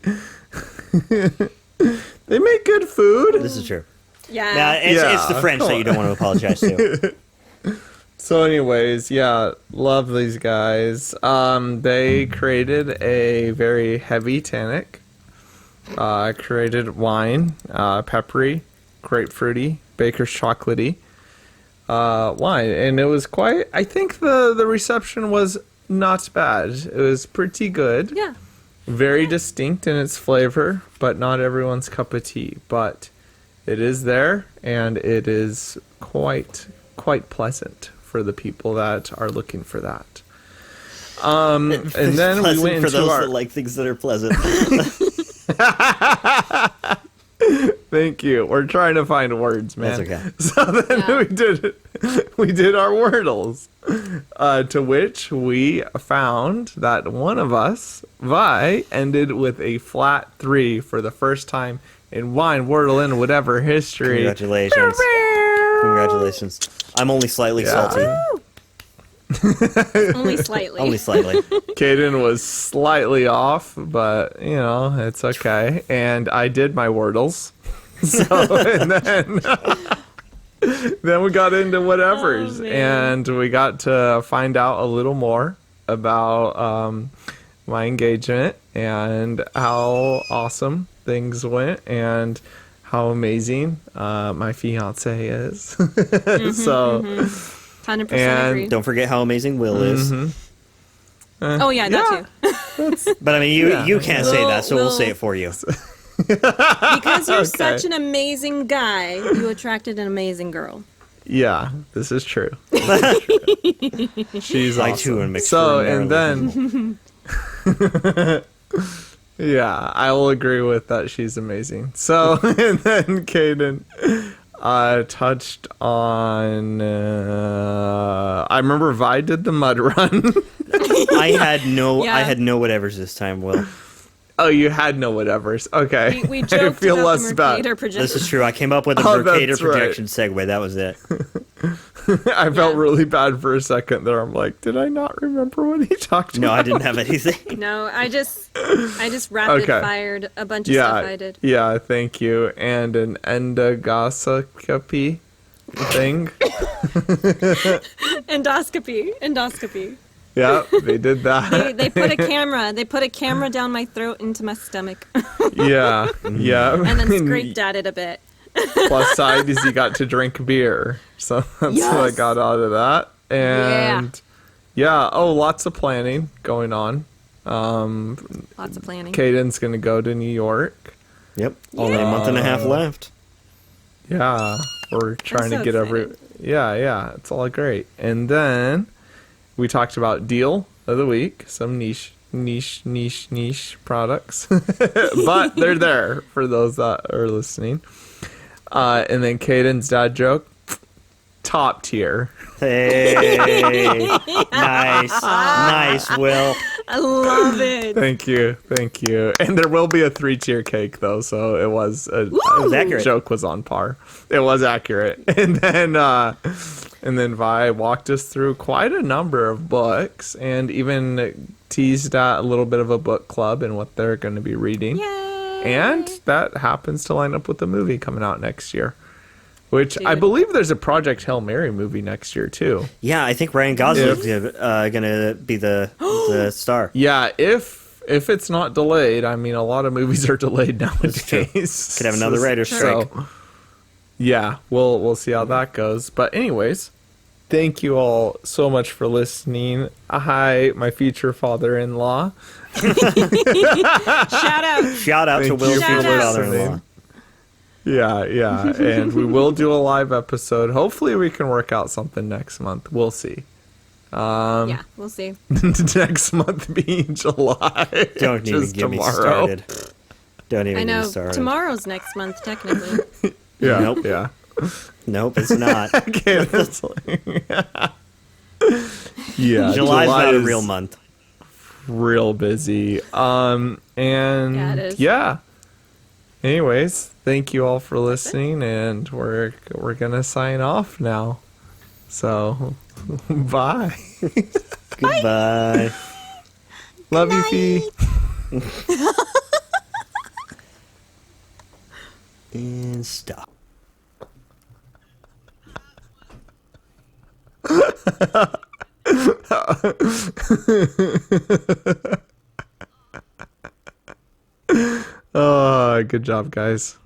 Italians. They make good food. This is true. Yeah. Now, it's the Yeah, French come that you don't want to apologize to. So anyways, yeah, love these guys. They created a very heavy tannic. Created wine, peppery, grapefruity, baker's chocolatey wine. And it was quite, I think the reception was not bad. It was pretty good. Yeah. Very distinct in its flavor, but not everyone's cup of tea. But it is there, and it is quite pleasant for the people that are looking for that. And then we Pleasant went for into those our. that like things that are pleasant. Thank you. We're trying to find words, man. That's okay. So then Yeah. we did our wordles, to which we found that one of us, Vi, ended with a flat 3 for the first time in Wine, Wordle, and Whatever history. Congratulations. Congratulations. I'm only slightly Yeah. salty. Only slightly. Only slightly. Caden was slightly off, but you know it's okay. And I did my wordles, so and then we got into whatevers, Oh, man. and we got to find out a little more about my engagement and how awesome things went and how amazing my fiance is. So. 100% And agree. Don't forget how amazing Will is. Oh, yeah, that too. But I mean, you can't say that, so we'll Will- say it for you. Because you're Okay. such an amazing guy, you attracted an amazing girl. Yeah, this is true. She's I awesome. too am So, and extraordinarily then, yeah, I will agree with that. She's amazing. So, and then Caden touched on. I remember Vi did the mud run. I had no Yeah. whatevers this time, Will. Oh, you had no whatevers. Okay, We I joked feel about less the bad. Mercator projection. This is true. I came up with a Oh, Mercator that's right. projection segue. That was it. I felt Yeah. really bad for a second there. I'm like, did I not remember what he talked No, about? I didn't have anything. No, I just rapid Okay. fired a bunch of stuff I did. Yeah, thank you. And an endoscopy thing. Endoscopy. Yeah, they did that. They put a camera down my throat into my stomach Yeah, yeah. and then scraped at it a bit. Plus side is you got to drink beer. So that's what I Yes. got out of that. And yeah, lots of planning going on. Lots of planning. Caden's going to go to New York. Yep. Only a month and a half left. Yeah, we're trying so to get excited. Yeah, it's all great. And then we talked about deal of the week, some niche products, but they're there for those that are listening. And then Caden's dad joke, top tier. Hey, nice, Will. I love it. Thank you. And there will be a 3-tier cake though, so it was was accurate. joke was on par. It was accurate. And then Vi walked us through quite a number of books and even teased at a little bit of a book club and what they're going to be reading. Yay. And that happens to line up with the movie coming out next year. Which I Dude. believe there's a Project Hail Mary movie next year too. Yeah, I think Ryan Gosling's gonna be the star. Yeah, if it's not delayed, I mean, a lot of movies are delayed nowadays. Could have another writer's strike. So, yeah, we'll see how that goes. But anyways, thank you all so much for listening. Hi, my future father-in-law. Shout out. Shout out to Thank Will's you for future listening. father-in-law. Yeah, and we will do a live episode. Hopefully, we can work out something next month. We'll see. Yeah, we'll see. Next month being July. Don't even just get me tomorrow. started. Don't even I get know. me started. Tomorrow's next month, technically. Yeah, Nope. yeah. Nope, it's not. Okay, that's yeah. July's July not a is real month. real busy. And Yeah, it is. yeah. Anyways, thank you all for listening, and we're gonna sign off now. So, bye. Goodbye. Love you, Fee. And stop. Oh, good job, guys.